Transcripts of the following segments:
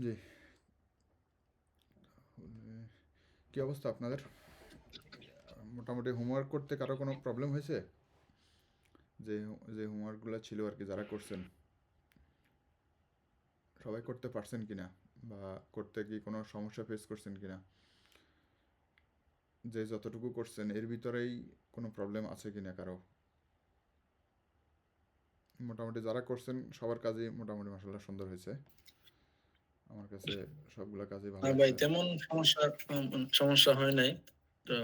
জি, কি অবস্থা আপনাদের? মোটামুটি হোমওয়ার্ক করতে কারো কোনো প্রবলেম হয়েছে? যে যে হোমওয়ার্কগুলো ছিল আর কি, যারা করছেন সবাই করতে পারছেন কিনা, বা করতে কি কোনো সমস্যা ফেস করছেন কিনা, যে যতটুকু করছেন এর ভিতরেই কোনো প্রবলেম আছে কিনা কারো? মোটামুটি যারা করছেন সবার কাজই মোটামুটি মাসাল্লাহ সুন্দর হয়েছে। আমার কাছে সবগুলা কাজই ভালো না ভাই, লাগছে। তেমন সমস্যা হয় নাই। তো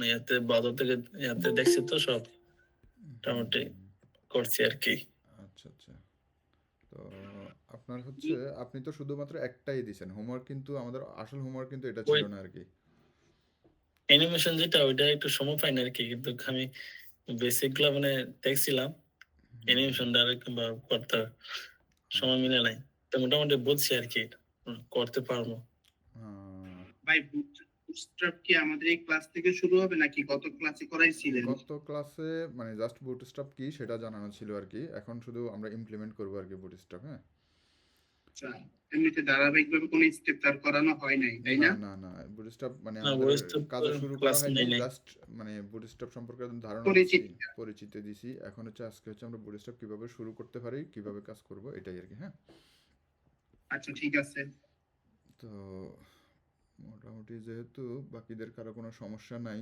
ইয়াতে বাজার থেকে ইয়াতে দেখছি তো সব হুম মোটামুটি হুম। করছি আর কি। আচ্ছা আচ্ছা। তো আপনার হচ্ছে, আপনি তো শুধুমাত্র একটাই দিছেন হোমওয়ার্ক, কিন্তু আমাদের আসল হোমওয়ার্ক কিন্তু এটা ওই ছিল না আর কি। অ্যানিমেশন যেটা, ওইটা একটু সময় পাই না আর কি, কিন্তু আমি বেসিক গুলা মানে দেখছিলাম। অ্যানিমেশনটা আর একটু করতে সময় আচ্ছা মিলে আচ্ছা। নাই। তো মোটামুটি বুঝছি আর কি, করতে পারবো। ভাই, বুটস্ট্র্যাপ কি আমাদের এই ক্লাস থেকে শুরু হবে নাকি গত ক্লাসে করাইছিলেন? গত ক্লাসে মানে জাস্ট বুটস্ট্র্যাপ কি সেটা জানানো ছিল আর কি, এখন শুধু আমরা ইমপ্লিমেন্ট করবো আর কি বুটস্ট্র্যাপ। হ্যাঁ, আচ্ছা, এমনিতে ধারাবাহিকভাবে কোনো স্টেপ তার করানো হয় নাই, তাই না না? না না, বুটস্ট্র্যাপ মানে না, আমাদের ভয়েস তো কাজও শুরু করা ক্লাস হয়নি, নেই নাই। জাস্ট মানে বুটস্ট্র্যাপ সম্পর্কে ধারণা দিছি, পরিচিত। পরিচিতি দিছি। এখন হচ্ছে আজকে হচ্ছে আমরা বুটস্ট্র্যাপ কিভাবে শুরু করতে পারি, কিভাবে কাজ করব, এটাই আর কি। হ্যাঁ, আচ্ছা, ঠিক আছে। তো মোটামুটি যেহেতু বাকিদের কারো কোনো সমস্যা নাই,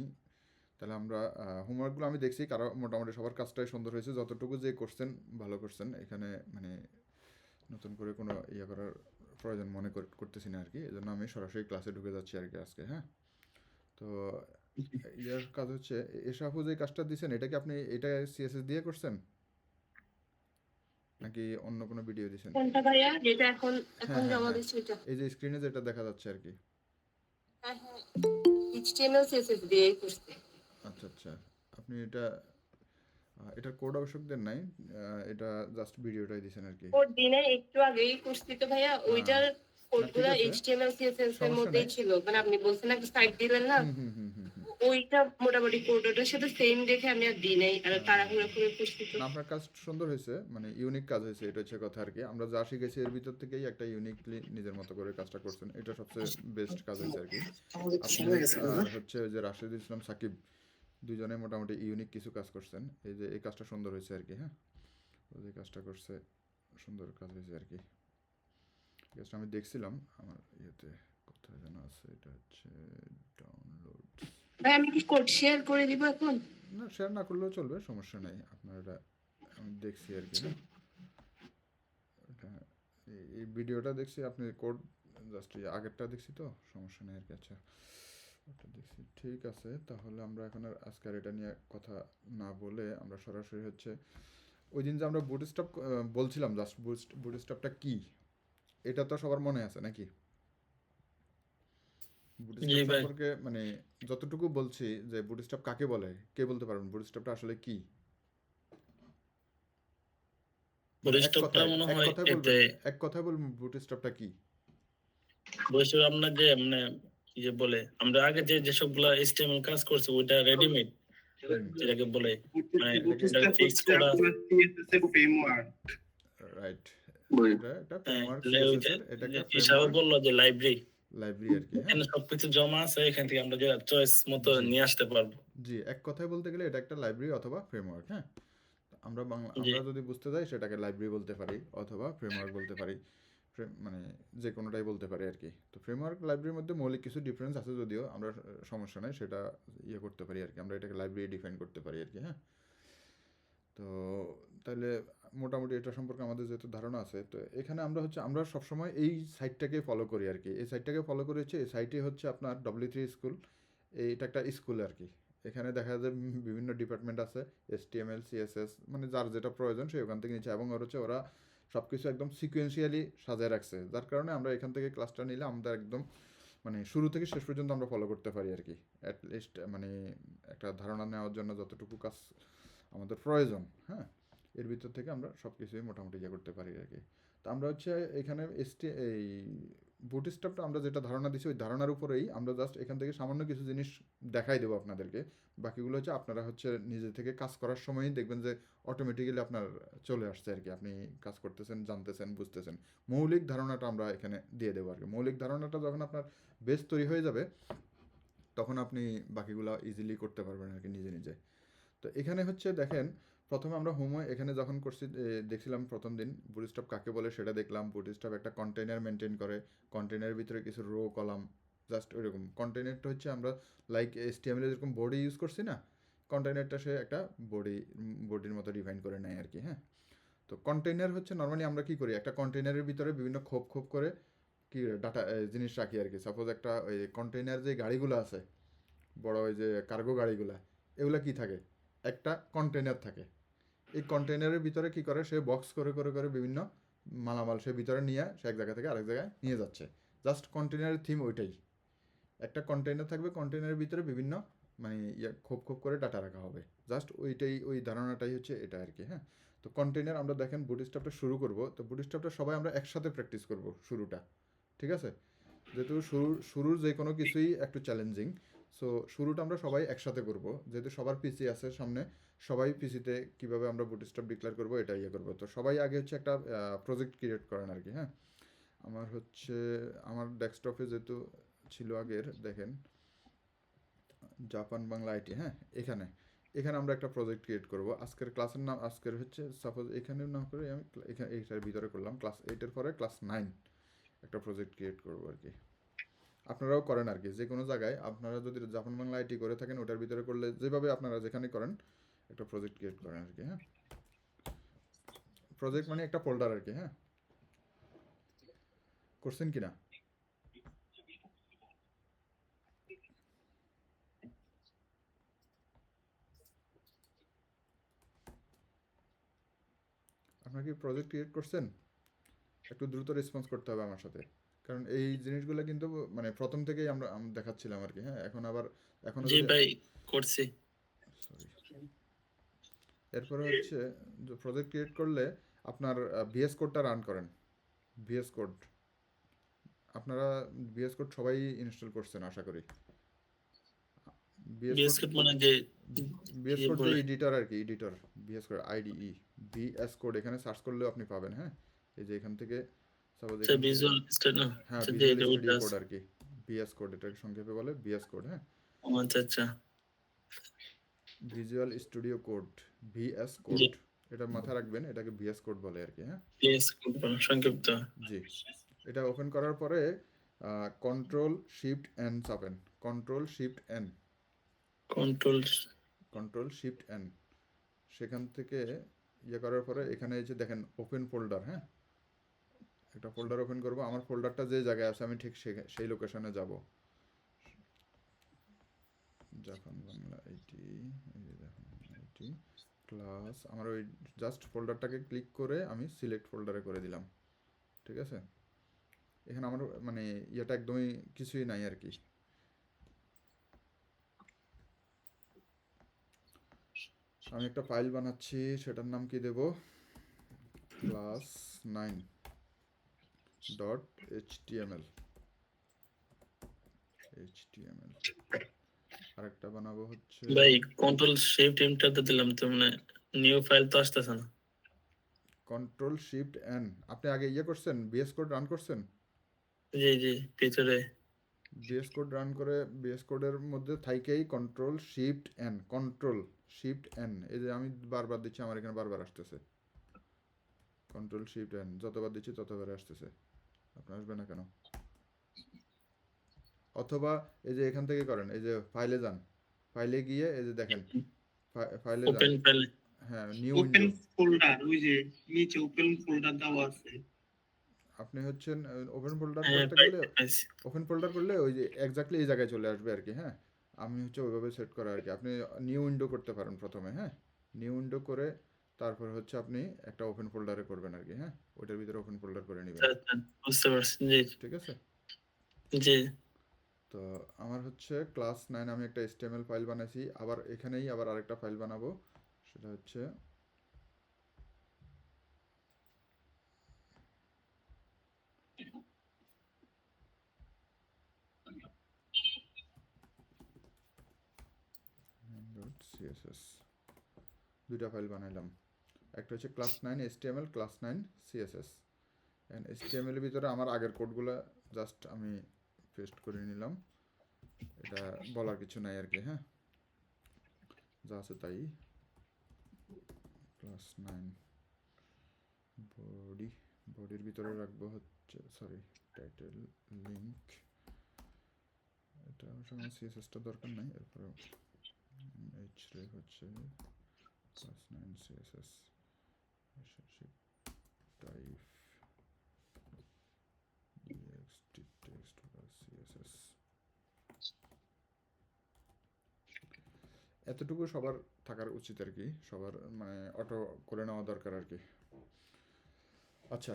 তাহলে আমরা হোমওয়ার্কগুলো আমি দেখছি কারো মোটামুটি সবার কাজটাই সুন্দর হয়েছে, যতটুকু যে করছেন ভালো করছেন। এখানে মানে নতুন করে কোনো ইয়ে করার প্রয়োজন মনে করতেছি না আর কি, এজন্য আমি সরাসরি ক্লাসে ঢুকে যাচ্ছি আর কি আজকে। হ্যাঁ, তো ইয়ার কাজ হচ্ছে, এসাফু যে কাজটা দিয়েছেন এটা কি আপনি এটা সিএসএস দিয়ে করছেন নাকি অন্য কোনো ভিডিও দিয়েছেন? কোনটা ভাইয়া, যেটা এখন হ্যাঁ এখন হ্যাঁ জমা হ্যাঁ, দিচ্ছি ওইটা? এই যে স্ক্রিনে যেটা দেখা যাচ্ছে আর কি। হ্যাঁ হ্যাঁ, এইচটিএমএল সিএসএস দিয়ে করছি। আচ্ছা আচ্ছা। আপনি এটা এটার কোড আবশ্যকদের নাই, এটা জাস্ট ভিডিওটাই দিয়েছেন আর কি। কোড দিনে একটু আগেই করছি তো ভাইয়া, আহ, ওইটার না ঠিক কোডগুলো আছে, এইচটিএমএল সিএসএস এর সমস্যা মধ্যেই নাই। ছিল, মানে আপনি বলছেন একটা সাইট দিলেন না, হুম হুম হুম হুম হুম। ওইটা মোটামুটি কোড ওটার সাথে সেম দেখে আমি আর দিই নাই, আর তাড়াহুড়ো করে করছি তো। না, আপনার কাজ সুন্দর হয়েছে, মানে ইউনিক কাজ হয়েছে, এটা হচ্ছে কথা আর কি। আমরা যা শিখেছি এর ভিতর থেকেই একটা ইউনিকলি নিজের মতো করে কাজটা করছেন, এটা সবচেয়ে বেস্ট কাজ হয়েছে আর কি। আপনি আর হচ্ছে ওই যে রাশেদুল ইসলাম সাকিব, দুজনে মোটামুটি ইউনিক কিছু কাজ করছেন, এই যে এই কাজটা সুন্দর হয়েছে আর কি। হ্যাঁ, ও যে কাজটা করছে সুন্দর কাজ হয়েছে আর কি। কাজটা আমি দেখছিলাম আমার ইয়েতে, কোথায় যেন আছে, এটা হচ্ছে ডাউনলোড। ভাই আমি কি কোড শেয়ার করে দিব এখন? না, শেয়ার না করলেও চলবে, সমস্যা নেই। আপনার এটা আমি দেখছি আর কি। হ্যাঁ, এটা এই ভিডিওটা দেখছি, আপনি কোড জাস্ট আগেরটা দেখছি তো, সমস্যা নেই আর কি। আচ্ছা, ওটা দেখছি, ঠিক আছে। তাহলে আমরা এখন আর আজকে আর এটা নিয়ে কথা না বলে আমরা সরাসরি হচ্ছে ওই দিন যে আমরা বুটস্ট্র্যাপ বলছিলাম, জাস্ট বুটস্ট্র্যাপটা কি এটা তো সবার মনে আছে নাকি? জি বুটস্ট্র্যাপ ভাই, সম্পর্কে মানে যতটুকু বলছি, যে বুটস্ট্র্যাপ কাকে বলে, কে বলতে পারবেন বুটস্ট্র্যাপটা আসলে কি? মানে এক বৈশিষ্ট্যটা কথায়, মনে এক হয় কথায় এতে বলবেন, এক কথায় বলবেন বুটস্ট্র্যাপটা কি? বৈশিষ্ট্য আপনার যে মানে কি যে বলে, আমরা আগে যে যেসব গুলা এইচটিএমএল কাজ করছি ওইটা রেডিমেড, হুম, যেটাকে বলে মানে এটাকে, ওটা বুটস্ট্র্যাপ ফিক্স হচ্ছে করা। আপনার সিএসএস এর ফ্রেমওয়ার্ক। রাইট, এটা একটা হ্যাঁ, ফ্রেমওয়ার্ক তাহলে ওই সিএসএস এর, এটা যে একটা হিসাবে ফ্রেমওয়ার্ক বললো যে লাইব্রেরি, লাইব্রেরি আর কি। হ্যাঁ, এখানে সবকিছু জমা আছে, এখান থেকে আমরা যে চয়েস মতো জি নিয়ে আসতে পারবো। জি, এক কথায় বলতে গেলে এটা একটা লাইব্রেরি অথবা ফ্রেমওয়ার্ক। হ্যাঁ, আমরা বাংলা, জি আমরা যদি বুঝতে যাই সেটাকে লাইব্রেরি বলতে পারি অথবা ফ্রেমওয়ার্ক বলতে পারি। মানে যে কোনোটাই বলতে পারি আর কি। তো ফ্রেমওয়ার্ক লাইব্রেরির মধ্যে মৌলিক কিছু ডিফারেন্স আছে, যদিও আমরা সমস্যা নেই সেটা ইয়ে করতে পারি আর কি, আমরা এটাকে লাইব্রেরি ডিফাইন করতে পারি আর কি। হ্যাঁ, তো তাহলে মোটামুটি এটা সম্পর্কে আমাদের যেহেতু ধারণা আছে, তো এখানে আমরা হচ্ছে আমরা সবসময় এই সাইটটাকে ফলো করি আর কি। এই সাইটটাকে ফলো করেছে, এই সাইটে হচ্ছে আপনার W3 স্কুল, এটা একটা স্কুল আর কি। এখানে দেখা যায় বিভিন্ন ডিপার্টমেন্ট আছে, HTML CSS মানে যার যেটা প্রয়োজন সে ওখান থেকে নিচ্ছে, এবং ওর হচ্ছে ওরা সব কিছু একদম সিকোয়েন্সিয়ালি সাজায় রাখছে, যার কারণে আমরা এখান থেকে ক্লাসটা নিলে আমরা একদম মানে শুরু থেকে শেষ পর্যন্ত আমরা ফলো করতে পারি আর কি। অ্যাটলিস্ট মানে একটা ধারণা নেওয়ার জন্য যতটুকু কাজ আমাদের প্রয়োজন। হ্যাঁ, এর ভিতর থেকে আমরা সব কিছুই মোটামুটি ইয়ে করতে পারি আর কি। তো আমরা হচ্ছে এখানে এই বুটস্ট্র্যাপটা আমরা যেটা ধারণা দিছি ওই ধারণার উপরেই আমরা জাস্ট এখান থেকে সামান্য কিছু জিনিস দেখাই দেবো আপনাদেরকে। বাকিগুলো হচ্ছে আপনারা হচ্ছে নিজে থেকে কাজ করার সময়ই দেখবেন যে অটোমেটিক্যালি আপনার চলে আসছে আর কি, আপনি কাজ করতেছেন, জানতেছেন, বুঝতেছেন। মৌলিক ধারণাটা আমরা এখানে দিয়ে দেবো আর কি। মৌলিক ধারণাটা যখন আপনার বেস তৈরি হয়ে যাবে তখন আপনি বাকিগুলো ইজিলি করতে পারবেন আর কি নিজে নিজে। তো এখানে হচ্ছে দেখেন, প্রথমে আমরা হোমওয়ে এখানে যখন করছি দেখছিলাম প্রথম দিন বুটস্ট্র্যাপ কাকে বলে সেটা দেখলাম। বুটস্ট্র্যাপ একটা কন্টেইনার মেনটেন করে, কন্টেইনারের ভিতরে কিছু রো কলাম, জাস্ট ওইরকম। কন্টেইনারটা হচ্ছে আমরা লাইক HTML এর যেরকম বডি ইউজ করছি না, কন্টেইনারটা সে একটা বডির মতো ডিফাইন করে নেয় আর কি। হ্যাঁ, তো কন্টেইনার হচ্ছে নর্মালি আমরা কি করি, একটা কন্টেইনারের ভিতরে বিভিন্ন খোপ খোপ করে কি ডাটা জিনিস রাখি আর কি। সাপোজ একটা ওই কন্টেইনার যে গাড়িগুলো আছে, বড় ওই যে কার্গো গাড়িগুলা, এগুলা কি থাকে, একটা কন্টেইনার থাকে। এই কন্টেইনারের ভিতরে কি করে, সে বক্স করে করে করে বিভিন্ন মালামাল সে ভিতরে নিয়ে সে এক জায়গা থেকে আরেক জায়গায় নিয়ে যাচ্ছে। জাস্ট কন্টেইনারের থিম ওইটাই, একটা কন্টেইনার থাকবে, কন্টেইনারের ভিতরে বিভিন্ন মানে খোপ খোপ করে ডাটা রাখা হবে। জাস্ট ওইটাই, ওই ধারণাটাই হচ্ছে এটা আর কি। হ্যাঁ, তো কন্টেইনার আমরা দেখেন বুটস্ট্র্যাপটা শুরু করব, তো বুটস্ট্র্যাপটা সবাই আমরা একসাথে প্র্যাকটিস করব শুরুটা, ঠিক আছে? যেহেতু শুরুর যে কোনো কিছুই একটু চ্যালেঞ্জিং, সো শুরুটা আমরা সবাই একসাথে করব। যেহেতু সবার পিসি আছে সামনে, সবাই পিসিতে কীভাবে আমরা বুটস্ট্র্যাপ ডিক্লেয়ার করবো এটা ইয়ে করবো। তো সবাই আগে হচ্ছে একটা প্রজেক্ট ক্রিয়েট করেন আর কি। হ্যাঁ, আমার হচ্ছে আমার ডেস্কটপে যেহেতু ছিল আগের, দেখেন জাপান বাংলা আইটি। হ্যাঁ, এখানে এখানে আমরা একটা প্রজেক্ট ক্রিয়েট করব। আজকের ক্লাসের নাম, আজকের হচ্ছে সাপোজ এখানে না করে আমি এখানে এইটার ভিতরে করলাম ক্লাস 8-এর পরে ক্লাস 9 একটা প্রজেক্ট ক্রিয়েট করবো আর কি। আপনারাও করেন আর কি, যে কোনো জায়গায় আপনারা যদি জাপান বাংলা আইটি করে থাকেন ওটার ভিতরে করলে যেভাবে আপনারা যেখানে করেন একটা প্রজেক্ট ক্রিয়েট করেন আর কি। হ্যাঁ, প্রজেক্ট মানে একটা ফোল্ডার আর কি। হ্যাঁ, করছেন কি না? আপনারা কি প্রজেক্ট ক্রিয়েট করছেন? একটু দ্রুত রেসপন্স করতে হবে আমার সাথে, কারণ এই জিনিসগুলো কিন্তু মানে প্রথম থেকেই আমরা দেখাচ্ছিলাম আর কি। হ্যাঁ, এখন আবার এখনো জি যদি ভাই করছি। সরি, এরপরে হচ্ছে প্রজেক্ট ক্রিয়েট করলে আপনার ভিএস কোডটা রান করেন। ভিএস কোড আপনারা ভিএস কোড সবাই ইনস্টল করছেন আশা করি। ভিএস কোড, বিস্কুট মানে যে ভিএস কি কোড যে বলে এডিটর আর কি, editor VS code IDE VS code, এখানে সার্চ করলেও আপনি পাবেন। হ্যাঁ, এই যে এখান থেকে সাপোজ আচ্ছা এখান থেকে, ভিজুয়াল স্টুডিও হ্যাঁ আচ্ছা যে ভিজুয়াল এটা স্টুডিও ওটা কোড আছে। আর কি, ভিএস কোড এটাকে সংক্ষেপে বলে ভিএস কোড। হ্যাঁ, ও আচ্ছা আচ্ছা ভিজুয়াল স্টুডিও কোড, ভিএস জি কোড, এটা মাথায় রাখবেন, এটাকে ভিএস কোড বলে আর কি। হ্যাঁ, বিস্কুট সংক্ষিপ্ত। জি, এটা ওপেন করার পরে কন্ট্রোল শিফট এন চাপেন, control shift N, control control shift N, সেখান থেকে ইয়ে করার পরে এখানে এই যে দেখেন ওপেন ফোল্ডার। হ্যাঁ, একটা ফোল্ডার ওপেন করব, আমার ফোল্ডারটা যে জায়গায় আছে আমি ঠিক সেই লোকেশনে যাব। জাপান বাংলা আইটি, এই যে জাপান বাংলা আইটি ক্লাস, আমার ওই জাস্ট ফোল্ডারটাকে ক্লিক করে আমি সিলেক্ট ফোল্ডারে করে দিলাম, ঠিক আছে? এখানে আমার মানে ইয়েটা একদমই কিছুই নাই আর কি। আমি একটা ফাইল বানাচ্ছি, সেটার নাম কি দেব, ক্লাস 9.html, আরেকটা বানাবো হচ্ছে ভাই কন্ট্রোল শিফট এন্টার দিলাম তো মানে নিউ ফাইল তো আসতেছে না। Control shift N. আপনি আগে ইয়ে করছেন, বিএস কোড রান করছেন? জি জি ভিতরে বিএস কোড রান করে বিএস কোডের মধ্যে থাইকেই control shift N, control shift N, এই যে আমি বারবার দিচ্ছি আমার এখানে বারবার আসতেছে, কন্ট্রোল শিফট এন যতবার দিচ্ছি ততবার আসতেছে, আপনার আসবে না কেন? অথবা এই যে এখান থেকে করেন, এই যে ফাইলে যান, ফাইলে গিয়ে এই যে দেখেন ফাইলে যান, ওপেন ফাইল। হ্যাঁ নিউ ওপেন উইন্ডো, ফোল্ডার, ওই যে নিচে ওপেন ফোল্ডার দেওয়া আছে। আপনি হচ্ছেন ওপেন ফোল্ডার হ্যাঁ করতে ভাই গেলে, পাইছি। ওপেন ফোল্ডার করলে ওই যে এক্স্যাক্টলি এই জায়গায় চলে আসবে আর কি। হ্যাঁ, আমি হচ্ছে ওইভাবে সেট করা আর কি। আপনি নিউ উইন্ডো করতে পারেন প্রথমে। হ্যাঁ, নিউ উইন্ডো করে তারপর হচ্ছে আপনি একটা ওপেন ফোল্ডারে করবেন আর কি। হ্যাঁ, ওইটার ভিতরে ওপেন ফোল্ডার করে নেবেন, আচ্ছা, আচ্ছা, বুঝতে পারছি জি ঠিক আছে? জি। তো আমার হচ্ছে ক্লাস 9 আমি একটা HTML ফাইল বানাইছি, আবার এখানেই আবার আরেকটা ফাইল বানাবো, সেটা হচ্ছে সিএসএস, দুইটা ফাইল বানাইলাম। একটা হচ্ছে class 9 HTML, class 9 CSS। And HTML এর ভিতরে আমার আগের কোডগুলো জাস্ট আমি পেস্ট করে নিলাম, এটা বলার কিছু নাই আর কি। হ্যাঁ, যা আছে তাই। ক্লাস 9 বডির ভিতরে রাখবো হচ্ছে, সরি, টাইটেল, লিঙ্ক, এটা আমার সিএসএসটা দরকার নাই। এরপরে রে হচ্ছে class 9 CSS, type text plus CSS। এতটুকু সবার থাকার উচিত আর কি, সবার মানে অটো করে নেওয়া দরকার আর কি। আচ্ছা,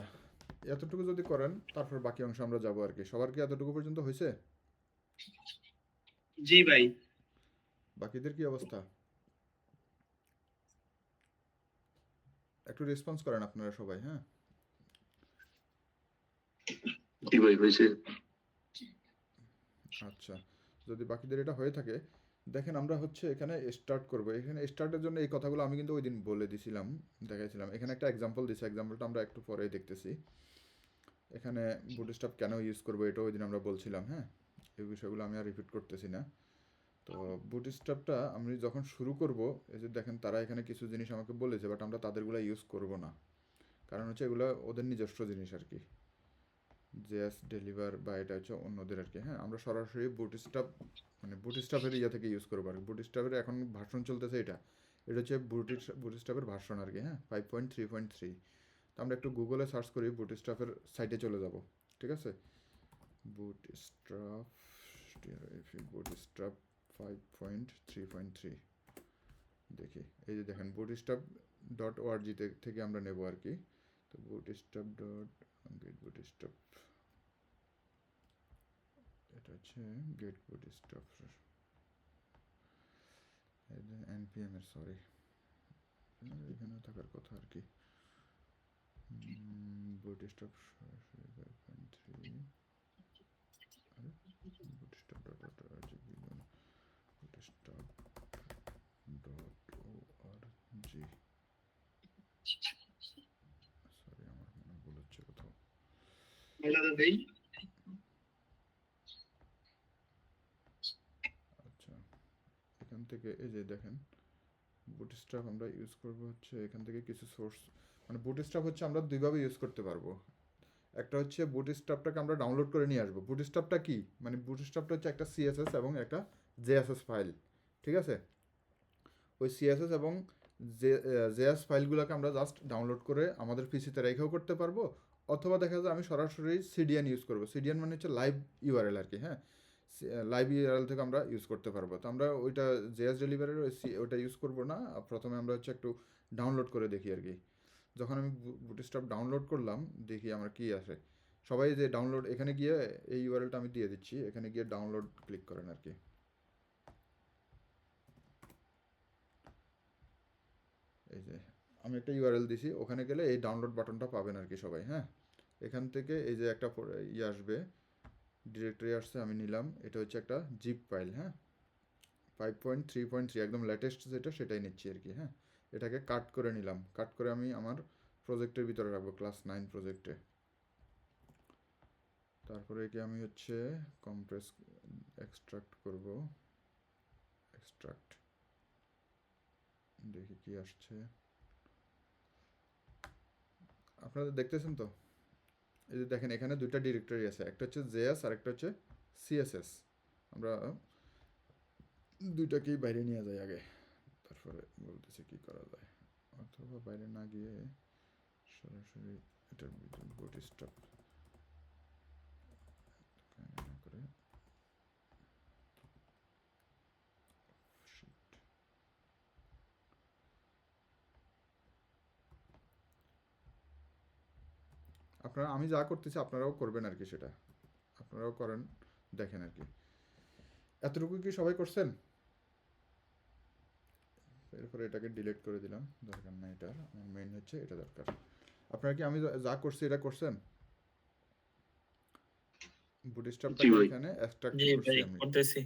এতটুকু যদি করেন তারপর বাকি অংশ আমরা যাবো আর কি। সবার কি এতটুকু পর্যন্ত হয়েছে? জি ভাই। বাকিদের কি অবস্থা? একটু রেসপন্স করেন আপনারা সবাই। হ্যাঁ, জি ভাই হয়েছে। আচ্ছা, যদি বাকিদের এটা হয়ে থাকে, দেখেন আমরা হচ্ছে এখানে স্টার্ট করব। এখানে স্টার্টের জন্য এই কথাগুলো আমি কিন্তু ওই দিন বলে দিছিলাম, দেখাইছিলাম। এখানে একটা এক্সাম্পল দিছি, এক্সাম্পলটা আমরা একটু পরেই দেখতেছি। এখানে বুটস্ট্র্যাপ কেন ইউজ করবো এটা ওই দিন আমরা বলছিলাম। হ্যাঁ, এই বিষয়গুলো আমি আর রিপিট করতেছি না। তো বুটস্ট্র্যাপটা আমি যখন শুরু করব, এই যে দেখেন তারা এখানে কিছু জিনিস আমাকে বলেছে, বাট আমরা তাদেরগুলো ইউজ করব না। কারণ হচ্ছে এগুলো ওদের নিজস্ব জিনিস আর কি, জেএস ডেলিভার বা এটা হচ্ছে অন্যদের আর কি। হ্যাঁ, আমরা সরাসরি বুটস্ট্র্যাপ মানে বুটস্ট্র্যাপের ইয়ে থেকে ইউজ করবো আর কি। বুটস্ট্র্যাপের এখন ভার্সন চলতেছে, এটা হচ্ছে বুটস্ট্র্যাপের ভার্সন আর কি। হ্যাঁ, 5.3.3। তো আমরা একটু গুগলে সার্চ করি, বুটস্ট্র্যাপের সাইটে চলে যাব। ঠিক আছে, বুটস্ট্র্যাপ, বুটস্ট্র্যাপ 5.3.3 দেখি। এই যে দেখেন bootstrap.org থেকে আমরা নেব আর কি। তো bootstrap. এটা হচ্ছে গেট বুটস্ট্র্যাপ, npm এর, সরি, এখানে থাকার কথা আর কি। Bootstrap 5.3, bootstrap.org, bootstrap.org। সরি, আমার মনে ভুল হচ্ছে কোথাও। ভাই আচ্ছা, এখান থেকে এই যে দেখেন বুটস্ট্র্যাপ আমরা ইউজ করব হচ্ছে এখান থেকে কিছু সোর্স। মানে বুটস্ট্র্যাপ হচ্ছে আমরা দুইভাবে ইউজ করতে পারবো। একটা হচ্ছে বুটস্ট্র্যাপটাকে আমরা ডাউনলোড করে নিয়ে আসবো। বুটস্ট্র্যাপটা কি, মানে বুটস্ট্র্যাপটা হচ্ছে একটা সিএসএস এবং একটা জেএসএস ফাইল। ঠিক আছে, ওই সিএসএস এবং জেএস ফাইলগুলোকে আমরা জাস্ট ডাউনলোড করে আমাদের পিসিতে রেখেও করতে পারবো, অথবা দেখা যায় আমি সরাসরি সিডিএন ইউজ করবো। সিডিএন মানে হচ্ছে লাইভ ইউআরএল আর কি। হ্যাঁ, লাইভ ইউআরএল থেকে আমরা ইউজ করতে পারবো। তো আমরা ওইটা জেএস ডেলিভারের ওইটা ইউজ করবো না, প্রথমে আমরা হচ্ছে একটু ডাউনলোড করে দেখি আর কি। যখন আমি বুটস্ট্র্যাপ ডাউনলোড করলাম, দেখি আমার কি আসে। সবাই যে ডাউনলোড, এখানে গিয়ে এই ইউআরএলটা আমি দিয়ে দিচ্ছি, এখানে গিয়ে ডাউনলোড ক্লিক করেন আর কি। এই যে আমি একটা ইউআরএল দিছি, ওখানে গেলে এই ডাউনলোড বাটনটা পাবেন আর কি সবাই। হ্যাঁ, এখান থেকে এই যে একটা ইয়ে আসবে, ডিরেক্টরি আসছে, আমি নিলাম। এটা হচ্ছে একটা জিপ ফাইল। হ্যাঁ, 5.3.3 একদম লেটেস্ট যেটা, সেটাই নিচ্ছি আর কি। হ্যাঁ, এটাকে কাট করে নিলাম, কাট করে আমি আমার প্রজেক্টের ভিতরে রাখবো, ক্লাস 9 প্রজেক্টে। তারপরে কি আমি হচ্ছে কম্প্রেস এক্সট্রাক্ট করব, এক্সট্রাক্ট, দেখি কি আসছে। আপনারা দেখতেছেন তো, এই যে দেখেন এখানে দুইটা ডিরেক্টরি আছে, একটা হচ্ছে জেএস আর একটা হচ্ছে সিএসএস। আমরা দুইটাকেই বাইরে নিয়ে যাই আগে, তারপরে বলতেছি কি করা যায়। অথবা বাইরে না গিয়ে সরাসরি এটার ভিতরে বুটস্ট্র্যাপ করে আপনারা, আমি যা করতেছি আপনারাও করবেন আর কি, সেটা আপনারাও করেন, দেখেন আর কি। এতটুকু কি সবাই করছেন? এরপরে এটাকে ডিলিট করে দিলাম, দরকার নাই এটার, আমার মেইন হচ্ছে এটা দরকার। আপনারা কি আমি যা করছি এটা করছেন? বুটস্ট্র্যাপটাকে এখানে এক্সট্রাক্ট জি করছি ভাই আমি। করতেছি।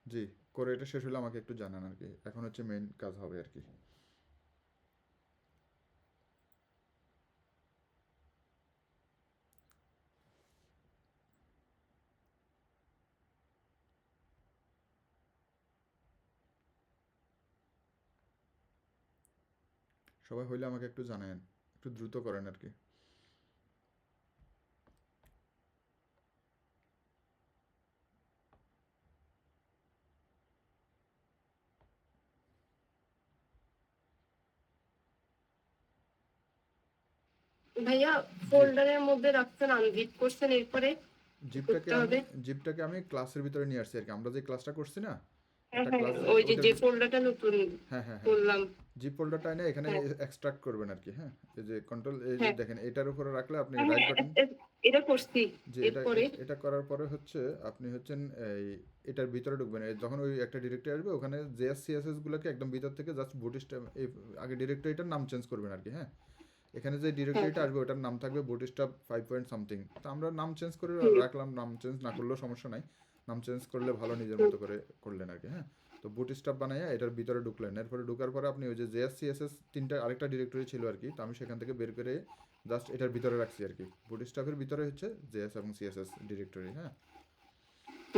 জি, করে এটা শেষ হলে আমাকে একটু জানান আর কি। এখন হচ্ছে মেইন কাজ হবে আর কি। সবাই হইলে আমাকে একটু জানায়েন, একটু দ্রুত করেন আর কি। ভাইয়া ফোল্ডারের মধ্যে রাখছেন, আনজিপ করছেন, এরপরে কি করতে হবে? জিপটাকে আমি ক্লাসের ভিতরে নিয়ে আসছি আর কি। আমরা যে ক্লাসটা করছি না, হ্যাঁ একটা হ্যাঁ, ক্লাসে ওই যে ওইটার যে ফোল্ডারটা নতুন হ্যাঁ হ্যাঁ হ্যাঁ, করলাম। জিপ ফোল্ডারটা এনে এখানে হ্যাঁ এক্সট্রাক্ট করবেন আর কি। হ্যাঁ, এই যে কন্ট্রোল, এই যে হ্যাঁ দেখেন এটার উপরে রাখলে আপনি হ্যাঁ রাইট হ্যাঁ, বাটন, এটা করছি। যে এরপরে এটা করার পরে হচ্ছে আপনি হচ্ছেন এই এটার ভিতরে ঢুকবেন। যখন ওই একটা ডিরেক্টরি আসবে ওখানে জেএস সিএসএস গুলোকে একদম ভিতর থেকে জাস্ট বুটস্ট্র্যাপ, আগে ডিরেক্টরিটার নাম চেঞ্জ করবেন আর কি। হ্যাঁ, এখানে যে হ্যাঁ ডিরেক্টরিটা আসবে ওটার নাম থাকবে বুটস্ট্র্যাপ 5 পয়েন্ট সামথিং। তো আমরা নাম চেঞ্জ করে হুম রাখলাম, নাম চেঞ্জ না করলেও সমস্যা নাই, নাম চেঞ্জ করলে ভালো, নিজের হুম মতো করে করলেন আর কি। হ্যাঁ, তো বুটস্ট্র্যাপ বানাইয়া এটার ভিতরে ঢুকলেন। এরপরে ঢুকার পরে আপনি ওই যে জেএস সিএসএস তিনটা আরেকটা ডিরেক্টরি ছিল আর কি, তো আমি সেখান থেকে বের করে জাস্ট এটার ভিতরে রাখছি আর কি। বুটস্ট্র্যাপের ভিতরে হচ্ছে জেএস এবং সিএসএস ডিরেক্টরি। হ্যাঁ,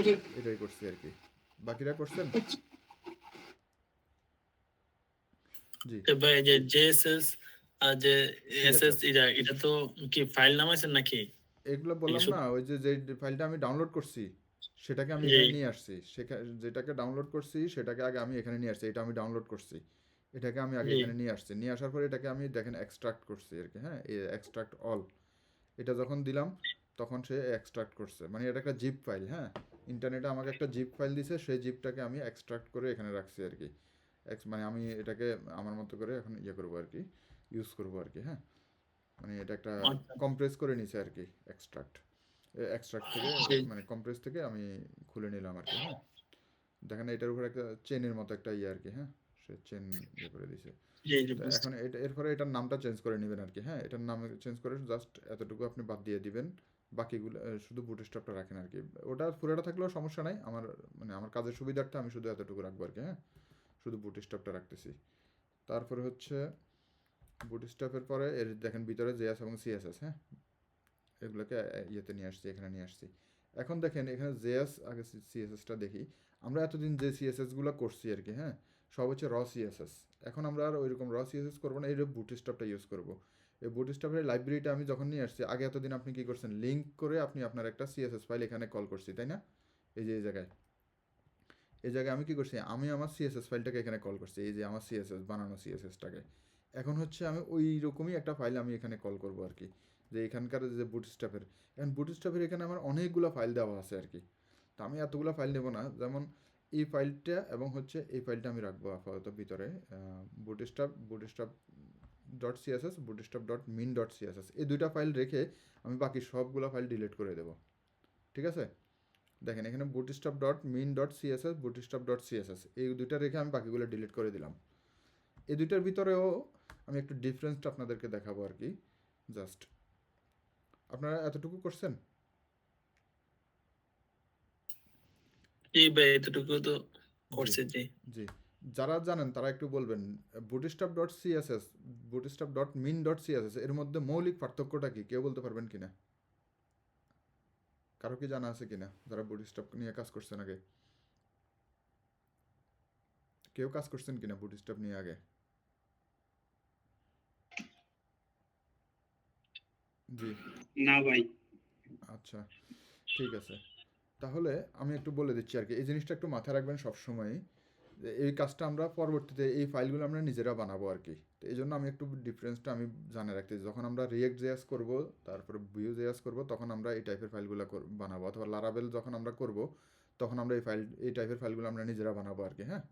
জি। এটাই করছি আর কি। বাকিরা করছেন? জি, তো ভাই এই যে জেএসএস আর যে এসএস, সিএসএস, এটা তো কি ফাইল নাম আছে নাকি? এগুলো এই বললাম সব না, ওই যে যে ফাইলটা আমি ডাউনলোড করছি সেটাকে আমি যে এখানে নিয়ে আসছি। যেটাকে ডাউনলোড করছি সেটাকে আগে আমি এখানে নিয়ে আসছি। এটা আমি ডাউনলোড করছি, এটাকে আমি আগে জি এখানে নিয়ে আসছি। নিয়ে আসার পরে এটাকে আমি দেখেন এক্সট্রাক্ট করছি আর কি। হ্যাঁ, এই এক্সট্রাক্ট অল, এটা যখন দিলাম তখন সে এক্সট্রাক্ট করছে, মানে এটা একটা জিপ ফাইল। হ্যাঁ, ইন্টারনেটে আমাকে একটা জিপ ফাইল দিছে, সেই জিপটাকে আমি এক্সট্রাক্ট করে এখানে রাখছি আর কি। মানে আমি এটাকে আমার মতো করে এখন ইয়ে করবো আর কি, ইউজ করবো আর কি। হ্যাঁ, মানে এটা একটা আচ্ছা কম্প্রেস করে নিছে আর কি, এক্সট্রাক্ট, এক্সট্রাক্ট থেকে, জি মানে কম্প্রেস থেকে আমি খুলে নিলাম আর কি। হ্যাঁ, দেখেন এটার উপর একটা চেনের মতো একটা ইয়ে আর কি। হ্যাঁ, সে চেন ইয়ে করে দিছে। জি জি তো বুঝতে এখন এটা এরপরে এটার নামটা চেঞ্জ করে নেবেন আর কি। হ্যাঁ, এটার নাম চেঞ্জ করে জাস্ট এতটুকু আপনি বাদ দিয়ে দিবেন, বাকিগুলো শুধু বুটস্ট্র্যাপটা রাখেন আর কি। ওটা পুরোটা থাকলেও সমস্যা নাই, আমার মানে আমার কাজের সুবিধার্থে আমি শুধু এতটুকু রাখবো আর কি। হ্যাঁ, শুধু বুটস্ট্র্যাপটা রাখতেছি। তারপরে হচ্ছে বুটস্ট্র্যাপের পরে এর দেখেন ভিতরে জেএস এবং সিএসএস। হ্যাঁ, এগুলোকে ইয়েতে নিয়ে আসছি, এখানে নিয়ে আসছি। এখন দেখেন এখানে জেএস আগে সিএসএসটা দেখি। আমরা এতদিন যে সিএসএসগুলো করছি আর কি, হ্যাঁ, সব হচ্ছে র সিএসএস। এখন আমরা আর ওইরকম র সিএসএস করবো না, এই বুটস্ট্র্যাপটা ইউজ করবো। এই বুটস্ট্র্যাপের লাইব্রেরিটা আমি যখন নিয়ে আসছি, আগে এতদিন আপনি কী করছেন, লিঙ্ক করে আপনি আপনার একটা সিএসএস ফাইল এখানে কল করছি, তাই না? এই যে এই জায়গায় আমি কী করছি, আমি আমার সিএসএস ফাইলটাকে এখানে কল করছি, এই যে আমার সিএসএস বানানো সিএসএসটাকে। এখন হচ্ছে আমি ওই রকমই একটা ফাইল আমি এখানে কল করবো আর কি, যে এখানকার যে বুটস্ট্র্যাপের, এখন বুটস্ট্র্যাপের এখানে আমার অনেকগুলো ফাইল দেওয়া আছে আর কি। তো আমি এতগুলো ফাইল নেব না, যেমন এই ফাইলটা এবং হচ্ছে এই ফাইলটা আমি রাখবো আপাতত ভিতরে। Bootstrap dot CSS, bootstrap dot min dot CSS, এই দুইটা ফাইল রেখে আমি বাকি সবগুলো ফাইল ডিলিট করে দেবো। ঠিক আছে, দেখেন এখানে bootstrap dot min dot CSS, bootstrap dot CSS, এই দুইটা রেখে আমি বাকিগুলো ডিলিট করে দিলাম। এই দুইটার ভিতরেও আমি একটু ডিফারেন্সটা আপনাদেরকে দেখাবো আর কি। জাস্ট আপনারা এতটুকু করছেন? জি ভাই এতটুকু তো জি করছে জি। জি, যারা জানেন তারা একটু বলবেন bootstrap dot CSS, bootstrap dot min dot CSS এর মধ্যে মৌলিক পার্থক্যটা কি, কেউ বলতে পারবেন কিনা? কারো কি জানা আছে কিনা, যারা বুটস্ট্র্যাপ নিয়ে কাজ করছেন আগে? কেউ কাজ করছেন কিনা বুটস্ট্র্যাপ নিয়ে আগে? জি, না ভাই। আচ্ছা, ঠিক আছে। তাহলে আমি একটু বলে দিচ্ছি আর কি, এই জিনিসটা একটু মাথায় রাখবেন সবসময়, যে এই কাজটা আমরা পরবর্তীতে এই ফাইলগুলো আমরা নিজেরা বানাবো আর কি। তো এই জন্য আমি একটু ডিফারেন্সটা আমি জানে রাখতেছি, যখন আমরা রিয়েক্ট জেএস করবো, তারপরে ভিউ জেএস করবো, তখন আমরা এই টাইপের ফাইলগুলো বানাবো, অথবা লারাবেল যখন আমরা করব তখন আমরা এই টাইপের ফাইলগুলো আমরা নিজেরা বানাবো আর কি। হ্যাঁ,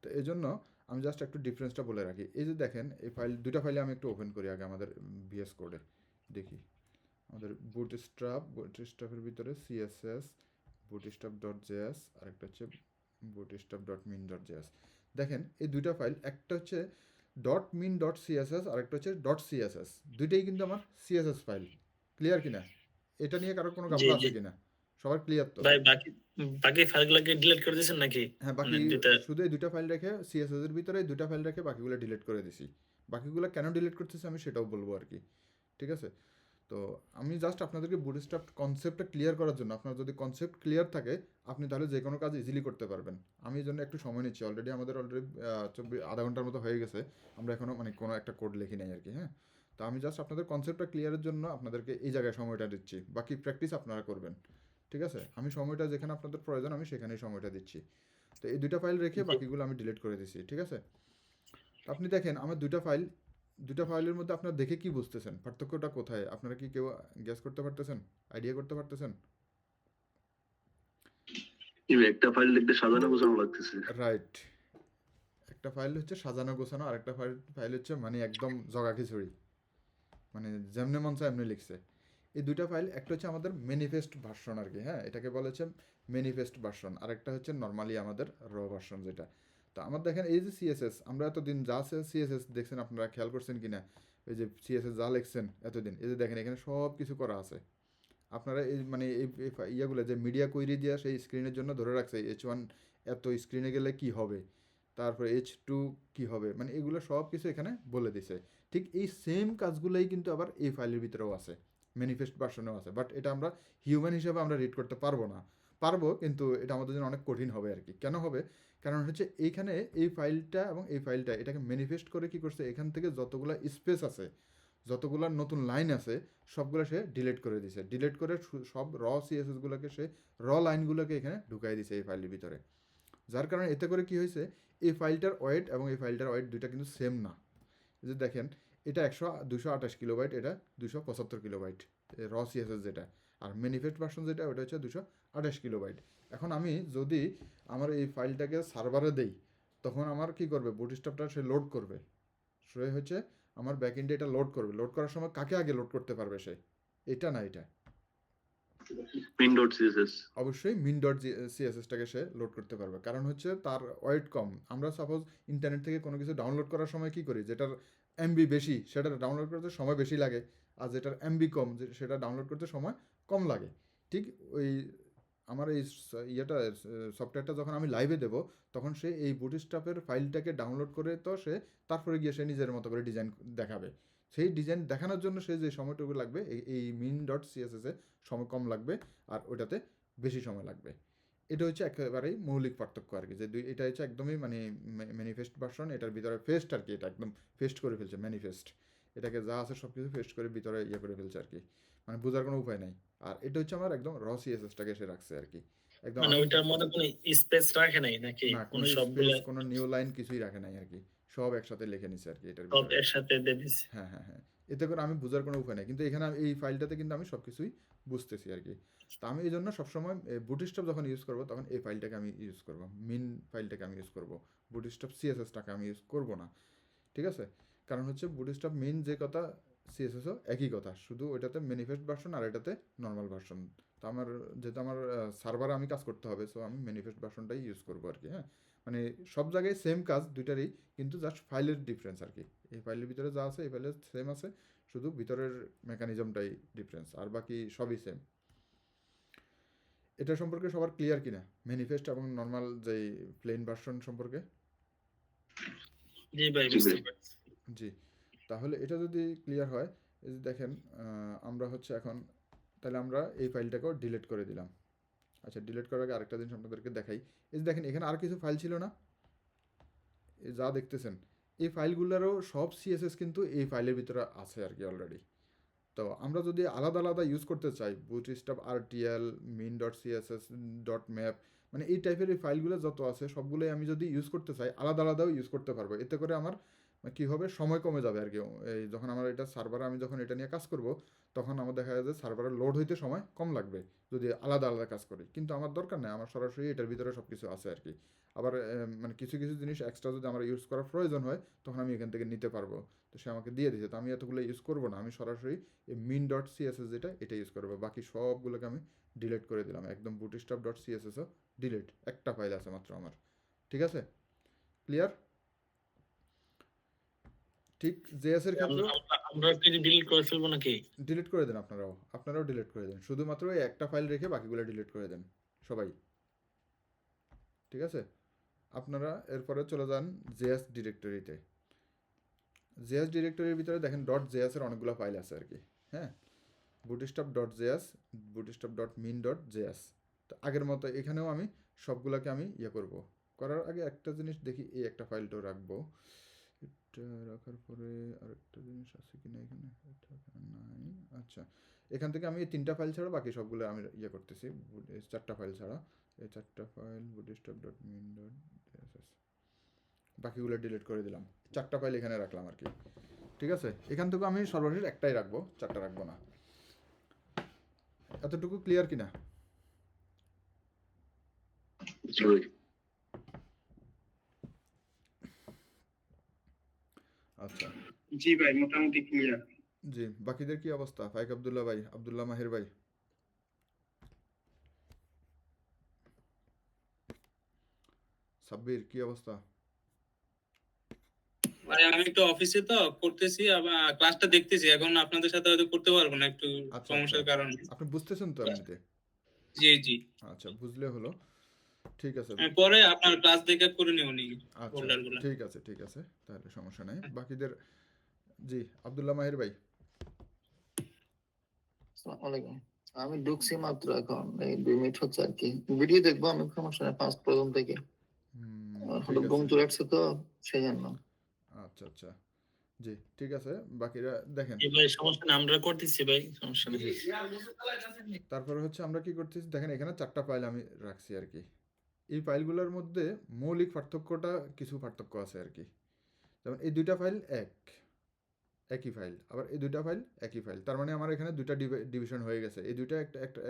তো এই জন্য আমি জাস্ট একটু ডিফারেন্সটা বলে রাখি। এই যে দেখেন এই দুইটা ফাইলে আমি একটু ওপেন করি আগে আমাদের ভিএস কোডে, দেখি আমাদের বুটস্ট্র্যাপের ভিতরে সিএসএস, বুটস্ট্র্যাপ ডট জেএস, আরেকটা হচ্ছে bootstrap dot min dot JS. দেখেন এই দুইটা ফাইল, একটা হচ্ছে ডট মিন ডট সিএসএস, আরেকটা হচ্ছে ডট সিএসএস, দুইটাই কিন্তু আমার সিএসএস ফাইল। ক্লিয়ার কিনা? এটা নিয়ে কারো কোনো জি গাবলা জি আছে কিনা? সবার ক্লিয়ার তো? ভাই বাকি বাকি ফাইলগুলোকে ডিলিট করে দিয়েছেন নাকি? হ্যাঁ, মানে বাকি যেটা শুধু এই ২ টা ফাইল রেখে CSS এর ভিতরে এই ২ টা ফাইল রেখে বাকিগুলো ডিলিট করে দিছি। বাকিগুলো কেন ডিলিট করতেছি আমি সেটাও বলবো আরকি। ঠিক আছে? তো আমি জাস্ট আপনাদেরকে বুটস্ট্র্যাপ কনসেপ্টটা ক্লিয়ার করার জন্য, আপনার যদি কনসেপ্ট ক্লিয়ার থাকে আপনি তাহলে যে কোনো কাজ ইজিলি করতে পারবেন। আমি এই জন্য একটু সময় নিচ্ছি। আমাদের অলরেডি আধা ঘন্টার মতো হয়ে গেছে। আমরা এখনও মানে কোনো একটা কোড লিখি নাই আরকি, হ্যাঁ? তো আমি জাস্ট আপনাদের কনসেপ্টটা ক্লিয়ারের জন্য আপনাদেরকে এই জায়গায় সময়টা দিচ্ছি। বাকি প্র্যাকটিস আপনারা করবেন। ঠিক আছে? আমি সময়টা যেখানে আপনাদের প্রয়োজন আমি সেখানেই সময়টা দিচ্ছি। তো এই ২ টা ফাইল রেখে জি বাকিগুলো আমি ডিলিট করে দিছি। ঠিক আছে? তো আপনি দেখেন আমার ২ টা ফাইলের মধ্যে আপনারা দেখে কি বুঝতেছেন? পার্থক্যটা কোথায়? আপনারা কি কেউ গেস করতে পারতেছেন? আইডিয়া করতে পারতেছেন? একটা ফাইল দেখতে সাজানো গোছানো লাগতেছে। রাইট। একটা ফাইল হচ্ছে সাজানো গোছানো, আরেকটা ফাইল হচ্ছে মানে একদম জগাখিচুড়ি। মানে যেমনে মন চায় এমনি লিখছে। এই ২ টা ফাইল, একটা হচ্ছে আমাদের ম্যানিফেস্ট ভার্সন আরকি, হ্যাঁ? এটাকে বলা হচ্ছে ম্যানিফেস্ট ভার্সন। আরেকটা হচ্ছে নরমালি আমাদের ভার্সন যেটা। তো আমার দেখেন এই যে CSS আমরা এতদিন যা CSS দেখছেন, আপনারা খেয়াল করছেন কিনা? এই যে CSS যা লিখছেন এতদিন, এই যে দেখেন এখানে সব কিছু করা আছে। আপনারা এই মানে এই ইয়াগুলো যে মিডিয়া কোয়েরি দিয়া সেই স্ক্রিনের জন্য ধরে রাখছে H1 এত স্ক্রিনে গেলে কি হবে, তারপরে H2 কি হবে, মানে এগুলো সব কিছু এখানে বলে দিছে। ঠিক এই সেম কাজগুলোই কিন্তু আবার এই ফাইলের ভিতরেও আছে, ম্যানিফেস্ট ভার্সনেও আছে, বাট এটা আমরা হিউম্যান হিসেবে আমরা রিড করতে পারবো না। পারবো, কিন্তু এটা আমাদের জন্য অনেক কঠিন হবে আর কি। কেন হবে? কারণ হচ্ছে এইখানে এই ফাইলটা এবং এই ফাইলটা এটাকে ম্যানিফেস্ট করে কি করছে, এখান থেকে যতগুলো স্পেস আছে, যতগুলো নতুন লাইন আছে সবগুলো সে ডিলিট করে দিছে। ডিলিট করে সব CSS গুলোকে সে লাইনগুলোকে এখানে ঢুকাই দিছে এই ফাইলের ভিতরে। যার কারণে এতে করে কি হয়েছে, এই ফাইলটার ওয়েট এবং এই ফাইলটার ওয়েট দুইটা কিন্তু সেম না। এই যে দেখেন এটা 228 কিলোবাইট, এটা 275 কিলোবাইট CSS যেটা, আর ম্যানিফেস্ট ভার্সন যেটা ওটা হচ্ছে 228 কিলোবাইট। এখন আমি যদি আমার এই ফাইলটাকে সার্ভারে দেই, তখন আমার কি করবে, বুটস্ট্র্যাপটা সে লোড করবে। সে হচ্ছে আমার ব্যাকএন্ডে এটা লোড করবে। লোড করার সময় কাকে আগে লোড করতে পারবে সে? এটা না এটা। min.css অবশ্যই min.css-টাকে সে লোড করতে পারবে। কারণ হচ্ছে তার ওয়েট কম। আমরা সাপোজ ইন্টারনেট থেকে কোনো কিছু ডাউনলোড করার সময় কি করি, যেটার এমবি বেশি সেটা ডাউনলোড করতে সময় বেশি লাগে, আর যেটার এমবি কম সেটা ডাউনলোড করতে সময় কম লাগে। ঠিক ওই আমার এই সফটওয়্যারটা যখন আমি লাইভে দেবো, তখন সে এই বুটস্ট্র্যাপের ফাইলটাকে ডাউনলোড করে তো সে তারপরে গিয়ে সে নিজের মতো করে ডিজাইন দেখাবে। সেই ডিজাইন দেখানোর জন্য সে যে সময়টুকু লাগবে এই min.css-এ সময় কম লাগবে, আর ওটাতে বেশি সময় লাগবে। এটা হচ্ছে একেবারেই মৌলিক পার্থক্য আর কি, যে এটা হচ্ছে একদমই মানে ম্যানিফেস্ট ভার্সন, এটার ভিতরে ফেস্ট আর কি, এটা একদম ফেস্ট করে ফেলছে ম্যানিফেস্ট। এটাকে যা আছে সব কিছু ফেস্ট করে ভিতরে ইয়ে করে ফেলছে আর কি, মানে বোঝার কোনো উপায় নাই। আর এটা হচ্ছে আমার একদম CSS-টাকে সে রাখছে আর কি, একদম মানে ওইটার মধ্যে কোনো স্পেস রাখে নাই নাকি? না, কোনো মানে স্পেস, সবগুলা কোনো নিউ লাইন কিছুই রাখে নাই আর কি, সব একসাথে লিখে নিছে আর কি এটার সব ভিতরে। একসাথে দিয়ে দিছে। হ্যাঁ, হ্যাঁ, হ্যাঁ। এতে করে আমি বোঝার কোনো উপায় নেই। কিন্তু এখানে এই ফাইলটাতে কিন্তু আমি সব কিছুই বুঝতেছি আর কি। তো আমি এই জন্য সবসময় বুটস্ট্র্যাপ যখন ইউজ করবো তখন এই ফাইলটাকে আমি ইউজ করবো। মিন ফাইলটাকে আমি ইউজ করবো। বুটস্ট্র্যাপ CSS-টাকে আমি ইউজ করবো না। ঠিক আছে? কারণ হচ্ছে বুটস্ট্র্যাপ মিন যে কথা, CSS-ও একই কথা। শুধু ওইটাতে ম্যানিফেস্ট ভার্সন আর এটাতে নরমাল ভার্সন। তো যেহেতু আমার সার্ভারে আমি কাজ করতে হবে, সো আমি ম্যানিফেস্ট ভার্সনটাই ইউজ করবো আর কি, হ্যাঁ? মানে সব জায়গায় সেম কাজ দুইটারই, কিন্তু জাস্ট ফাইলের ডিফারেন্স আর কি। এই ফাইলের ভিতরে যা আছে এই ফাইলে সেম আছে, শুধু ভিতরের মেকানিজমটাই ডিফারেন্স, আর বাকি সবই সেম। এটা সম্পর্কে সবার ক্লিয়ার কিনা, ম্যানিফেস্ট এবং নর্মাল যে প্লেন ভার্সন সম্পর্কে? জি ভাই, জি বুঝতে ভাই। পারছি। জি। তাহলে এটা যদি ক্লিয়ার হয়, এই যে দেখেন আমরা হচ্ছে এখন তাহলে আমরা এই ফাইলটাকেও ডিলিট করে দিলাম। আচ্ছা, ডিলিট করার আগে আরেকটা জিনিস আপনাদেরকে দেখাই। এই যে দেখেন এখানে আর কিছু ফাইল ছিল না, এই যা দেখতেছেন এই ফাইলগুলোরও সব CSS কিন্তু এই ফাইলের ভিতরে আছে আর কি অলরেডি। তো আমরা যদি আলাদা আলাদা ইউজ করতে চাই, বুটস্ট্র্যাপ RTL, min.css, .map, মানে এই টাইপের এই ফাইলগুলো যত আছে সবগুলোই আমি যদি ইউজ করতে চাই আলাদা আলাদাও ইউজ করতে পারবো। এতে করে আমার কী হবে, সময় কমে যাবে আর কি। এই যখন আমার এটা সার্ভারে আমি যখন এটা নিয়ে কাজ করব, তখন আমার দেখা যায় যে সার্ভারে লোড হইতে সময় কম লাগবে যদি আলাদা আলাদা কাজ করি। কিন্তু আমার দরকার নেই, আমার সরাসরি এটার ভিতরে সব কিছু আছে আর কি। আবার মানে কিছু কিছু জিনিস এক্সট্রা যদি আমার ইউজ করার প্রয়োজন হয়, তখন আমি এখান থেকে নিতে পারবো। তো সে আমাকে দিয়ে দিয়েছে, তো আমি এতগুলো ইউজ করবো না, আমি সরাসরি এই min.css যেটা এটা ইউজ করবো। বাকি সবগুলোকে আমি ডিলিট করে দিলাম, একদম bootstrap.css-ও ডিলিট। একটা ফাইল আছে মাত্র আমার। ঠিক আছে? ক্লিয়ার? ঠিক জেএস এর ক্ষেত্রেও আমরা কি ডিলিট করে ফেলবো নাকি? ডিলিট করে দেন, আপনারাও ডিলিট করে দেন, শুধুমাত্র এই একটা ফাইল রেখে বাকিগুলো ডিলিট করে দেন সবাই, ঠিক আছে? আপনারা এরপরে চলে যান জেএস ডিরেক্টরিতে। জেএস ডিরেক্টরির ভিতরে দেখেন ডট জেএস এর অনেকগুলো ফাইল আছে আর কি, হ্যাঁ, bootstrap dot JS, bootstrap dot min dot JS. তো আগের মতো এখানেও আমি সবগুলোকে আমি করব। করার আগে একটা জিনিস দেখি, এই একটা ফাইলটাও রাখবো, এটা রাখার পরে আরেকটা জিনিস আছে কিনা এখানে, এটা এখানে নাই। আচ্ছা, এখান থেকে আমি এই 3টা ফাইল ছাড়া বাকি সবগুলো আমি করতেছি, এই 4টা ফাইল ছাড়া, এই 4টা file bootstrap dot min dot JS, বাকিগুলো ডিলিট করে দিলাম, 4টা ফাইল এখানে রাখলাম আর কি, ঠিক আছে? এখান থেকে আমি সর্বশেষ একটাই রাখবো, 4টা রাখবো না। এতটুকু ক্লিয়ার কিনা? জি ভাই। আচ্ছা জি ভাই, মোটামুটি ক্লিয়ার। জি, বাকিদের কি অবস্থা? ফাইক আব্দুল্লাহ ভাই, আব্দুল্লাহ মাহির ভাই, সাব্বির কি অবস্থা? ভাই আমি একটু অফিসে তো করতেছি, আবার ক্লাসটা দেখতেছি, এখন আপনাদের সাথে হয়তো করতে পারবো না একটু আচ্ছা সমস্যার কারণে। আপনি বুঝতেছেন তো এমনিতে? জি জি, আচ্ছা, বুঝলে হলো, ঠিক আছে। আমি পরে আপনার ক্লাস দেখে করে নিও নি আচ্ছা ফোল্ডার গুলো। ঠিক আছে, তাহলে সমস্যা নাই। বাকিদের জি, আব্দুল্লাহ মাহির ভাই। আসসালামু আলাইকুম। আমি ঢুকছি মাত্র, এখন এই 2 মিনিট হচ্ছে আর কি। ভিডিও দেখবো আমি, সমস্যা নেই, 5 প্রথম থেকে। ঠিক হলো ঘুম আছে, চলে আসছে তো সেই জন্য। আচ্ছা জি, ঠিক আছে, বাকিরা দেখেন। এই ভাই সমস্যা না, আমরা করতেছি ভাই, সমস্যা নেই। তারপরে হচ্ছে আমরা কি করতেছি দেখেন, এখানে 4টা ফাইল আমি রাখছি আর কি। এই ফাইলগুলোর মধ্যে মৌলিক পার্থক্যটা, কিছু পার্থক্য আছে আর কি। যেমন এই 2টা ফাইল একই ফাইল, আবার এই 2টা ফাইল একই ফাইল, তার মানে আমার এখানে 2টা ডিভিশন হয়ে গেছে। এই 2টা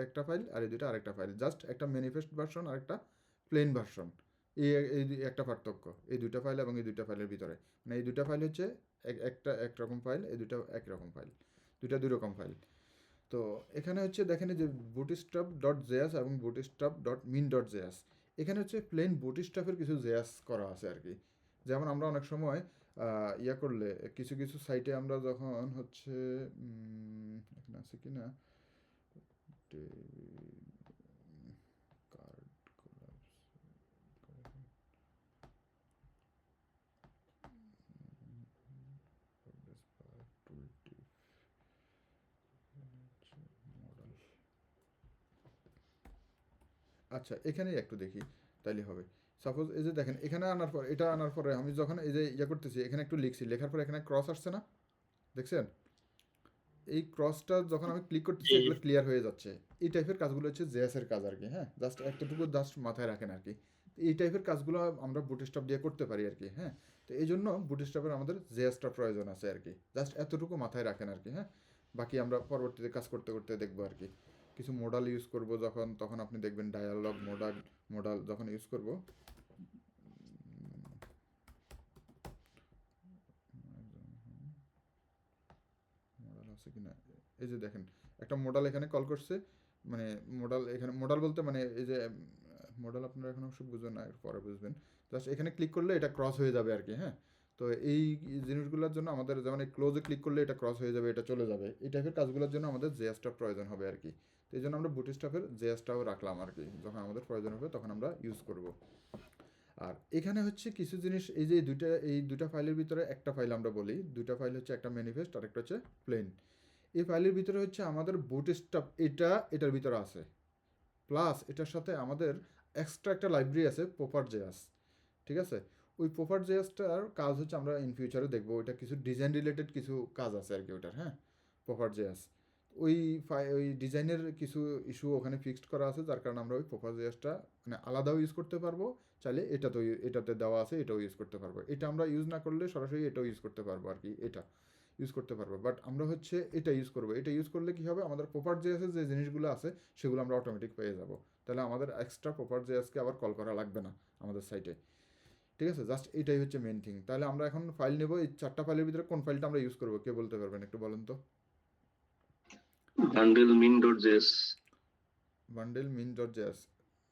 একটা ফাইল, আর এই 2টা আরেকটা ফাইল, জাস্ট একটা ম্যানিফেস্ট ভার্সন আর একটা প্লেন ভার্সন। এই একটা পার্থক্য এই 2টা ফাইল এবং এই 2টা ফাইলের ভিতরে, মানে এই 2টা ফাইল হচ্ছে একটা একরকম ফাইল, এই 2টা একরকম ফাইল, 2টা 2 রকম ফাইল। তো এখানে হচ্ছে দেখেন যে বুটস্ট্র্যাপ ডট জেএস এবং bootstrap dot min dot JS, এখানে হচ্ছে প্লেন বুটস্ট্র্যাপের কিছু জেএস করা আছে আর কি। যেমন আমরা অনেক সময় করলে কিছু সাইটে আমরা যখন হচ্ছে এখানে আছে কি না, আচ্ছা এখানেই একটু দেখি তাইলে হবে। সাপোজ এই যে দেখেন, এখানে আনার পর, এটা আনার পরে আমি যখন এই যে করতেছি, এখানে একটু লিখছি, লেখার পর এখানে ক্রস আসছে না, দেখছেন? এই ক্রসটা যখন আমি ক্লিক করতেছি, এগুলো ক্লিয়ার হয়ে যাচ্ছে। এই টাইপের কাজগুলো হচ্ছে জেএস এর কাজ আর কি, হ্যাঁ, জাস্ট এতটুকু জাস্ট মাথায় রাখেন আর কি। এই টাইপের কাজগুলো আমরা বুটস্ট্র্যাপ দিয়ে করতে পারি আর কি, হ্যাঁ। তো এই জন্য বুটস্ট্র্যাপের আমাদের জেএসটা প্রয়োজন আছে আর কি, জাস্ট এতটুকু মাথায় রাখেন আর কি, হ্যাঁ। বাকি আমরা পরবর্তীতে কাজ করতে করতে দেখবো আর কি। কিছু মডাল ইউজ করব যখন, তখন আপনি দেখবেন ডায়ালগ মডাল যখন ইউজ করব, মডাল আছে কিনা, এই যে দেখেন একটা মডাল এখানে কল করছে, মানে মডাল এখানে, মডাল বলতে মানে এই যে মডাল, আপনারা এখন অবশ্য বুঝবেন না, পরে বুঝবেন। জাস্ট এখানে ক্লিক করলে এটা ক্রস হয়ে যাবে আর কি, হ্যাঁ। তো এই জিনিসগুলোর জন্য আমাদের, যেমন এই ক্লোজে ক্লিক করলে এটা ক্রস হয়ে যাবে, এটা চলে যাবে, এই টাইপের কাজগুলোর জন্য আমাদের জেএসটা প্রয়োজন হবে আর কি। তো এই জন্য আমরা বুটস্ট্র্যাপের জেএসটাও রাখলাম আর কি, যখন আমাদের প্রয়োজন হবে তখন আমরা ইউজ করব। আর এখানে হচ্ছে কিছু জিনিস, এই যে এই দুটা ফাইলের ভিতরে একটা ফাইল আমরা বলি, 2টা ফাইল হচ্ছে, একটা ম্যানিফেস্ট আর একটা হচ্ছে প্লেন। এই ফাইলের ভিতরে হচ্ছে আমাদের বুটস্ট্র্যাপ, এটার ভিতরে আছে, প্লাস এটার সাথে আমাদের এক্সট্রা একটা লাইব্রেরি আছে পোপার জেএস, ঠিক আছে? ওই পোপার জেএসটার কাজ হচ্ছে আমরা ইন ফিউচারে দেখবো, ওইটা কিছু ডিজাইন রিলেটেড কিছু কাজ আছে আর কি ওটার, হ্যাঁ, পোপার জেএস। ওই ডিজাইনের কিছু ইস্যু ওখানে ফিক্সড করা আছে, যার কারণে আমরা ওই পোপার জেএসটা মানে আলাদাও ইউজ করতে পারবো, চাইলে এটাতে দেওয়া আছে এটাও ইউজ করতে পারবো। এটা আমরা ইউজ না করলে সরাসরি এটাও ইউজ করতে পারবো আর কি, এটা ইউজ করতে পারবো, বাট আমরা হচ্ছে এটা ইউজ করবো। এটা ইউজ করলে কি হবে, আমাদের প্রপার জেএসের যে জিনিসগুলো আছে সেগুলো আমরা অটোমেটিক পেয়ে যাব, তাহলে আমাদের এক্সট্রা প্রপার জেএসকে আবার কল করা লাগবে না আমাদের সাইটে, ঠিক আছে? জাস্ট এটাই হচ্ছে মেন থিং। তাহলে আমরা এখন ফাইল নেব, এই 4টা ফাইলের ভিতরে কোন ফাইলটা আমরা ইউজ করবো, কে বলতে পারবেন, একটু বলেন তো। বান্ডেল মিন ডট জেএস। বান্ডেল মিন ডট জেএস,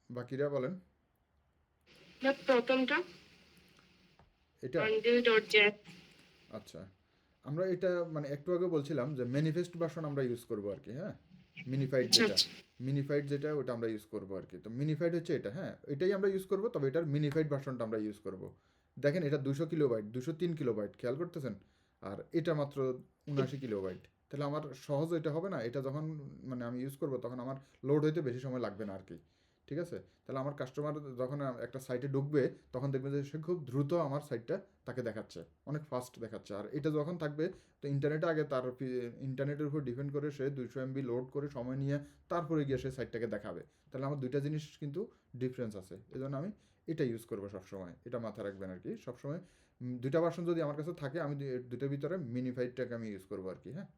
বাকিরা বলেন। প্রথমটা এটা bundle.js। আচ্ছা, আমরা এটা মানে একটু আগে বলছিলাম যে ম্যানিফেস্ট ভার্সন আমরা ইউজ করব আর কি, হ্যাঁ, মিনিফাইড আচ্ছা যেটা, আচ্ছা মিনিফাইড যেটা ওটা আমরা ইউজ করব আর কি। তো মিনিফাইড হচ্ছে এটা, হ্যাঁ, এটাই আমরা ইউজ করব, তবে এটার মিনিফাইড ভার্সনটা আমরা ইউজ করব। দেখেন এটা 200 কিলোবাইট, 203 কিলোবাইট, খেয়াল করতেছেন, আর এটা মাত্র 79 কিলোবাইট। তাহলে আমার সহজ এটা হবে না, এটা যখন মানে আমি ইউজ করব তখন আমার লোড হইতে বেশি সময় লাগবে না আর কি, ঠিক আছে। তাহলে আমার কাস্টমার যখন একটা সাইটে ঢুকবে তখন দেখবে যে সে খুব দ্রুত আমার সাইটটা তাকে দেখাচ্ছে, অনেক ফাস্ট দেখাচ্ছে। আর এটা যখন থাকবে তো ইন্টারনেটে আগে তার ইন্টারনেটের উপর ডিপেন্ড করে সে 200 MB লোড করে সময় নিয়ে তারপরে গিয়ে সে সাইটটাকে দেখাবে। তাহলে আমার দুইটা জিনিস কিন্তু ডিফারেন্স আছে, এই জন্য আমি এটা ইউজ করবো সবসময়, এটা মাথায় রাখবেন আর কি সবসময়। দুইটা ভার্সন যদি আমার কাছে থাকে আমি দুইটার ভিতরে মিনিফাইডটাকে আমি ইউজ করবো আর কি, হ্যাঁ,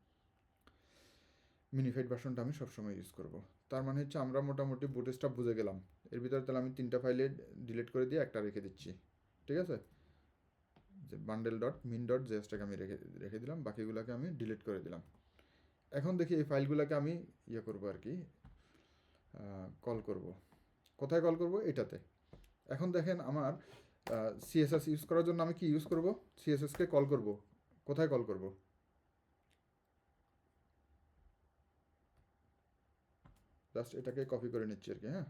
মিনিফাইড ভার্সনটা আমি সবসময় ইউজ করব। তার মানে হচ্ছে আমরা মোটামুটি বুটস্ট্র্যাপ বুঝে গেলাম। এর ভিতরে তাহলে আমি 3টা ফাইলে ডিলিট করে দিয়ে একটা রেখে দিচ্ছি, ঠিক আছে, যে বান্ডেল ডট মিন ডট জেএসটাকে আমি রেখে দিলাম, বাকিগুলোকে আমি ডিলিট করে দিলাম। এখন দেখি এই ফাইলগুলোকে আমি ইয়ে করবো আর কি, কল করব। কোথায় কল করব? এটাতে। এখন দেখেন আমার সিএসএস ইউজ করার জন্য আমি কি ইউজ করব? সিএসএসকে কল করব। কোথায় কল করব? জাস্ট এটাকে কপি করে নিচ্ছি আর কি, হ্যাঁ,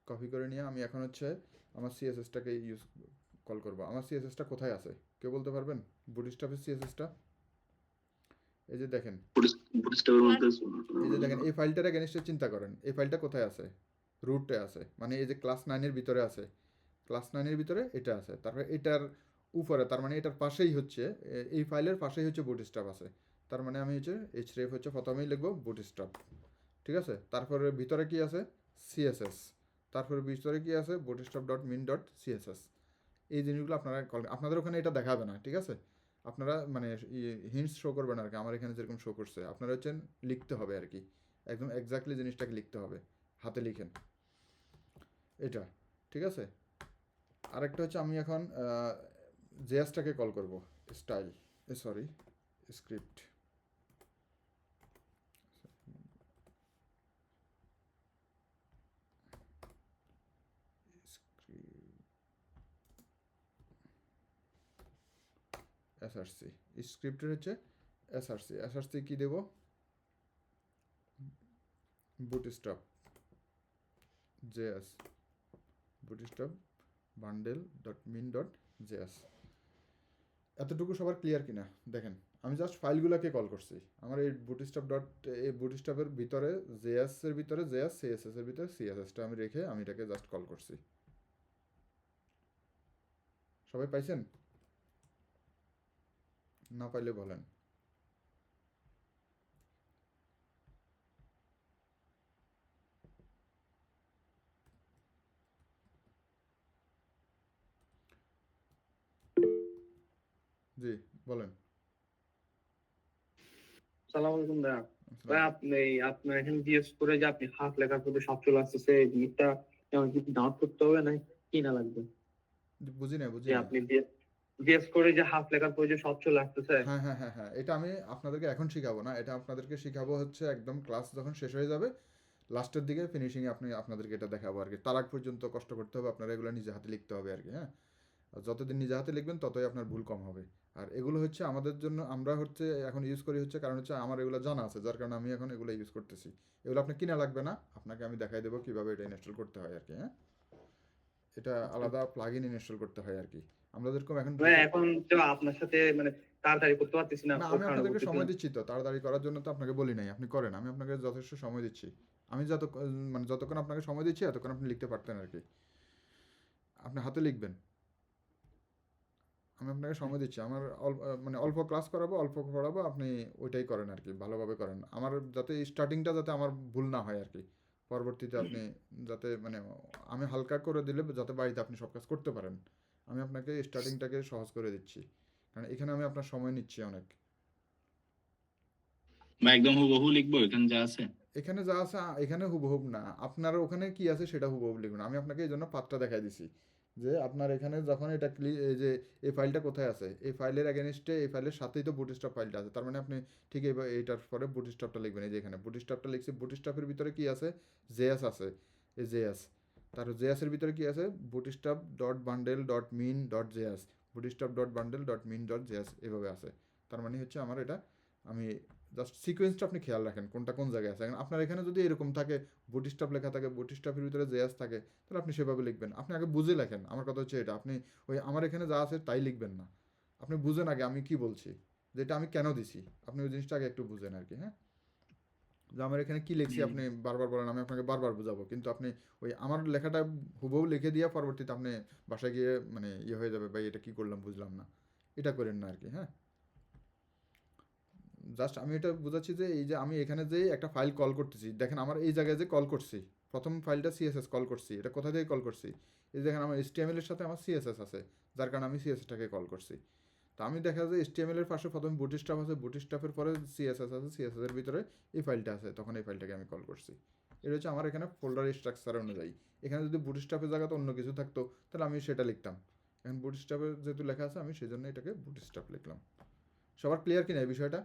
কপি করে নিয়ে আমি এখন হচ্ছে আমার সিএসএসটাকে কল করব। আমার সিএসএসটা কোথায় আছে কেউ বলতে পারবেন? বুটস্ট্র্যাপের সিএসএসটা এই যে দেখেন, বুটস্ট্র্যাপের মধ্যে এই যে দেখেন এই ফাইলটার এগেইনস্টে চিন্তা করেন, এই ফাইলটা কোথায় আছে? রুটে আছে, মানে এই যে ক্লাস 9-এর ভিতরে আছে, ক্লাস 9-এর ভিতরে এটা আছে, তারপরে এটার উপরে, তার মানে এটার পাশেই হচ্ছে, এই ফাইলের পাশেই হচ্ছে বুটস্ট্র্যাপ আছে। তার মানে আমি হচ্ছে href হচ্ছে প্রথমেই লিখবো বুটস্ট্র্যাপ, ঠিক আছে। তারপরে ভিতরে কি আছে? সিএসএস। তারপরে ভিতরে কি আছে? Bootstrap dot min dot CSS. এই জিনিসগুলো আপনারা আপনাদের ওখানে এটা দেখাবে না, ঠিক আছে, আপনারা মানে হিন্টস শো করবে না আর কি, আমার এখানে যেরকম শো করছে আপনারা হচ্ছেন লিখতে হবে আর কি, একদম এক্স্যাক্টলি জিনিসটাকে লিখতে হবে, হাতে লিখেন এটা, ঠিক আছে। আরেকটা হচ্ছে আমি এখন জেএসটাকে কল করব, স্টাইল সরি স্ক্রিপ্ট, এসআরসি স্ক্রিপ্টের হচ্ছে এসআরসি। এসআরসি কি দেব? Bootstrap JS, bootstrap bundle dot min dot JS. এতটুকু সবার ক্লিয়ার কিনা দেখেন, আমি জাস্ট ফাইলগুলোকে কল করছি। আমার এই বুটস্ট্র্যাপ ডট, এই বুটস্ট্র্যাপের ভিতরে জেএস এর ভিতরে জেএস, সিএসএস এর ভিতরে সিএসএসটা আমি রেখে আমি এটাকে জাস্ট কল করছি। সবাই পাইছেন? না পাইলে বলেন। জি বলেন। সালাম আলাইকুম ভাইয়া। ভাই আপনার এখানে জিজ্ঞেস করে যে আপনি হাফ লেখার পরে সব চলে আসতেছে, এই জিনিসটা যেমন কিছু ডাউট করতে হবে না কি না লাগবে? বুঝি না যে আপনি জিজ্ঞেস করে যে হাফ লেখার পরে যে সব চলে আসতেছে। হ্যাঁ হ্যাঁ হ্যাঁ হ্যাঁ, এটা আমি আপনাদেরকে এখন শিখাবো না, এটা আপনাদেরকে শিখাবো হচ্ছে একদম ক্লাস যখন শেষ হয়ে যাবে লাস্টের দিকে ফিনিশিংয়ে আপনাদেরকে এটা দেখাবো আর কি। তার আগ পর্যন্ত কষ্ট করতে হবে, আপনারা এগুলো নিজে হাতে লিখতে হবে আর কি, হ্যাঁ। আর যতদিন নিজে হাতে লিখবেন ততই আপনার ভুল কম হবে। আর এগুলো হচ্ছে আমাদের জন্য, আমরা হচ্ছে এখন ইউজ করি হচ্ছে কারণ হচ্ছে আমার এগুলো জানা আছে, যার কারণে আমি এখন এগুলো ইউজ করতেছি। এগুলো আপনার কিনা লাগবে না, আপনাকে আমি দেখাই দেবো কীভাবে এটা ইনস্টল করতে হয় আর কি, হ্যাঁ। এটা আলাদা প্লাগইন ইনস্টল করতে হয় আর কি। আমরা যেরকম এখন এখন তো আপনার সাথে মানে তাড়াতাড়ি করতে পারতেছি না। না, আমি আপনাদেরকে সময় দিচ্ছি তো, তাড়াতাড়ি করার জন্য তো আপনাকে বলি নাই, আপনি করেন, আমি আপনাকে যথেষ্ট সময় দিচ্ছি। আমি যতক্ষণ আপনাকে সময় দিচ্ছি এতক্ষণ আপনি লিখতে পারতেন আর কি, আপনি হাতে লিখবেন। আমি আপনাকে সময় দিচ্ছি, আমার অল্প ক্লাস করাবো, অল্প পড়াবো, আপনি ওইটাই করেন আর কি, ভালোভাবে করেন। আমার যাতে স্টার্টিংটা যাতে আমার ভুল না হয় আর কি, পরবর্তীতে আপনি যাতে মানে আমি হালকা করে দিলে যাতে বাড়িতে আপনি সব কাজ করতে পারেন, আমি আপনাকে স্টার্টিংটাকে সহজ করে দিচ্ছি, কারণ এখানে আমি আপনার সময় নিচ্ছি অনেক। একদম হুবহু লিখবো এখানে যা আছে? এখানে যা আছে এখানে হুবহুব না, আপনার ওখানে কি আছে সেটা হুবহুব লিখুন। আমি আপনাকে এই জন্য পাথটা দেখাই দিছি যে আপনার এখানে যখন এটা এই যে এই ফাইলটা কোথায় আছে, এই ফাইলের এগেনস্টে এই ফাইলের সাথেই তো বুটস্ট্র্যাপ ফাইলটা আছে, তার মানে আপনি ঠিক এইটার পরে বুটস্ট্র্যাপটা লিখবেন। এই যে এখানে বুটস্ট্র্যাপটা লিখছি, বুটস্ট্র্যাপের ভিতরে কি আছে? জেএস আছে, এই জেএস। তার জেএসের ভিতরে কি আছে? Bootstrap dot bundle dot min dot JS, bootstrap dot bundle dot min dot JS, এভাবে আছে। তার মানে হচ্ছে আমার এটা আমি জাস্ট সিকোয়েন্সটা আপনি খেয়াল রাখেন কোনটা কোন জায়গায় আছে। এখন আপনার এখানে যদি এরকম থাকে বুটস্ট্র্যাপ লেখা থাকে, বুটস্ট্র্যাপের ভিতরে জেএস থাকে, তাহলে আপনি সেভাবে লিখবেন। আপনি আগে বুঝে লেখেন, আমার কথা হচ্ছে এটা। আপনি ওই আমার এখানে যা আছে তাই লিখবেন না, আপনি বুঝেন আগে আমি কি বলছি, যেটা আমি কেন দিছি, আপনি ওই জিনিসটা আগে একটু বুঝেন আর কি। হ্যাঁ, যে আমার এখানে কি লিখছি আপনি বারবার বলেন, আমি আপনাকে বারবার বুঝাবো, কিন্তু আপনি ওই আমার লেখাটা হুবহু লিখে দিয়ে পরবর্তীতে আপনি বাসায় গিয়ে মানে ইয়ে হয়ে যাবে, ভাই এটা কি করলাম বুঝলাম না, এটা করেন না আর কি। হ্যাঁ, জাস্ট আমি এটা বোঝাচ্ছি যে এই যে আমি এখানে যে একটা ফাইল কল করতেছি, দেখেন আমার এই জায়গায় যে কল করছি প্রথম ফাইলটা সিএসএস কল করছি, এটা কোথা থেকে কল করছি, এই দেখেন আমার HTML এর সাথে আমার সিএসএস আছে, যার কারণে আমি সিএসএসটাকে কল করছি। তো আমি দেখা যায় HTML এর পাশে প্রথমে বুটস্ট্র্যাপ আছে, বুটস্ট্র্যাপের পরে সিএসএস আছে, সিএসএস এর ভিতরে এই ফাইলটা আছে, তখন এই ফাইলটাকে আমি কল করছি। এটা হচ্ছে আমার এখানে ফোল্ডার স্ট্রাকচার অনুযায়ী। এখানে যদি বুটস্ট্র্যাপের জায়গাতে অন্য কিছু থাকতো তাহলে আমি সেটা লিখতাম। এখন বুটস্ট্র্যাপের যেহেতু লেখা আছে আমি সেই জন্য এটাকে বুটস্ট্র্যাপ লিখলাম। সবার ক্লিয়ার কিনা এই বিষয়টা?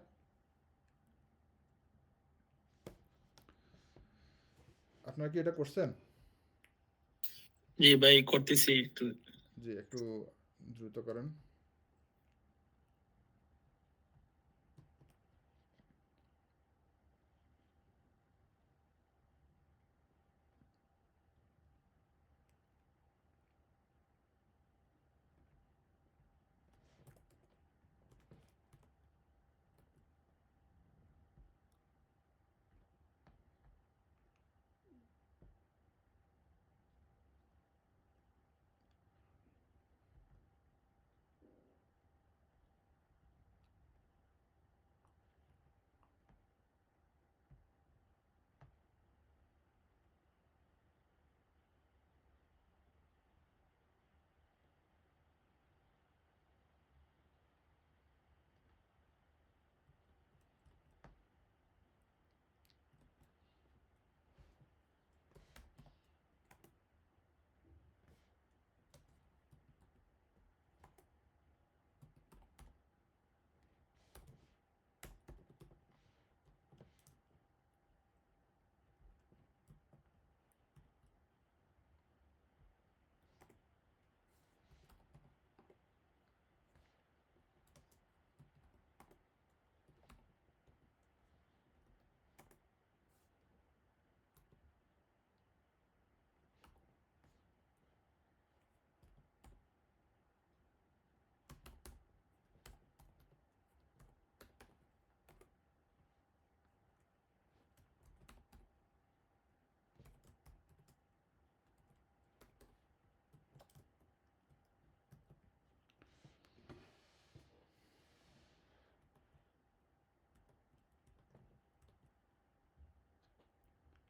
আপনারা কি এটা করছেন? জি ভাই করতেছি একটু। জি, একটু দ্রুত করেন।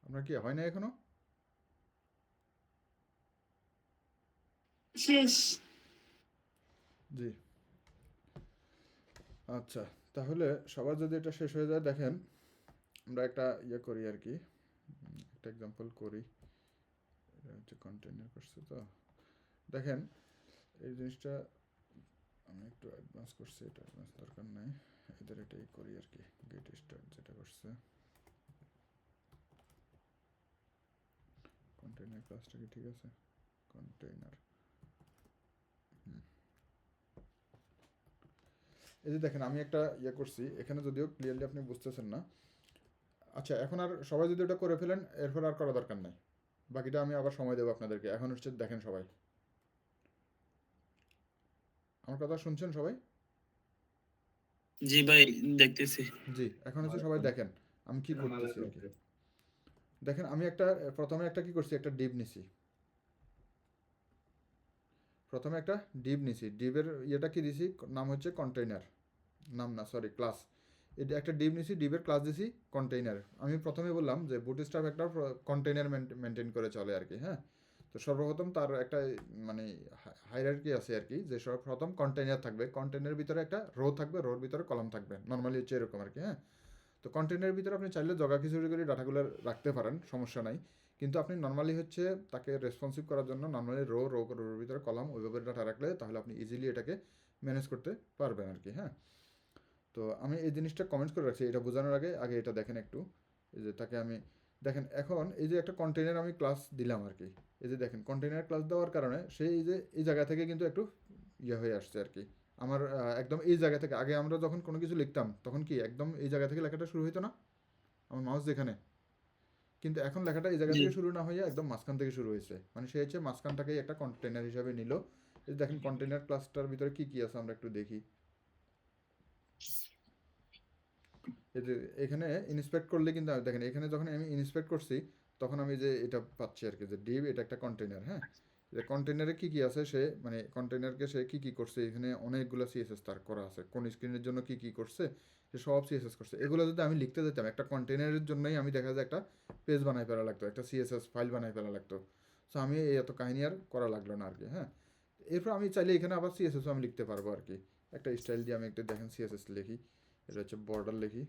আপনার কি হয় না এখনো? শেষ। জি, আচ্ছা, তাহলে সবার যদি এটা শেষ হয়ে যায়, দেখেন আমরা একটা ইয়ে করি আর কি, একটা এক্সাম্পল করি। এটা হচ্ছে কন্টেইনার করছে, তো দেখেন এই জিনিসটা আমি একটু অ্যাডভান্স করছি, এটা অ্যাডভান্স দরকার নাই, এদের এটাই করি আর কি। গেট স্টার্ট যেটা করছে, কন্টেইনার ক্লাসটা কি ঠিক আছে? কন্টেইনার, এই যে দেখেন আমি একটা ইয়ে করছি এখানে, যদিও ক্লিয়ারলি আপনি বুঝতেছেন না। আচ্ছা, এখন আর সবাই যদি এটা করে ফেলেন এরপর আর করা দরকার নাই, বাকিটা আমি আবার সময় দেবো আপনাদেরকে। এখন হচ্ছে দেখেন সবাই আমার কথা শুনছেন সবাই? জি ভাই দেখতেছি। জি, এখন হচ্ছে সবাই দেখেন আমি কি করতেছি আর কি। দেখেন আমি একটা প্রথমে একটা কি করছি, একটা ডিভ নিছি, প্রথমে একটা ডিভ নিছি, ডিভের ইয়েটা কি দিছি, নাম হচ্ছে কন্টেইনার, নাম না সরি ক্লাস। এটা একটা ডিভ নিছি, ডিভের ক্লাস দিছি কন্টেইনার। আমি প্রথমে বললাম যে বুটস্ট্র্যাপ একটা কন্টেইনার মেনটেন করে চলে আর কি। হ্যাঁ, তো সর্বপ্রথম তার একটা মানে হায়ারার্কি আছে আর কি, যে সর্বপ্রথম কন্টেইনার থাকবে, কন্টেইনারের ভিতরে একটা রো থাকবে, রোর ভিতরে কলাম থাকবে, নর্মালি হচ্ছে এরকম আর কি। হ্যাঁ, তো কন্টেইনারের ভিতরে আপনি চাইলে জগা খিচুড়ি করে ডাটাগুলো রাখতে পারেন, সমস্যা নাই, কিন্তু আপনি নর্মালি হচ্ছে তাকে রেসপন্সিভ করার জন্য নর্মালি রোর ভিতরে কলাম ওইভাবে ডাটা রাখলে তাহলে আপনি ইজিলি এটাকে ম্যানেজ করতে পারবেন আর কি। হ্যাঁ, তো আমি এই জিনিসটা কমেন্ট করে রাখছি, এটা বোঝানোর আগে আগে এটা দেখেন একটু। এই যে তাকে আমি দেখেন এখন এই যে একটা কন্টেইনার আমি ক্লাস দিলাম আর কি, এই যে দেখেন কন্টেইনার ক্লাস দেওয়ার কারণে সেই এই যে এই জায়গা থেকে কিন্তু একটু ইয়ে হয়ে আসছে আর কি, আমার একদম এই জায়গা থেকে, আগে আমরা যখন কোনো কিছু লিখতাম তখন কি একদম এই জায়গা থেকে লেখাটা শুরু হইতো না, আমার মাউস যেখানে, কিন্তু এখন লেখাটা এই জায়গা জি। থেকে শুরু না হয়ে একদম মাঝখান থেকে শুরু হয়েছে, মানে সে হচ্ছে মাঝখানটাকেই একটা কন্টেনার হিসাবে নিল। এই যে দেখেন কন্টেনার ক্লাসটার ভিতরে কি কি আছে আমরা একটু দেখি। এই যে এখানে ইন্সপেক্ট করলে কিন্তু দেখেন এখানে যখন আমি ইন্সপেক্ট করছি তখন আমি যে এটা পাচ্ছি আর কি, যে ডিভ এটা একটা কন্টেনার। হ্যাঁ, যে কন্টেনারে কি কি আছে, সে মানে কন্টেনারকে সে কি কি করছে, এখানে অনেকগুলো সিএসএস তার করা আছে, কোন স্ক্রিনের জন্য কি কি করছে সে সব সিএসএস করছে। এগুলো যদি আমি লিখতে যেতাম একটা কন্টেনারের জন্যই আমি দেখা যায় একটা পেজ বানাই ফেলা লাগতো, একটা সিএসএস ফাইল বানাই ফেলা লাগতো। সো আমি এই এত কাহিনী আর করা লাগলো না আর কি। হ্যাঁ, এরপর আমি চাইলে এখানে আবার সিএসএসও আমি লিখতে পারবো আর কি, একটা স্টাইল দিয়ে আমি একটা দেখেন সিএসএস লিখি। এটা হচ্ছে বর্ডার লিখি,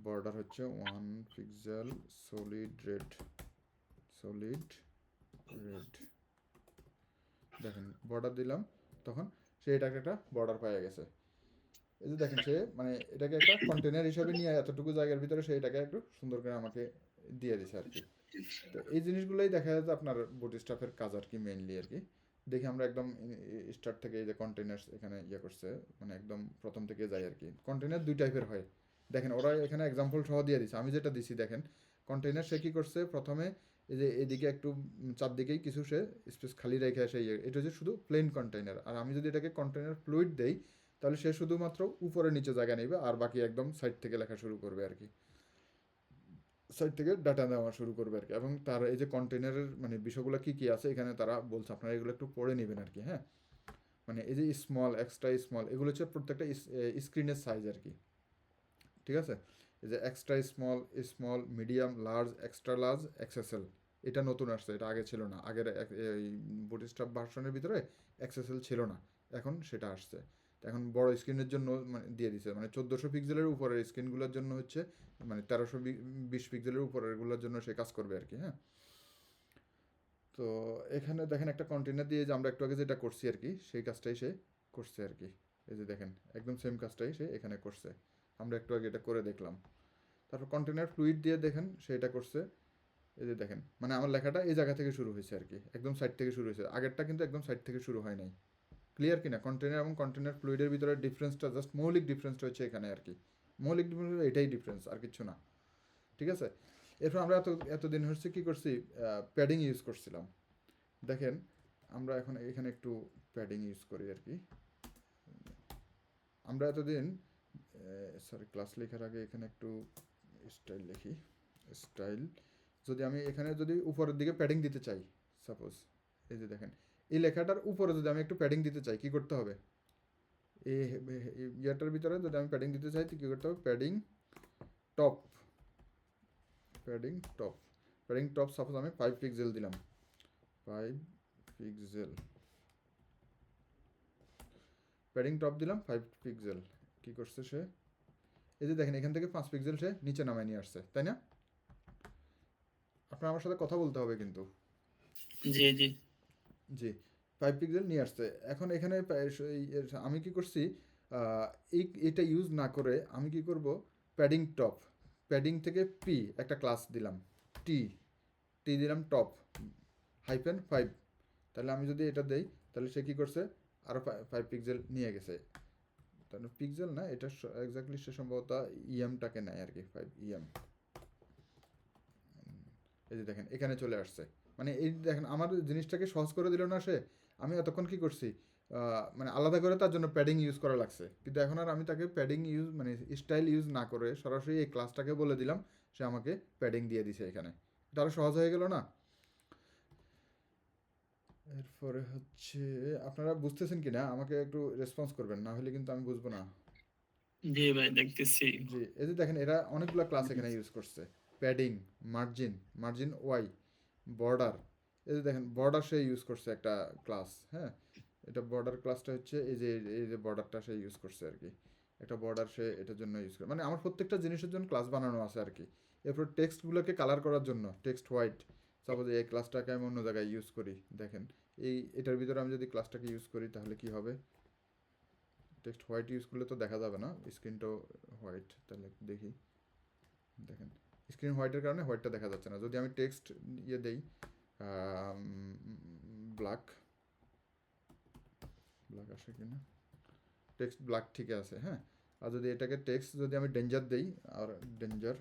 বর্ডার হচ্ছে 1 pixel solid red, solid red. দেখেন বর্ডার দিলাম, তখন সে এটাকে একটা বর্ডার পাওয়া গেছে। এই যে দেখেন সে মানে এটাকে একটা কন্টেনার হিসাবে নিয়ে এতটুকু জায়গার ভিতরে সে এটাকে একটু সুন্দর করে আমাকে দিয়ে দিছে আর কি। তো এই জিনিসগুলোই দেখা যায় যে আপনার বুটস্ট্র্যাপের কাজ আর কি, মেইনলি আর কি। দেখি আমরা একদম স্টার্ট থেকে এই যে কন্টেনার্স এখানে ইয়ে করছে, মানে একদম প্রথম থেকে যাই আর কি। কন্টেনার দুই টাইপের হয়, দেখেন ওরা এখানে এক্সাম্পল সহ দিয়ে দিছে, আমি যেটা দিছি দেখেন। কন্টেনার সে কী করছে, প্রথমে এই যে এদিকে একটু চারদিকেই কিছু সে স্পেস খালি রেখে আসে, এটা হচ্ছে শুধু প্লেন কন্টেনার। আর আমি যদি এটাকে কন্টেনার ফ্লুইড দেই তাহলে সে শুধুমাত্র উপরে নিচে জায়গা নেবে, আর বাকি একদম সাইড থেকে লেখা শুরু করবে আর কি, সাইড থেকে ডাটা দেওয়া শুরু করবে আর কি। এবং তার এই যে কন্টেনারের মানে বিষয়গুলো কী কী আছে এখানে তারা বলছে, আপনারা এগুলো একটু পড়ে নেবেন আর কি। হ্যাঁ, মানে এই যে স্মল, এক্সট্রা স্মল, এগুলো হচ্ছে প্রত্যেকটা স্ক্রিনের সাইজ আর কি, ঠিক আছে। এই যে extra small, small, medium, large, extra large, XSL, এটা নতুন আসছে, এটা আগে ছিল না। আগের এই বুটস্ট্র্যাপ ভার্সনের ভিতরে এক্সএসএল ছিল না, এখন সেটা আসছে। তো এখন বড় স্ক্রিনের জন্য মানে দিয়ে দিছে, মানে 1400 পিক্সেলের উপরের স্ক্রিনগুলোর জন্য হচ্ছে, মানে 1320 পিক্সেলের উপরেরগুলোর জন্য সে কাজ করবে আর কি। হ্যাঁ, তো এখানে দেখেন একটা কন্টেনার দিয়ে যে আমরা একটু আগে যেটা করছি আর কি, সেই কাজটাই সে করছে আর কি। এই যে দেখেন একদম সেম কাজটাই সে এখানে করছে, আমরা একটু আগে এটা করে দেখলাম। তারপর কন্টেনার ফ্লুইড দিয়ে দেখেন সে এটা করছে। এই যে দেখেন মানে আমার লেখাটা এই জায়গা থেকে শুরু হয়েছে আর কি, একদম সাইড থেকে শুরু হয়েছে, আগেরটা কিন্তু একদম সাইড থেকে শুরু হয় নাই। ক্লিয়ার কিনা? কন্টেনার এবং কন্টেনার ফ্লুইডের ভিতরে ডিফারেন্সটা, জাস্ট মৌলিক ডিফারেন্সটা হচ্ছে এখানে আর কি, মৌলিক ডিফারেন্স এটাই ডিফারেন্স, আর কিছু না, ঠিক আছে। এরপর আমরা এতদিন হচ্ছে কী করছি, প্যাডিং ইউজ করছিলাম। দেখেন আমরা এখন এখানে একটু প্যাডিং ইউজ করি আর কি। আমরা এতদিন সরি, ক্লাস লেখার আগে এখানে একটু স্টাইল লিখি, স্টাইল। যদি আমি এখানে যদি উপরের দিকে প্যাডিং দিতে চাই, সাপোজ এই যে দেখেন এই লেখাটার উপরে যদি আমি একটু প্যাডিং দিতে চাই কী করতে হবে, এই ইয়াটার ভিতরে যদি আমি প্যাডিং দিতে চাই তো কী করতে হবে, padding top, padding top, padding top suppose আমি 5 পিক্সেল দিলাম, 5 পিক্সেল, প্যাডিং টপ দিলাম 5 পিক্সেল। কী করছে সে, এই যে দেখেন এখান থেকে 5 পিক্সেল সে নিচে নামায় নিয়ে আসছে, তাই না? আপনার আমার সাথে কথা বলতে হবে কিন্তু। জি জি জি, 5 পিক্সেল নিয়ে আসছে। এখন এখানে আমি কি করছি, এটা ইউজ না করে আমি কি করব, প্যাডিং টপ, প্যাডিং থেকে পি একটা ক্লাস দিলাম, টি টি দিলাম টপ -5। তাহলে আমি যদি এটা দেই তাহলে সে কী করছে, আরও 5 পিক্সেল নিয়ে গেছে। তাহলে পিক্সেল না, এটা এক্স্যাক্টলি সে সম্ভবত ইএমটাকে নেয় আর কি, 5 ইএম। এই যে দেখেন এখানে চলে আসছে, মানে এই দেখেন আমার জিনিসটাকে সহজ করে দিল না সে। আমি এতক্ষণ কী করছি, মানে আলাদা করে তার জন্য প্যাডিং ইউজ করা লাগছে, কিন্তু এখন আর আমি তাকে প্যাডিং ইউজ মানে স্টাইল ইউজ না করে সরাসরি এই ক্লাসটাকে বলে দিলাম, সে আমাকে প্যাডিং দিয়ে দিছে এখানে, এটা আরও সহজ হয়ে গেল না? এরপরে হচ্ছে আপনারা বুঝতেছেন কি না আমাকে একটু রেসপন্স করবেন, না হলে কিন্তু আমি বুঝবো না। জি ভাই দেখতেছি। জি, এই যে দেখেন এরা অনেকগুলো ক্লাস এখানে ইউজ করছে, padding, margin, margin Y, border. এই যে দেখেন বর্ডার সে ইউজ করছে একটা ক্লাস। হ্যাঁ, এটা বর্ডার ক্লাসটা হচ্ছে এই যে বর্ডারটা সে ইউজ করছে আর কি, একটা বর্ডার সে এটার জন্য ইউজ করে, মানে আমার প্রত্যেকটা জিনিসের জন্য ক্লাস বানানো আছে আর কি। এরপর টেক্সটগুলোকে কালার করার জন্য টেক্সট হোয়াইট, সাপোজ এই ক্লাসটাকে আমি অন্য জায়গায় ইউজ করি, দেখেন এটার ভিতরে আমি যদি ক্লাসটাকে ইউজ করি তাহলে কি হবে, টেক্সট হোয়াইট ইউজ করলে তো দেখা যাবে না, স্ক্রিনটাও হোয়াইট, তাহলে দেখি, দেখেন স্ক্রিন হোয়াইটের কারণে হোয়াইটটা দেখা যাচ্ছে না। যদি আমি টেক্সট ইয়ে দেই ব্ল্যাক, ব্ল্যাক আসে কিনা, টেক্সট ব্ল্যাক ঠিক আছে, হ্যাঁ। আর যদি এটাকে টেক্সট যদি আমি ডেঞ্জার দেই, আর ডেঞ্জার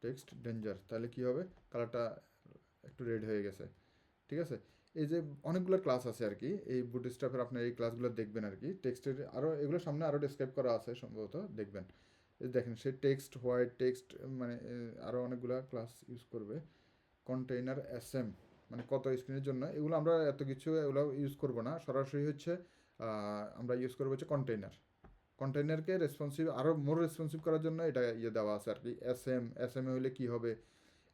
টেক্সট ডেঞ্জার, তাহলে কি হবে, কালারটা একটু রেড হয়ে গেছে, ঠিক আছে। এই যে অনেকগুলো ক্লাস আছে আর কি, এই বুটস্ট্র্যাপের আপনার এই ক্লাসগুলো দেখবেন আর কি, টেক্সটের আরও এগুলো সামনে আরও ডেসক্রাইব করা আছে সম্ভবত, দেখবেন। এই দেখেন সে টেক্সট হোয়াইট টেক্সট, মানে আরও অনেকগুলো ক্লাস ইউজ করবে। কন্টেইনার এসএম মানে কত স্ক্রিনের জন্য, এগুলো আমরা এত কিছু এগুলো ইউজ করব না, সরাসরি হচ্ছে আমরা ইউজ করবো হচ্ছে কন্টেইনারকে রেসপন্সিভ, আরও মোর রেসপন্সিভ করার জন্য এটা দেওয়া আছে আর কি। এস এম এ হলে কী হবে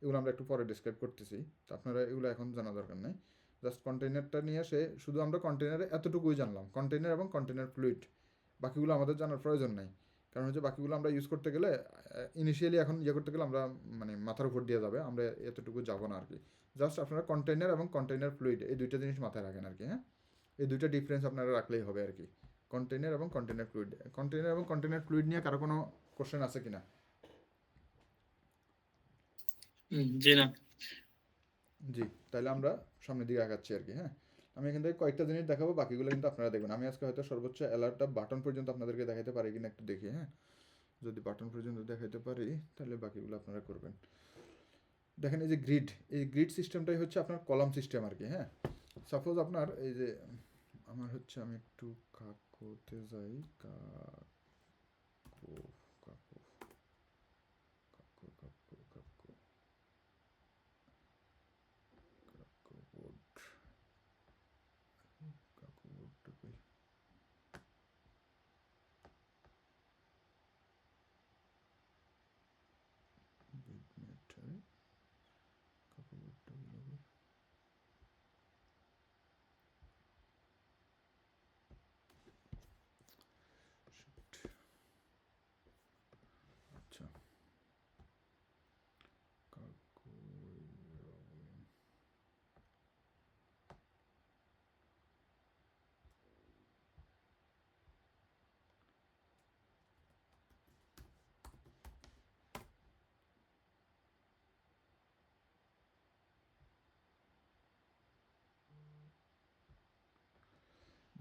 এগুলো আমরা একটু পরে ডিসক্রাইব করতেছি, তো আপনারা এগুলো এখন জানা দরকার নেই। জাস্ট কন্টেইনারটা নিয়ে সে শুধু আমরা কন্টেইনারে এতটুকুই জানলাম, কন্টেইনার এবং কন্টেইনার ফ্লুইড, বাকিগুলো আমাদের জানার প্রয়োজন নাই। কারণ হচ্ছে বাকিগুলো আমরা ইউজ করতে গেলে ইনিশিয়ালি এখন করতে গেলে আমরা মানে মাথার উপর দিয়ে যাবে, আমরা এতটুকু যাবো না আর কি। জাস্ট আপনারা কন্টেইনার এবং কন্টেইনার ফ্লুইড এই দুইটা জিনিস মাথায় রাখেন আর কি, হ্যাঁ। এই দুইটা ডিফারেন্স আপনারা রাখলেই হবে আর কি, কন্টেইনার এবং কন্টেইনার ফ্লুইড। কন্টেইনার এবং কন্টেইনার ফ্লুইড নিয়ে কারো কোনো কোশ্চেন আছে কিনা? জি না। জি, তাহলে আমরা সামনের দিকে আগাচ্ছি আর কি, হ্যাঁ। আমি এখান থেকে কয়েকটা জিনিস দেখাবো, বাকিগুলো কিন্তু আপনারা দেখবেন। আমি আজকে হয়তো সর্বোচ্চ অ্যালার্টটা বাটন পর্যন্ত আপনাদেরকে দেখাতে পারি কিনা একটু দেখি, হ্যাঁ। যদি বাটন পর্যন্ত দেখাতে পারি তাহলে বাকিগুলো আপনারা করবেন। দেখেন এই যে এই গ্রিড সিস্টেমটাই হচ্ছে আপনার কলাম সিস্টেম আর কি, হ্যাঁ। সাপোজ আপনার এই যে আমার হচ্ছে, আমি একটু কাকুতে যাই, কাকু কাকু কাকু কাকু কাকু কাকু বোর্ড, কাকু বোর্ডটা কই, বিটমেট, কাকু বোর্ডটা বলবো। আচ্ছা, কাকু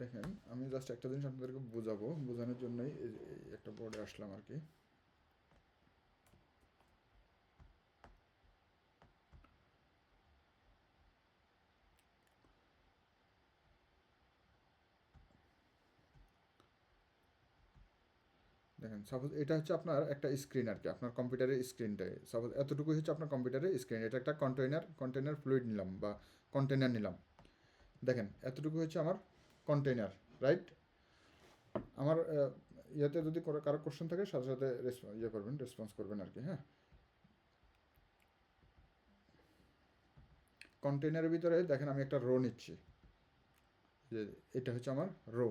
দেখেন, আমি জাস্ট একটা জিনিস আপনাদেরকে বোঝাবো, বোঝানোর জন্যই এই একটা বোর্ডে আসলাম আর কি। দেখেন সাপোজ এটা হচ্ছে আপনার একটা স্ক্রিন আর কি, আপনার কম্পিউটারের স্ক্রিনটাই সাপোজ এতটুকুই হচ্ছে আপনার কম্পিউটারের স্ক্রিন। এটা একটা কন্টেইনার ফ্লুইড নিলাম বা কন্টেইনার নিলাম, দেখেন এতটুকু হচ্ছে আমার কন্টেইনার, রাইট। আমার ইয়েতে যদি কারো কোশ্চেন থাকে সাথে সাথে রেসপন্স করবেন আর কি, হ্যাঁ। কন্টেইনারের ভিতরে দেখেন আমি একটা রো নিচ্ছি, যে এটা হচ্ছে আমার রো।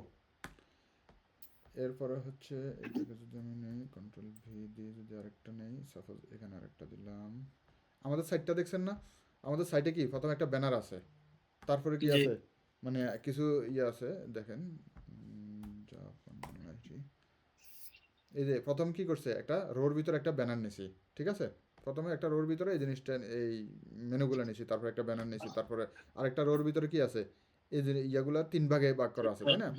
এরপরে হচ্ছে এটাকে যদি আমি নেই কন্ট্রোল ভি দিয়ে, যদি আরেকটা নেই, সাপোজ এখানে আরেকটা দিলাম। আমাদের সাইটটা দেখছেন না, আমাদের সাইটে কি প্রথমে একটা ব্যানার আছে, তারপরে কি আছে মানে কিছু ইয়ে আছে, দেখেন এই যে প্রথম কি করছে, একটা রোর ভিতরে একটা ব্যানার নিছি, ঠিক আছে। প্রথমে একটা রোর ভিতরে এই জিনিসটা, এই মেনুগুলো নিছি, তারপরে একটা ব্যানার নিছি, তারপরে আরেকটা রোর ভিতরে কি আছে, এই যে ইয়াগুলা 3 ভাগে ভাগ করা আছে, তাই না,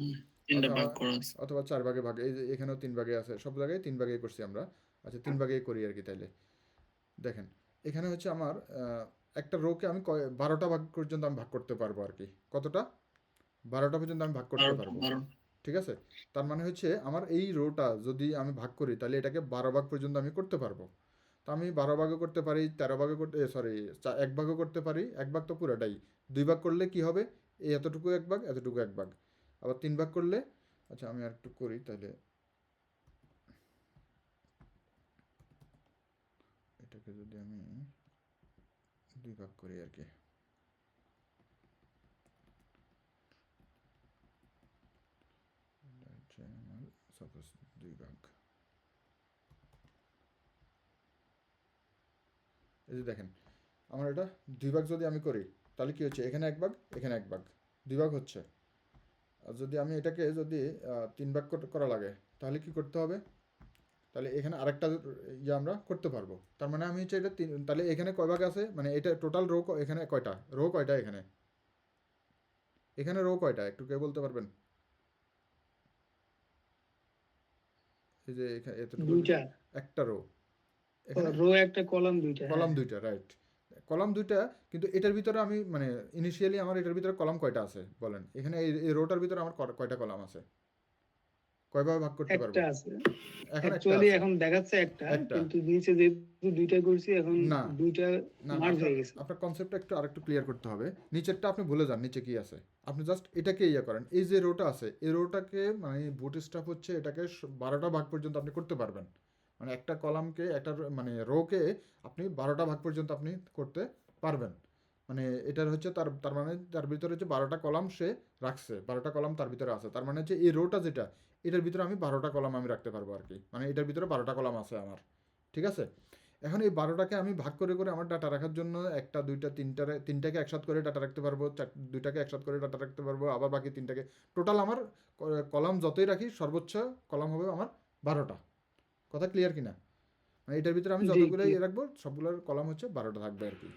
অথবা 4 ভাগে ভাগ, এই যে এখানেও 3 ভাগে আছে, সব জায়গায় 3 ভাগে করছি আমরা। আচ্ছা 3 ভাগে করি আর কি। তাইলে দেখেন এখানে হচ্ছে আমার একটা রোকে আমি 12টা ভাগ পর্যন্ত আমি ভাগ করতে পারবো আর কি। কতটা? 12টা পর্যন্ত আমি ভাগ করতে পারবো, ঠিক আছে। তার মানে হচ্ছে আমার এই রোটা যদি আমি ভাগ করি তাহলে এটাকে 12 ভাগ পর্যন্ত আমি করতে পারবো। তো আমি 12 ভাগে করতে পারি, 13 ভাগে করতে, সরি 1 ভাগে করতে পারি। 1 ভাগ তো পুরোটাই, 2 ভাগ করলে কি হবে, এই এতটুকু 1 ভাগ, এতটুকু 1 ভাগ, আবার 3 ভাগ করলে, আচ্ছা আমি আর একটু করি তাহলে, এটাকে যদি আমি 2 ভাগ করি আর কি, সাপোজ 2 ভাগ, এই যে দেখেন আমার এটা 2 ভাগ যদি আমি করি তাহলে কি হচ্ছে, এখানে 1 ভাগ, এখানে 1 ভাগ, 2 ভাগ হচ্ছে। আর যদি আমি এটাকে যদি 3 ভাগ করা লাগে তাহলে কি করতে হবে, তাহলে এখানে আরেকটা ইয়ে আমরা করতে পারবো। তার মানে আমি হচ্ছে এটা তাহলে এখানে কয় ভাগ আছে, মানে এটা টোটাল রো এখানে কয়টা রো, কয়টা এখানে, এখানে রো কয়টা একটু কে বলতে পারবেন? এই যে এতটুকু দুইটা একটা রো, এখানে রো একটা কলাম দুইটা কলাম দুইটা, রাইট, কলাম দুইটা। কিন্তু এটার ভিতরে আমি মানে ইনিশিয়ালি আমার এটার ভিতরে কলাম কয়টা আছে বলেন, এখানে এই রোটার ভিতরে আমার কয়টা কলাম আছে, কয়ভাবে ভাগ করতে পারবো? একটা আছে এখন একটা অ্যাকচুয়ালি আছে, এখন দেখাচ্ছে একটা, একটা। কিন্তু নিচে যেহেতু দুইটা করছি এখন না দুইটা না, মার্জ হয়ে গেছে। আপনার কনসেপ্টটা একটু আরেকটু ক্লিয়ার করতে হবে। নিচেরটা আপনি ভুলে যান, নিচে কি আছে, আপনি জাস্ট এটাকে ইয়ে করেন। এই যে রোটা আছে, এই রোটাকে মানে বুটস্ট্র্যাপ হচ্ছে এটাকে 12টা ভাগ পর্যন্ত আপনি করতে পারবেন। মানে একটা কলামকে একটা মানে রোকে আপনি 12টা ভাগ পর্যন্ত আপনি করতে পারবেন। মানে এটার হচ্ছে তার মানে তার ভিতরে হচ্ছে 12টা কলাম সে রাখছে, 12টা কলাম তার ভিতরে আছে। তার মানে হচ্ছে এই রোটা যেটা, এটার ভিতরে আমি 12টা কলাম আমি রাখতে পারবো আর কি। মানে এটার ভিতরে 12টা কলাম আছে আমার, ঠিক আছে? এখন এই 12টাকে আমি ভাগ করে করে আমার ডাটা রাখার জন্য একটা দুইটা তিনটাকে একসাথে করে ডাটা রাখতে পারবো, দুইটাকে একসাথে করে ডাটা রাখতে পারবো, আবার বাকি তিনটাকে, টোটাল আমার কলাম যতই রাখি সর্বোচ্চ কলাম হবে আমার 12টা। কথা ক্লিয়ার কিনা? মানে এটার ভিতরে আমি জি, যতগুলোই clear। রাখবো সবগুলোর কলাম হচ্ছে 12টা থাকবে আর কি।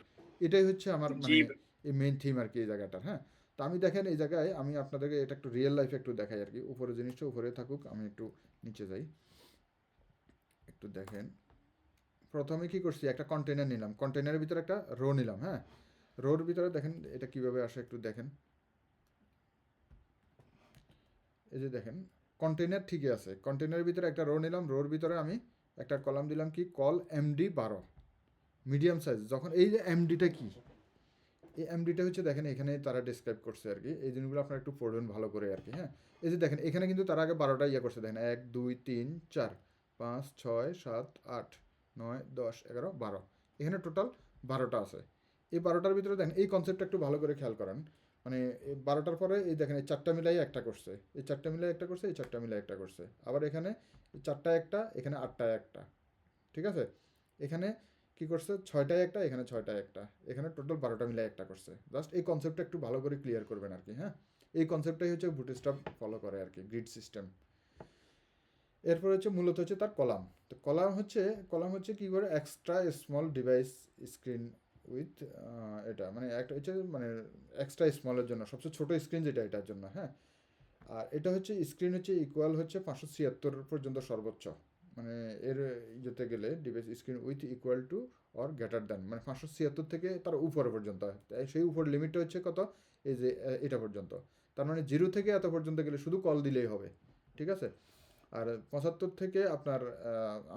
এটাই হচ্ছে আমার জি মানে এই মেইন থিম আর কি এই জায়গাটার। হ্যাঁ, তো আমি দেখেন এই জায়গায় আমি আপনাদেরকে এটা একটু রিয়েল লাইফে একটু দেখাই আর কি। উপরে জিনিসটা উপরে থাকুক, আমি একটু নিচে যাই, একটু দেখেন। প্রথমে কি করছি, একটা কন্টেনার নিলাম, কন্টেনারের ভিতরে একটা রো নিলাম। হ্যাঁ, রোর ভিতরে দেখেন এটা কিভাবে আসে একটু দেখেন। এই যে দেখেন কন্টেনার ঠিকই আছে, কন্টেনারের ভিতরে একটা রো নিলাম, রোর ভিতরে আমি একটা কলাম দিলাম কি কল এমডি 12 মিডিয়াম সাইজ। যখন এই যে এমডিটা কি, এই এমডিটা হচ্ছে দেখেন এখানে তারা ডিসক্রাইব করছে আর কি। এই জিনিসগুলো আপনারা একটু পড়বেন ভালো করে আর কি। হ্যাঁ, এই যে দেখেন এখানে কিন্তু তারা আগে 12টা ইয়ে করছে, দেখেন 1 2 3 4 5 6 7 8 9 10 11 12, এখানে টোটাল 12টা আছে। এই 12টার ভিতরে দেখেন এই কনসেপ্টটা একটু ভালো করে খেয়াল করেন। মানে এই 12টার পরে এই দেখেন এই 4টা মিলাই একটা করছে, এই 4টা মিলাই একটা করছে, এই 4টা মিলাই একটা করছে, আবার এখানে 4টা একটা, এখানে 8টা একটা, ঠিক আছে? এখানে কি করছে 6টায় একটা, এখানে 6টায় একটা, এখানে টোটাল 12টা মিলাই একটা করছে। জাস্ট এই কনসেপ্টটা একটু ভালো করে ক্লিয়ার করবেন আর কি। হ্যাঁ, এই কনসেপ্টটাই হচ্ছে বুটস্ট্র্যাপ ফলো করে আর কি, গ্রিড সিস্টেম। এরপর হচ্ছে মূলত হচ্ছে তার কলাম। তো কলাম হচ্ছে কি করে, extra small device screen with এটা মানে একটা হচ্ছে মানে এক্সট্রা স্মলের জন্য সবচেয়ে ছোটো স্ক্রিন যেটা এটার জন্য। হ্যাঁ, আর এটা হচ্ছে স্ক্রিন হচ্ছে ইকুয়াল হচ্ছে 576 পর্যন্ত সর্বোচ্চ। মানে এর যেতে গেলে device screen with equal to or greater than, মানে 576 থেকে তার উপরে পর্যন্ত। সেই উপর লিমিটটা হচ্ছে কত, এই যে এটা পর্যন্ত। তার মানে 0 থেকে এত পর্যন্ত গেলে শুধু কল দিলেই হবে, ঠিক আছে? আর 75 থেকে আপনার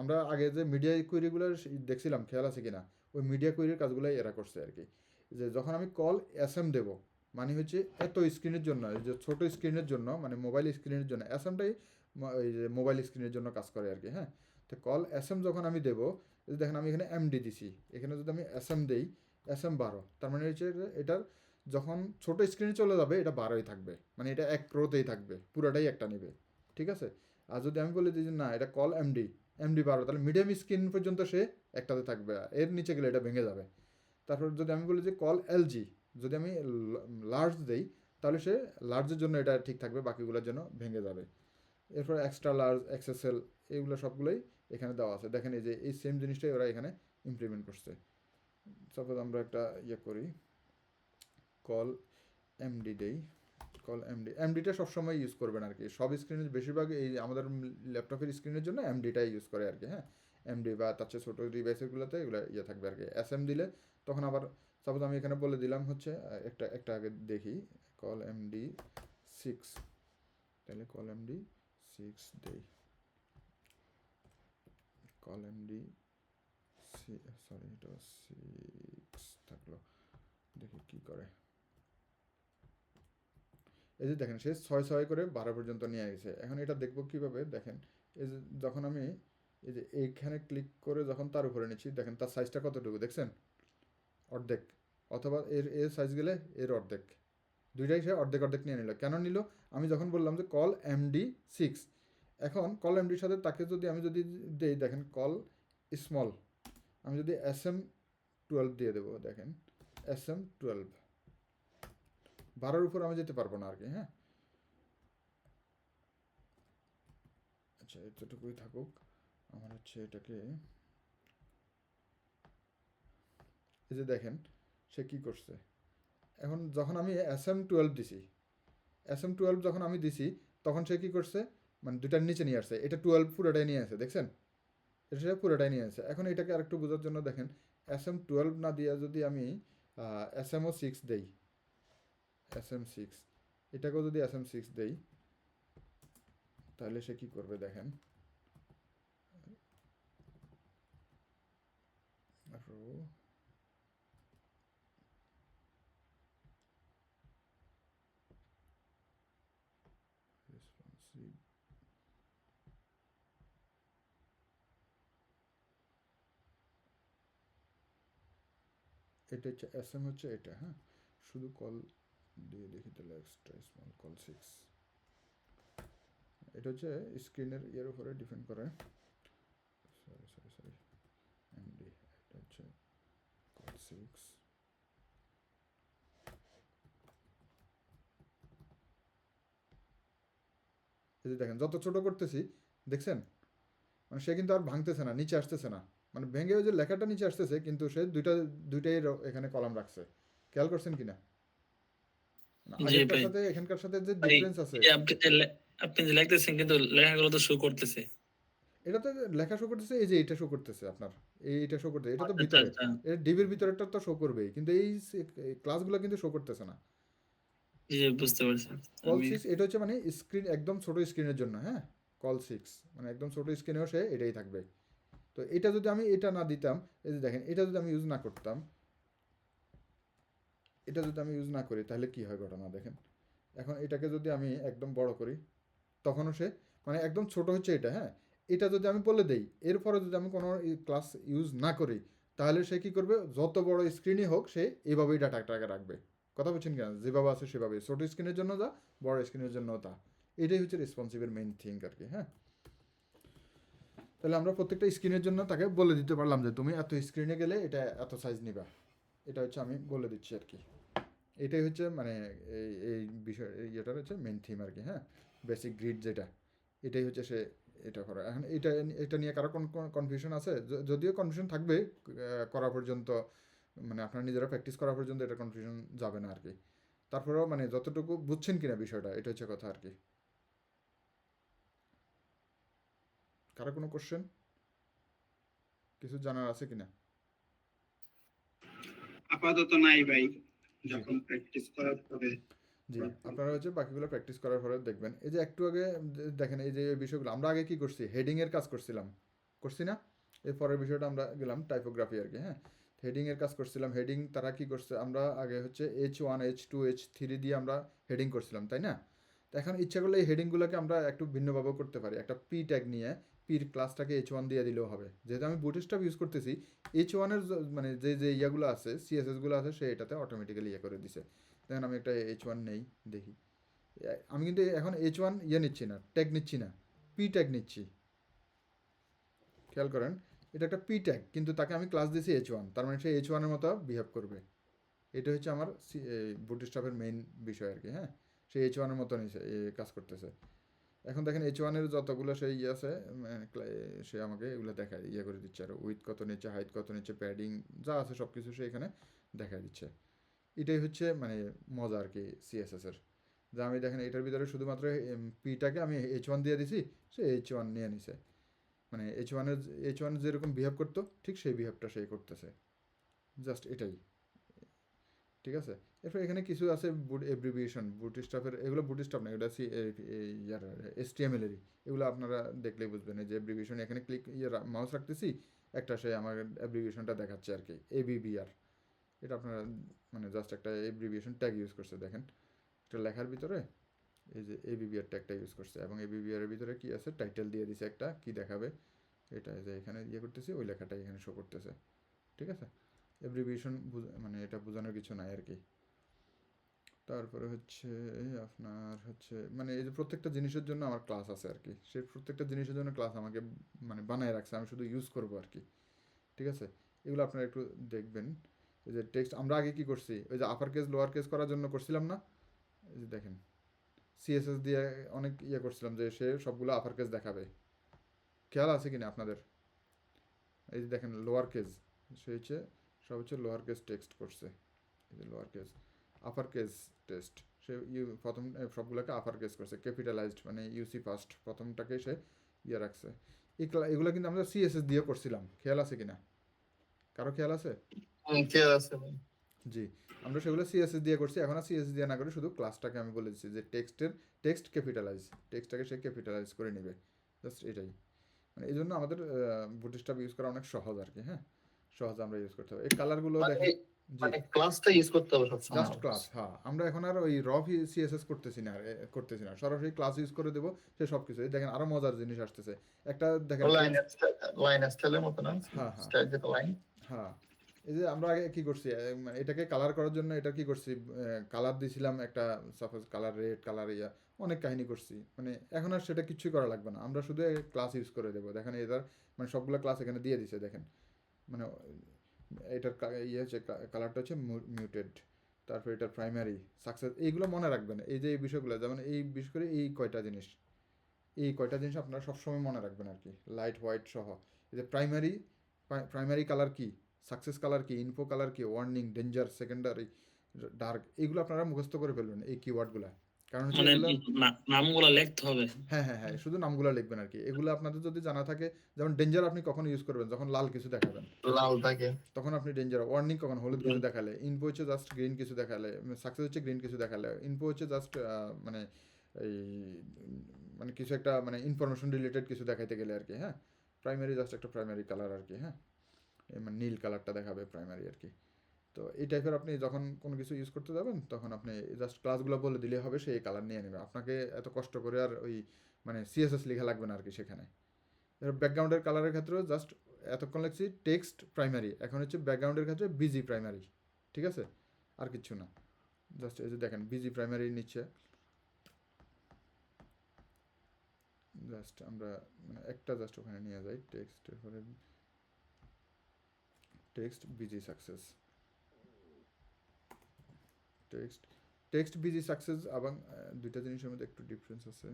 আমরা আগে যে মিডিয়া কুইরিগুলো দেখছিলাম, খেয়াল আছে কিনা, ওই মিডিয়া কুইরির কাজগুলোই এরা করছে আর কি। যে যখন আমি কল এসএম দেবো, মানে হচ্ছে এত স্ক্রিনের জন্য, এই যে ছোটো স্ক্রিনের জন্য মানে মোবাইল স্ক্রিনের জন্য এসএমটাই ওই যে মোবাইল স্ক্রিনের জন্য কাজ করে আর কি। হ্যাঁ, তো কল এসএম যখন আমি দেবো, দেখেন আমি এখানে এমডি দিছি, এখানে যদি আমি এসএম দেই এসএম 12, তার মানে হচ্ছে এটার যখন ছোটো স্ক্রিনে চলে যাবে এটা 12ই থাকবে, মানে এটা এক রোতেই থাকবে, পুরোটাই একটা নেবে, ঠিক আছে? আর যদি আমি বলে দিই যে না এটা কল এমডি 12, তাহলে মিডিয়াম স্ক্রিন পর্যন্ত সে একটাতে থাকবে, এর নিচে গেলে এটা ভেঙে যাবে। তারপর যদি আমি বলি যে কল এলজি, যদি আমি লার্জ দেই তাহলে সে লার্জের জন্য এটা ঠিক থাকবে, বাকিগুলোর জন্য ভেঙে যাবে। এরপর এক্সট্রা লার্জ এক্সএসএল এইগুলো সবগুলোই এখানে দেওয়া আছে। দেখেন এই যে এই সেম জিনিসটাই ওরা এখানে ইমপ্লিমেন্ট করছে। সাপোজ আমরা একটা ইয়ে করি, কল এমডি দেই, কল এমডিটা সবসময় ইউজ করবেন আর কি। সব স্ক্রিনে বেশিরভাগ এই আমাদের ল্যাপটপের স্ক্রিনের জন্য এমডিটাই ইউজ করে আর কি। হ্যাঁ, এমডি বা তার চেয়ে ছোটো ডিভাইসেরগুলোতে এগুলো ইয়ে থাকবে আর কি। এসএম দিলে তখন আবার সাপোজ আমি এখানে বলে দিলাম হচ্ছে একটা আগে দেখি কল এমডি 6, তাহলে কল এমডি 6 দেই, কল এমডি সরি এটা 6 থাকলো, দেখি কি করে। এই যে দেখেন সে 6 করে 12 পর্যন্ত নিয়ে গেছে। এখন এটা দেখবো কীভাবে, দেখেন এই যে যখন আমি এই যে এইখানে ক্লিক করে যখন তার উপরে নিচ্ছি, দেখেন তার সাইজটা কতটুকু দেখছেন, অর্ধেক, অথবা এর সাইজ গেলে এর অর্ধেক, দুইটাই সে অর্ধেক অর্ধেক নিয়ে নিল। কেন নিল, আমি যখন বললাম যে কল এমডি 6, এখন কল এমডির সাথে তাকে যদি আমি দেই, দেখেন কল স্মল, আমি যদি এসএম 12 দিয়ে দেবো, দেখেন এসএম 12, 12-র উপর আমি যেতে পারবো না আর কি। হ্যাঁ, আচ্ছা এতটুকুই থাকুক। আমার হচ্ছে এটাকে এই যে দেখেন সে কী করছে। এখন যখন আমি এসএম 12 দিছি, এসএম 12 যখন আমি দিছি তখন সে কী করছে, মানে দুটার নিচে নিয়ে আসছে, এটা 12 পুরোটাই নিয়ে আসে, দেখছেন, এটা সেটা পুরোটাই নিয়ে আসে। এখন এটাকে আরেকটু বোঝার জন্য দেখেন, SM12 না দিয়ে যদি আমি SMO6 দেই, SM6, এটাকেও যদি SM6 দেই, তাহলে সে কি করবে দেখেন, এটা হচ্ছে SM হচ্ছে এটা, হ্যাঁ, শুধু কল দিয়ে দেখি তাহলে এক্সট্রা স্মল কল 6, এটা হচ্ছে স্ক্রিনের ইয়ের উপরে ডিপেন্ড করে, সরি MD, এটা হচ্ছে কল 6, এই যে দেখেন যত ছোট করতেছি, দেখছেন, মানে সে কিন্তু আর ভাঙতেছে না, নিচে আসতেছে না, মানে ভেঙে ওই যে লেখাটা নিচে আসতেছে, কিন্তু সে দুইটাই এখানে কলাম রাখছে, খেয়াল করছেন কিনা? জি আগেরটার ভাই। সাথে এখানকার সাথে যে ভাই, ডিফারেন্স আছে, এই যে আপনি যে লিখতেছেন কিন্তু লেখাগুলো তো শো করতেছে। এটা তো লেখা শো করতেছে, এই যে এটা শো করতেছে আপনার, এইটা শো করতেছে, এটা তো আচ্ছা ভিতরে, আচ্ছা। এটা ডিবির ভিতরেটা তো শো করবেই, কিন্তু এই ক্লাসগুলো কিন্তু শো করতেছে না। জি জি, বুঝতে পারছি। কল আমি 6 এটা হচ্ছে মানে স্ক্রিন একদম ছোট স্ক্রিনের জন্য, হ্যাঁ, কল 6 মানে একদম ছোট স্ক্রিনেও সে এটাই থাকবে। তো এটা যদি আমি এটা না দিতাম, এই যে দেখেন, এটা যদি আমি ইউজ না করতাম, এটা যদি আমি ইউজ না করি, তাহলে কি হয় ঘটনা দেখেন। এখন এটাকে যদি আমি একদম বড় করি, তখনও সে মানে একদম ছোট হচ্ছে এটা, হ্যাঁ, এটা যদি আমি বলে দেই, এরপরে যদি আমি কোনো ক্লাস ইউজ না করি, তাহলে সে কী করবে, যত বড় স্ক্রিনই হোক সে এইভাবেই ডাটাটাকে রাখবে। কথা বলছেন কিনা, যেভাবে আছে সেভাবেই, ছোটো স্ক্রিনের জন্য যা, বড় স্ক্রিনের জন্য তা, এটাই হচ্ছে রেসপন্সিভের মেইন থিঙ্ক আর কি, হ্যাঁ। তাহলে আমরা প্রত্যেকটা স্ক্রিনের জন্য তাকে বলে দিতে পারলাম যে তুমি এত স্ক্রিনে গেলে এটা এত সাইজ নিবা, এটা হচ্ছে আমি বলে দিচ্ছি আর কি। এটাই হচ্ছে মানে এই বিষয় ইয়েটার হচ্ছে মেন থিম আর কি, হ্যাঁ, বেসিক গ্রিড যেটা, এটাই হচ্ছে সে এটা করা। এখন এটা নিয়ে কারো কনফিউশন আছে? যদিও কনফিউশন থাকবে করা পর্যন্ত, মানে আপনারা নিজেরা প্র্যাকটিস করা পর্যন্ত এটা কনফিউশন যাবে না আর কি। তারপরেও মানে যতটুকু বুঝছেন কিনা বিষয়টা, এটা হচ্ছে কথা আর কি। কারো কোনো কোশ্চেন, কিছু জানার আছে কিনা? আপাতত নাই ভাই, যখন প্র্যাকটিস করার পরে। জি, আপনারা হচ্ছে বাকিগুলো প্র্যাকটিস করার পরে দেখবেন। এই যে একটু আগে দেখেন, এই যে বিষয়গুলো আমরা আগে কি করছি, হেডিংয়ের কাজ করছিলাম, করছি না? এর পরের বিষয়টা আমরা গেলাম টাইপোগ্রাফি আর কি, হ্যাঁ। হেডিংয়ের কাজ করছিলাম, হেডিং তারা কি করছে, আমরা আগে হচ্ছে H1 H2 H3 দিয়ে আমরা হেডিং করছিলাম, তাই না? তো এখন ইচ্ছা করলে এই হেডিংগুলোকে আমরা একটু ভিন্নভাবেও করতে পারি, একটা পি ট্যাগ নিয়ে পির ক্লাসটাকে H1 দিয়ে দিলেও হবে। যেহেতু আমি বুটস্ট্র্যাপ ইউজ করতেছি, H1 এর মানে যে ইয়াগুলো আছে, সিএসএসগুলো আছে, সে এটাতে অটোমেটিক্যালি ইয়ে করে দিছে। দেখেন আমি একটা H1 নেই, দেখি, আমি কিন্তু এখন H1 ইয়ে নিচ্ছি না, ট্যাগ নিচ্ছি না, পি ট্যাগ নিচ্ছি, খেয়াল করেন, এটা একটা পি ট্যাগ, কিন্তু তাকে আমি ক্লাস দিয়েছি H1, তার মানে সে H1 এর মতো বিহেভ করবে। এটা হচ্ছে আমার বুটস্ট্র্যাপের মেইন বিষয় আর কি, হ্যাঁ। সে H1 এর মতো নিছে কাজ করতেছে। এখন দেখেন H1 এর যতগুলো সেই ইয়ে আছে, সে আমাকে এগুলো দেখায়, ইয়ে করে দিচ্ছে, আর উইথ কত নিচ্ছে, হাইট কত নিচ্ছে, প্যাডিং যা আছে সব কিছু সে এখানে দেখায় দিচ্ছে। এটাই হচ্ছে মানে মজা আর কি সিএসএসের, যে আমি দেখেন এটার ভিতরে শুধুমাত্র পিটাকে আমি H1 দিয়ে দিছি, সে H1 নিয়ে নিছে, মানে H1 যেরকম বিহেভ করতো ঠিক সেই বিহেভটা সেই করতেছে, জাস্ট এটাই, ঠিক আছে। এরপর এখানে কিছু আছে এব্রিভিয়েশন বুটস্ট্র্যাপের, এগুলো বুটস্ট্র্যাপ না, এটা ইয়ার HTML এরই, এগুলো আপনারা দেখলেই বুঝবেন। এই যে এব্রিভিয়েশন, এখানে ক্লিক মাউস রাখতেছি, একটা সে আমার অ্যাব্রিভিয়েশনটা দেখাচ্ছে আর কি, ABBR, এটা আপনারা মানে জাস্ট একটা এব্রিভিয়েশন ট্যাগ ইউজ করছে, দেখেন একটা লেখার ভিতরে এই যে ABBR ট্যাগটা ইউজ করছে, এবং ABBR এর ভিতরে কি আছে, টাইটেল দিয়ে দিছে একটা, কি দেখাবে এটা, যে এখানে ইয়ে করতেছি ওই লেখাটা এখানে শো করতেছে, ঠিক আছে। এব্রিভিয়েশন মানে এটা বোঝানোর কিছু নাই আর কি। তারপরে হচ্ছে আপনার হচ্ছে মানে এই যে প্রত্যেকটা জিনিসের জন্য আমার ক্লাস আছে আর কি, সেই প্রত্যেকটা জিনিসের জন্য ক্লাস আমাকে মানে বানায় রাখছে, আমি শুধু ইউজ করবো আর কি, ঠিক আছে। এগুলো আপনারা একটু দেখবেন। এই যে টেক্সট আমরা আগে কি করছি, ওই যে আপার কেস লোয়ার কেস করার জন্য করছিলাম না, এই যে দেখেন সিএসএস দিয়ে অনেক ইয়ে করছিলাম যে সে সবগুলো আপার কেস দেখাবে, খেয়াল আছে কিনা আপনাদের? এই যে দেখেন লোয়ার কেস, সে হচ্ছে সব হচ্ছে লোয়ার কেস টেক্সট করছে, এই যে lower case, upper case text সে প্রথম সবগুলোকে আপার কেস করছে, ক্যাপিটালাইজড মানে ইউসি ফার্স্ট, প্রথমটাকে সে ইয়ে রাখছে। এগুলো কিন্তু আমরা সিএসএস দিয়ে করছিলাম, খেয়াল আছে কিনা, কারো খেয়াল আছে? কে আছে ভাই? জি, আমরা সেগুলো সিএসএস দিয়ে করছি। এখন আর সিএসএস দিয়ে না করে শুধু ক্লাসটাকে আমি বলে দিচ্ছি যে টেক্সট ক্যাপিটালাইজ, টেক্সটটাকে সে ক্যাপিটালাইজ করে নেবে, জাস্ট এটাই। মানে এই জন্য আমাদের বুটস্ট্র্যাপ ইউজ করা অনেক সহজ আর কি। হ্যাঁ, সহজে আমরা ইউজ করতে হবে। এই কালারগুলো দেখেন, জি মানে ক্লাসটা ইউজ করতে হবে সবসময়। Just class. হ্যাঁ, আমরা এখন আর ওই র সিএসএস করতেছি না, সরাসরি ক্লাস ইউজ করে দেবো, সে সব কিছু। এই দেখেন আরো মজার জিনিস আসতেছে, একটা দেখেন। লাইন স্টাইলের মতো না? হ্যাঁ হ্যাঁ স্টাইল যেটা লাইন। হ্যাঁ, এই যে আমরা আগে কি করছি, মানে এটাকে কালার করার জন্য এটা কি করছি, কালার দিয়েছিলাম একটা, সাপোজ কালার রেড, কালার ইয়া, অনেক কাহিনী করছি। মানে এখন আর সেটা কিছুই করা লাগবে না, আমরা শুধু ক্লাস ইউজ করে দেবো। দেখেন এটার মানে সবগুলো ক্লাস এখানে দিয়ে দিছে। দেখেন মানে এটার ইয়ে হচ্ছে, কালারটা হচ্ছে মিউটেড, তারপর এটার প্রাইমারি সাকসেস, এইগুলো মনে রাখবেন। এই যে এই বিষয়গুলো, যেমন এই বিশেষ করে এই কয়টা জিনিস আপনারা সবসময় মনে রাখবেন আর কি, লাইট হোয়াইট সহ। এই যে প্রাইমারি কালার কি, সাকসেস কালার কি, ইনফো কালার কি, ওয়ার্নিং, ডেঞ্জার, সেকেন্ডারি, ডার্ক, এইগুলো আপনারা মুখস্থ করে ফেলবেন এই কিওয়ার্ডগুলো। কারণ হচ্ছে মানে এগুলো, নামগুলো লিখতে হবে। হ্যাঁ হ্যাঁ হ্যাঁ, শুধু নামগুলো লিখবেন আর কি। এগুলো আপনাদের যদি জানা থাকে, যেমন ডেঞ্জার আপনি কখন ইউজ করবেন, যখন লাল কিছু দেখাবেন লাল থাকে তখন আপনি ডেঞ্জার। ওয়ার্নিং কখন, হলুদ কিছু দেখালে। ইনফো হচ্ছে জাস্ট গ্রিন কিছু দেখালে, সাকসেস হচ্ছে গ্রিন কিছু দেখালে। ইনফো হচ্ছে জাস্ট মানে এই মানে কিছু একটা মানে ইনফরমেশন রিলেটেড কিছু দেখাইতে গেলে আর কি। হ্যাঁ, প্রাইমারি জাস্ট একটা প্রাইমারি কালার আর কি। হ্যাঁ, মানে নীল কালারটা দেখাবে প্রাইমারি আর কি। তো এই টাইপের আপনি যখন কোনো কিছু ইউজ করতে যাবেন, তখন আপনি জাস্ট ক্লাসগুলো বলে দিলে হবে, সেই কালার নিয়ে নেবে। আপনাকে এত কষ্ট করে আর ওই মানে সিএসএস লেখা লাগবে না আর কি সেখানে। ব্যাকগ্রাউন্ডের কালারের ক্ষেত্রেও জাস্ট এতক্ষণ লিখছি টেক্সট প্রাইমারি, এখন হচ্ছে ব্যাকগ্রাউন্ডের ক্ষেত্রে বিজি প্রাইমারি, ঠিক আছে, আর কিচ্ছু না। জাস্ট এই যে দেখেন বিজি প্রাইমারি নিচ্ছে। জাস্ট আমরা মানে একটা জাস্ট ওখানে নিয়ে যাই, টেক্সটের পরে text busy success, text busy success. এবং দুইটা জিনিসের মধ্যে একটু ডিফারেন্স আছে।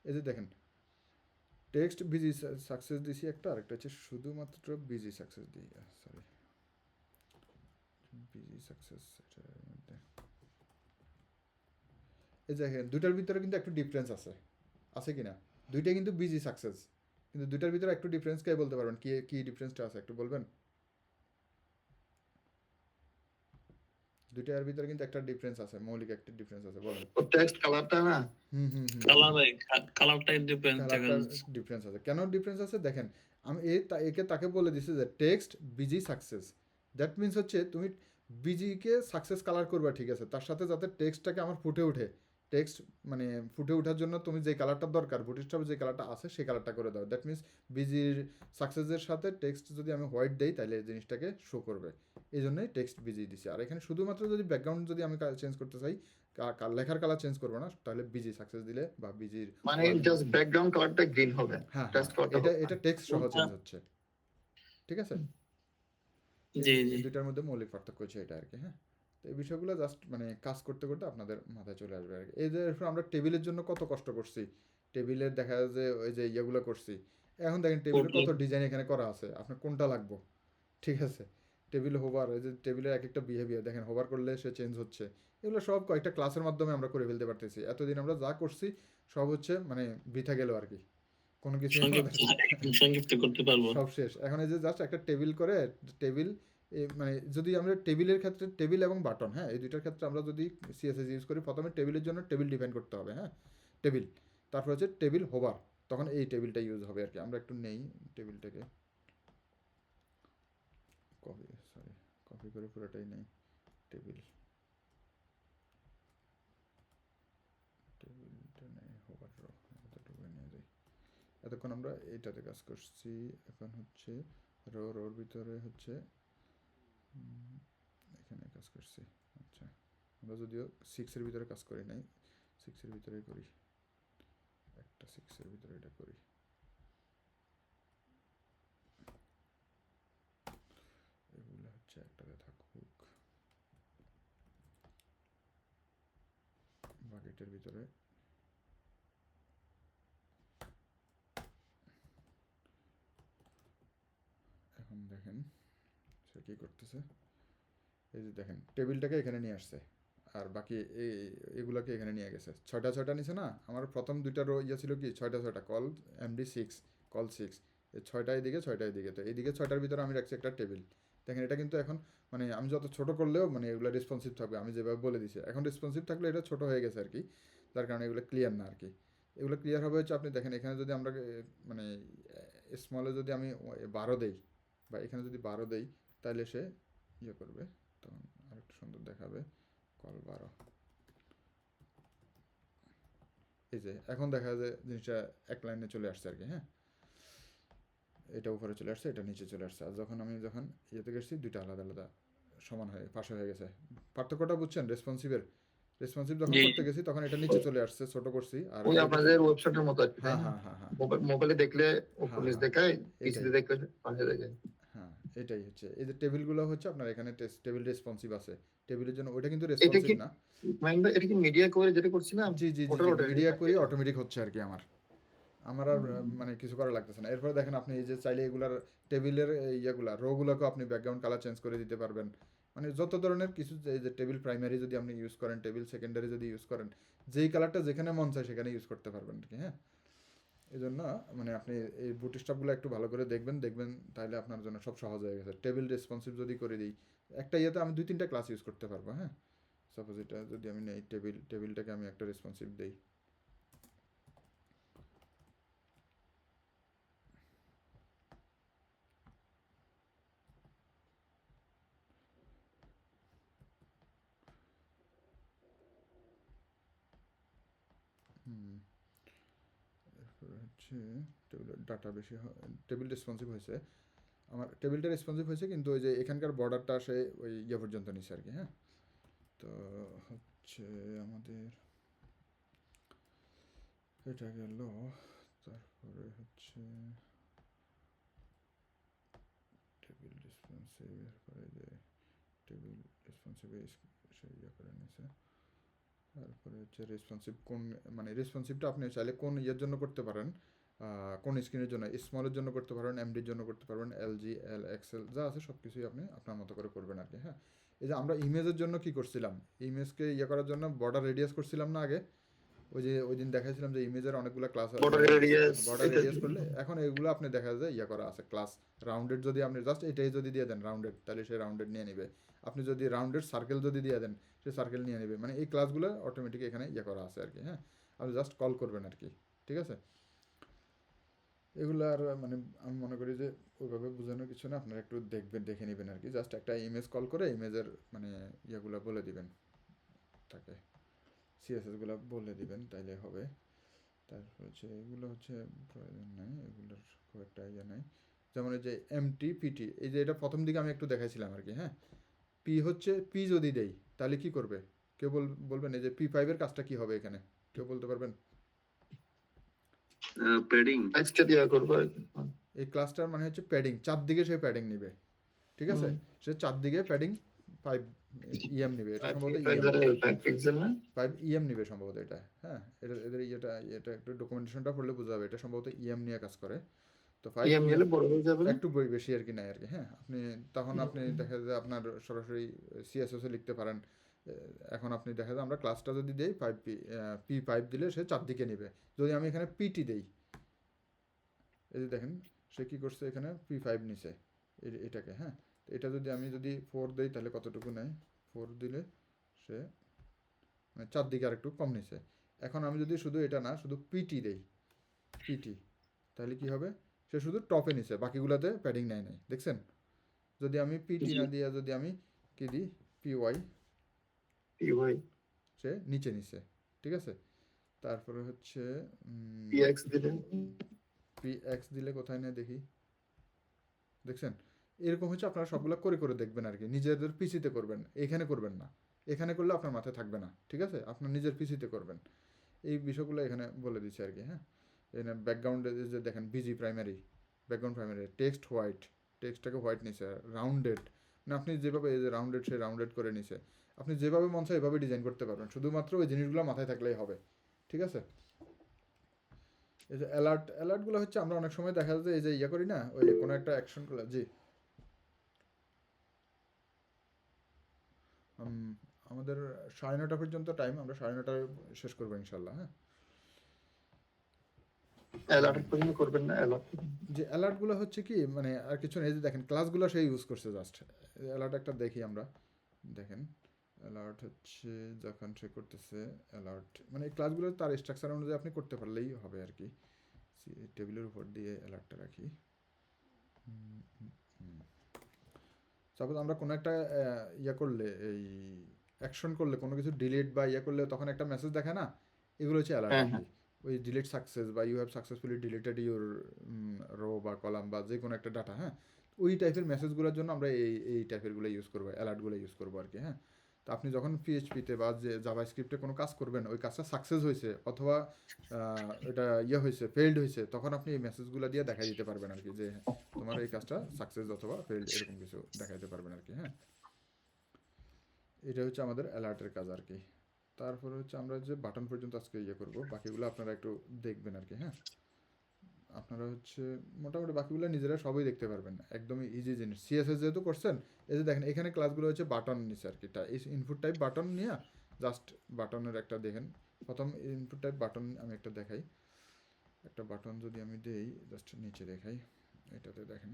এই যে দেখেন টেক্সট বিজি সাকসেস দিছি একটা, আরেকটা হচ্ছে শুধুমাত্র বিজি সাকসেস দিই, সরি বিজি সাকসেস। এটার মধ্যে এই দেখেন দুইটার ভিতরে কিন্তু একটু ডিফারেন্স আছে কি না? দুইটাই কিন্তু বিজি সাকসেস, কিন্তু দুইটার ভিতরে একটু ডিফারেন্স কে বলতে পারবেন, কি ডিফারেন্সটা আছে একটু বলবেন? দুইটার ভিতরে কিন্তু একটা ডিফারেন্স আছে, মৌলিক একটা ডিফারেন্স আছে, বলেন। টেক্সট কালারটা না, কালারটাই ডিফারেন্স আছে। কেন ডিফারেন্স আছে দেখেন, আমি তাকে বলে দিছি যে text busy success, that means হচ্ছে তুমি বিজিকে সাকসেস কালার করবে, ঠিক আছে, তার সাথে যাতে টেক্সটটাকে আমার ফুটে ওঠে, টেক্সট মানে ফুটে ওঠার জন্য তুমি যে কালারটা দরকার, বুটস্ট্র্যাপে যে কালারটা আছে সেই কালারটা করে দাও। দ্যাট মিনস বিজির সাকসেসের সাথে টেক্সট যদি আমি হোয়াইট দেই তাহলে এই জিনিসটাকে শো করবে, এই জন্যই টেক্সট বিজি দিছি। আর এখানে শুধুমাত্র যদি ব্যাকগ্রাউন্ড যদি আমি চেঞ্জ করতে চাই, লেখার কালার চেঞ্জ করবো না, তাহলে বিজি সাকসেস দিলে বা বিজির মানে জাস্ট ব্যাকগ্রাউন্ড কালারটা গ্রিন হবে। হ্যাঁ টেক্সট কালারটা এটা টেক্সট সহ চেঞ্জ হচ্ছে, ঠিক আছে। জি জি। দুইটার মধ্যে মৌলিক পার্থক্য হচ্ছে এটা আর কি। হ্যাঁ, তো এই বিষয়গুলো জাস্ট মানে কাজ করতে করতে আপনাদের মাথায় চলে আসবে আর কি। এই যে আমরা টেবিলের জন্য কত কষ্ট করছি, টেবিলের দেখা যায় যে ওই যে ইয়েগুলো করছি, এখন দেখেন টেবিলের কত ডিজাইন এখানে করা আছে, আপনার কোনটা লাগবে, ঠিক আছে। টেবিল হোভার, এই যে টেবিলের এক একটা বিহেভিয়ার দেখেন, হোভার করলে সে চেঞ্জ হচ্ছে, এগুলো সব কয়েকটা ক্লাসের মাধ্যমে আমরা করে ফেলতে পারতেছি। এতদিন আমরা যা করছি সব হচ্ছে মানে বৃথা গেল আর কি, কোনো কিছু সংক্ষিপ্ত করতে পারবো সব শেষ। এখন এই যে জাস্ট একটা টেবিল করে, টেবিল মানে যদি আমরা টেবিলের ক্ষেত্রে টেবিল এবং বাটন, হ্যাঁ, এই দুইটার ক্ষেত্রে আমরা যদি সিএসএস ইউজ করি, প্রথমে টেবিলের জন্য টেবিল ডিফাইন করতে হবে। হ্যাঁ, টেবিল, তারপর হচ্ছে টেবিল হোভার, তখন এই টেবিলটা ইউজ হবে আর কি। আমরা একটু নেই টেবিলটাকে, কপি করে পুরোটাই নেই। টেবিলটা নেই, হোভার নিয়ে যাই। এতক্ষণ আমরা এইটাতে কাজ করছি, এখন হচ্ছে রোর ভিতরে হচ্ছে এখানে কাজ করছি। আচ্ছা, আমরা যদিও 6-এর ভিতরে কাজ করি নাই, 6-এর ভিতরেই করি, একটা 6-এর ভিতরে এটা করি। এগুলো হচ্ছে একটাতে থাকুক, বাকেটের ভিতরে। এখন দেখেন সে কি করতেছে, এই যে দেখেন টেবিলটাকে এখানে নিয়ে আসছে, আর বাকি এগুলোকে এখানে নিয়ে গেছে। 6টা নিছে না? আমার প্রথম 2টা রো ছিল কি 6টা কল MD6 কল 6, এই 6টা এদিকে 6টা এদিকে। তো এদিকে 6টার ভিতরে আমি রাখছি একটা টেবিল। দেখেন এটা কিন্তু এখন মানে আমি যত ছোট করলেও মানে এগুলো রেসপন্সিভ থাকবে, আমি যেভাবে বলে দিছি। এখন রেসপন্সিভ থাকলে এটা ছোট হয়ে গেছে আর কি, যার কারণে এগুলো ক্লিয়ার না আর কি। এগুলো ক্লিয়ার হবে হচ্ছে আপনি দেখেন এখানে যদি আমরা মানে স্মলে যদি আমি 12 দেই বা এখানে যদি 12 দেই, তাহলে সে ইয়ে করবে, তখন আরেকটু সুন্দর দেখাবে কল 12। এই যে এখন দেখা যায় জিনিসটা এক লাইনে চলে আসছে আর কি। হ্যাঁ, এটা উপরে চলে আসছে, এটা নিচে চলে আসছে। আর যখন ইয়েতে গেছি 2টা আলাদা আলাদা সমান হয়ে পাশে হয়ে গেছে। পার্থক্যটা বুঝছেন? রেসপন্সিভ যখন জি। করতে গেছি তখন এটা নিচে চলে আসছে, ছোট করছি। আর ওই আপনাদের ওয়েবসাইটের মতো আর কি, তাই হ্যাঁ না? হ্যাঁ হ্যাঁ হ্যাঁ মোবাইলে দেখলে উপর হ্যাঁ, নিচ হ্যাঁ, দেখায়, এটাই। পিসিতে দেখলে পাশে দেখায়। হ্যাঁ, এটাই হচ্ছে। এই যে টেবিলগুলো হচ্ছে আপনার এখানে টেবিল রেসপন্সিভ আছে। টেবিলের জন্য ওইটা কিন্তু এটা রেসপন্সিভ কি না। মাইন্ড, এটা কি মিডিয়া করে যেটা করছিলাম জি জি জি ওটার জি ওটা মিডিয়া করি অটোমেটিক হচ্ছে আর কি আমার আর মানে কিছু করা লাগতেছে না। এরপরে দেখেন আপনি এই যে চাইলে এগুলার টেবিলের ইয়েগুলা রোগুলোকে আপনি ব্যাকগ্রাউন্ড কালার চেঞ্জ করে দিতে পারবেন। মানে যত ধরনের কিছু, এই যে টেবিল প্রাইমারি যদি আপনি ইউজ করেন, টেবিল সেকেন্ডারি যদি ইউজ করেন, যেই কালারটা যেখানে মন চায় সেখানে ইউজ করতে পারবেন আর কি। হ্যাঁ, এই জন্য মানে আপনি এই বুটস্ট্র্যাপগুলো একটু ভালো করে দেখবেন, তাহলে আপনার জন্য সব সহজ হয়ে গেছে। টেবিল রেসপন্সিভ যদি করে দিই, একটা ইয়েতে আমি 2-3টা ক্লাস ইউজ করতে পারবো। হ্যাঁ, সাপোজ এটা যদি আমি নেই টেবিলটাকে আমি একটা রেসপন্সিভ দিই, এরপরে হচ্ছে টেবিলের ডাটা বেশি টেবিল রেসপন্সিভ হয়েছে। আমার টেবিলটা রেসপন্সিভ হয়েছে, কিন্তু ওই যে এখানকার বর্ডারটা সে ওই ইয়ে পর্যন্ত নিছে আর কি। হ্যাঁ, তো হচ্ছে আমাদের এটা গেল। তারপরে হচ্ছে টেবিল রেসপন্সিভ, এরপরে যে টেবিল রেসপন্সিভে সে ইয়ে করে নিছে। তারপরে হচ্ছে রেসপন্সিভ কোন, মানে রেসপন্সিভটা আপনি চাইলে কোন ইয়ের জন্য করতে পারেন, কোন স্ক্রিনের জন্য, স্মলের জন্য করতে পারবেন, এমডির জন্য করতে পারবেন, এলজি এক্সেল যা আছে সব কিছুই আপনি আপনার মতো করে করবেন আর কি। হ্যাঁ, এই যে আমরা ইমেজের জন্য কি করছিলাম, ইমেজকে ইয়ে করার জন্য বর্ডার রেডিয়াস করছিলাম না আগে, ওই যে ওই দিন দেখাইছিলাম যে ইমেজের অনেকগুলো ক্লাস আছে, বর্ডার রেডিয়াস বর্ডার রেডিয়াস করলে এখন এগুলো আপনি দেখা যায় ইয়ে করা আছে ক্লাস রাউন্ডেড। যদি আপনি জাস্ট এটাই যদি দিয়ে দেন রাউন্ডেড, তাহলে সে রাউন্ডেড নিয়ে নেবে। আপনি যদি রাউন্ডেড সার্কেল যদি দিয়ে দেন, সে সার্কেল নিয়ে নেবে। মানে এই ক্লাসগুলো অটোমেটিক এখানে ইয়ে করা আছে আর কি। হ্যাঁ, আপনি জাস্ট কল করবেন আর কি। ঠিক আছে, এগুলো আর মানে আমি মনে করি যে ওইভাবে বোঝানোর কিছু না, আপনারা একটু দেখে নেবেন আর কি। জাস্ট একটা ইমেজ কল করে ইমেজের মানে ইয়েগুলো বলে দিবেন তাকে, সিএসএসগুলো বলে দিবেন, তাইলে হবে। তারপর হচ্ছে এগুলো হচ্ছে প্রয়োজন নাই, এগুলোর খুব একটা ইয়ে নাই। যেমন এই যে এমটি পিটি, এই যে এটা প্রথম দিকে আমি একটু দেখাইছিলাম আর কি। হ্যাঁ, পি যদি দেই তাহলে কি করবে কেউ বলবেন? এই যে P5 কাজটা কি হবে এখানে, কেউ বলতে পারবেন? প্যাডিং আজকে দিয়া করবো। এই ক্লাসটার মানে হচ্ছে প্যাডিং, চারদিকে সে প্যাডিং নিবে। ঠিক আছে, সে চারদিকে প্যাডিং 5 EM নিবে, এটা সম্ভবত 5 EM নিবে সম্ভবত এটা। হ্যাঁ, এদের এটা একটু ডকুমেন্টেশনটা পড়লে বোঝা যাবে, এটা সম্ভবত EM নিয়ে কাজ করে। তো 5 EM নিলে বড় হয়ে যাবে, একটু বেশি আর কি নাই আর কি। হ্যাঁ, তখন আপনি দেখা যায় আপনার সরাসরি CSS লিখতে পারেন। এখন আপনি দেখা যায় আমরা ক্লাসটা যদি দেই P5 দিলে সে চারদিকে নেবে। যদি আমি এখানে পিটি দেই, এই যে দেখেন সে কি করছে, এখানে P5 নিছে এটাকে। হ্যাঁ, এটা আমি যদি 4 দেই তাহলে কতটুকু নেয়, 4 দিলে সে মানে চারদিকে আর একটু কম নিছে। এখন আমি যদি শুধু এটা না শুধু পিটি দেই, পিটি, তাহলে কি হবে, সে শুধু টপে নিছে, বাকিগুলোতে প্যাডিং নেয় নাই। দেখছেন, যদি আমি পিটি না দিয়ে যদি আমি কি দিই PY, সে নিচে নিছে। ঠিক আছে, তারপরে হচ্ছে PX দিলে কোথায় নেয় দেখি, দেখছেন? এরকম হচ্ছে আপনারা সবগুলো করে দেখবেন আর কি, নিজেদের পিসিতে করবেন, এখানে করবেন না। এখানে করলে আপনার মাথায় থাকবে না। ঠিক আছে, আপনার নিজের পিসিতে করবেন। এই বিষয়গুলো এখানে বলে দিচ্ছে আর কি। হ্যাঁ, এখানে ব্যাকগ্রাউন্ডে যে দেখেন BG primary, background primary, text white, টেক্সটটাকে হোয়াইট নিছে, রাউন্ডেড, মানে আপনি যেভাবে এই যে রাউন্ডেড সে রাউন্ডেড করে নিছে, আপনি যেভাবে মন চায় এভাবে ডিজাইন করতে পারবেন, শুধুমাত্র ওই জিনিসগুলো মাথায় থাকলেই হবে। ঠিক আছে, এই যে অ্যালার্টগুলো হচ্ছে আমরা অনেক সময় দেখা যায় এই যে ইয়ে করি না, ওই কোনো একটা অ্যাকশন করলে, জি আমাদের 9:30 পর্যন্ত টাইম, আমরা 9:30 শেষ করবো ইনশাল্লাহ। হ্যাঁ, অ্যালার্ট পর্যন্ত করবেন না? অ্যালার্ট যে অ্যালার্টগুলো হচ্ছে কি মানে আর কিছু নেই, যে দেখেন ক্লাসগুলো সে ইউজ করছে জাস্ট অ্যালার্ট একটা দেখি আমরা। দেখেন অ্যালার্ট হচ্ছে যখন সে করতেছে অ্যালার্ট মানে এই ক্লাসগুলো তার স্ট্রাকচার অনুযায়ী আপনি করতে পারলেই হবে আর কি। টেবিলের উপর দিয়ে অ্যালার্টটা রাখি। সাপোজ আমরা কোনো একটা ইয়ে করলে, এই অ্যাকশন করলে, কোনো কিছু ডিলিট বা ইয়ে করলে তখন একটা মেসেজ দেখে না, এগুলো হচ্ছে অ্যালার্ট আর কি। ওই ডিলিট সাকসেস বা you have successfully deleted your row বা কলাম বা যে কোনো একটা ডাটা, হ্যাঁ, ওই টাইপের মেসেজগুলোর জন্য আমরা এই টাইপেরগুলো ইউজ করবো, অ্যালার্টগুলো ইউজ করবো আর কি। হ্যাঁ, তো আপনি যখন পিএইচপিতে বা যে জাভা স্ক্রিপ্টে কোনো কাজ করবেন, ওই কাজটা সাকসেস হয়েছে অথবা এটা ইয়ে হয়েছে, ফেইল্ড হয়েছে, তখন আপনি এই মেসেজগুলো দিয়ে দেখাই দিতে পারবেন আর কি, যে তোমার এই কাজটা সাকসেস অথবা ফেইল্ড এরকম কিছু দেখাইতে পারবেন আর কি। হ্যাঁ, এটা হচ্ছে আমাদের অ্যালার্টের কাজ আর কি। তারপরে হচ্ছে আমরা যে বাটন পর্যন্ত আজকে ইয়ে করবো, বাকিগুলো আপনারা একটু দেখবেন আর কি। হ্যাঁ, আপনারা হচ্ছে মোটামুটি বাকিগুলো নিজেরা সবই দেখতে পারবেন, একদমই ইজি জিনিস। সিএসএস যেহেতু করছেন, এই যে দেখেন এখানে ক্লাসগুলো হচ্ছে বাটন নিচে আর কি, ইনপুট টাইপ বাটন নিয়ে জাস্ট বাটনের একটা দেখেন, প্রথম ইনপুট টাইপ বাটন আমি একটা দেখাই। একটা বাটন যদি আমি দেই, জাস্ট নিচে দেখাই, এটাতে দেখেন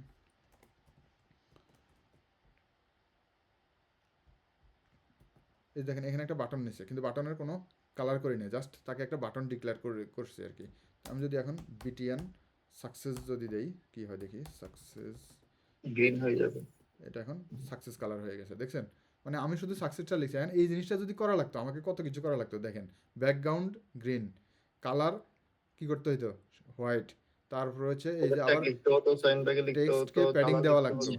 এই দেখেন এখানে একটা বাটন নিচ্ছে, কিন্তু বাটনের কোনো কালার করি নেই, জাস্ট তাকে একটা বাটন ডিক্লেয়ার করছি আর কি। আমি যদি এখন বিটিএন সাকসেস যদি দেই, কি হয় দেখি, সাকসেস গ্রিন হয়ে যাবে। এটা এখন সাকসেস কালার হয়ে গেছে, দেখছেন? মানে আমি শুধু সাকসেসটা লিখছি, এখন এই জিনিসটা যদি করা লাগতো আমাকে কত কিছু করা লাগতো। দেখেন ব্যাকগ্রাউন্ড গ্রিন, কালার কি করতে হইতো, হোয়াইট, তারপর হচ্ছে এই যে আবার টেক্সটকে প্যাডিং দেওয়া লাগতো,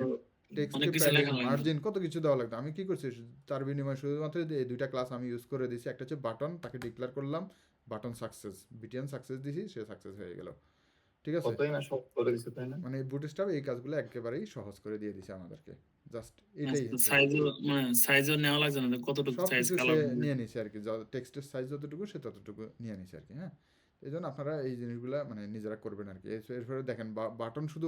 টেক্সটকে প্যাডিং, মার্জিন, কত কিছু দেওয়া লাগতো। আমি কি করছি, তার বিনিময়ে শুধুমাত্র এই দুইটা ক্লাস আমি ইউজ করে দিয়েছি। একটা হচ্ছে বাটন, তাকে ডিক্লেয়ার করলাম বাটন সাকসেস, বিটিএন সাকসেস দিছি, সে সাকসেস হয়ে গেল। ঠিক আছে, কতই না সব করে দিছে, তাই না? মানে বুটস্ট্র্যাপ এই কাজগুলো একেবারেই সহজ করে দিয়ে দিছে আমাদেরকে, জাস্ট এটাই সাইজও নেওয়া লাগছে না, কতটুকু সব সাইজ কিছু সে কালার নিয়ে নিছে আর কি, টেক্সটের সাইজ যতটুকু সে ততটুকু নিয়ে নিছে আর কি। হ্যাঁ, এই জন্য আপনারা এই জিনিসগুলো মানে নিজেরা করবেন আর কি। এরপরে দেখেন বাটন শুধু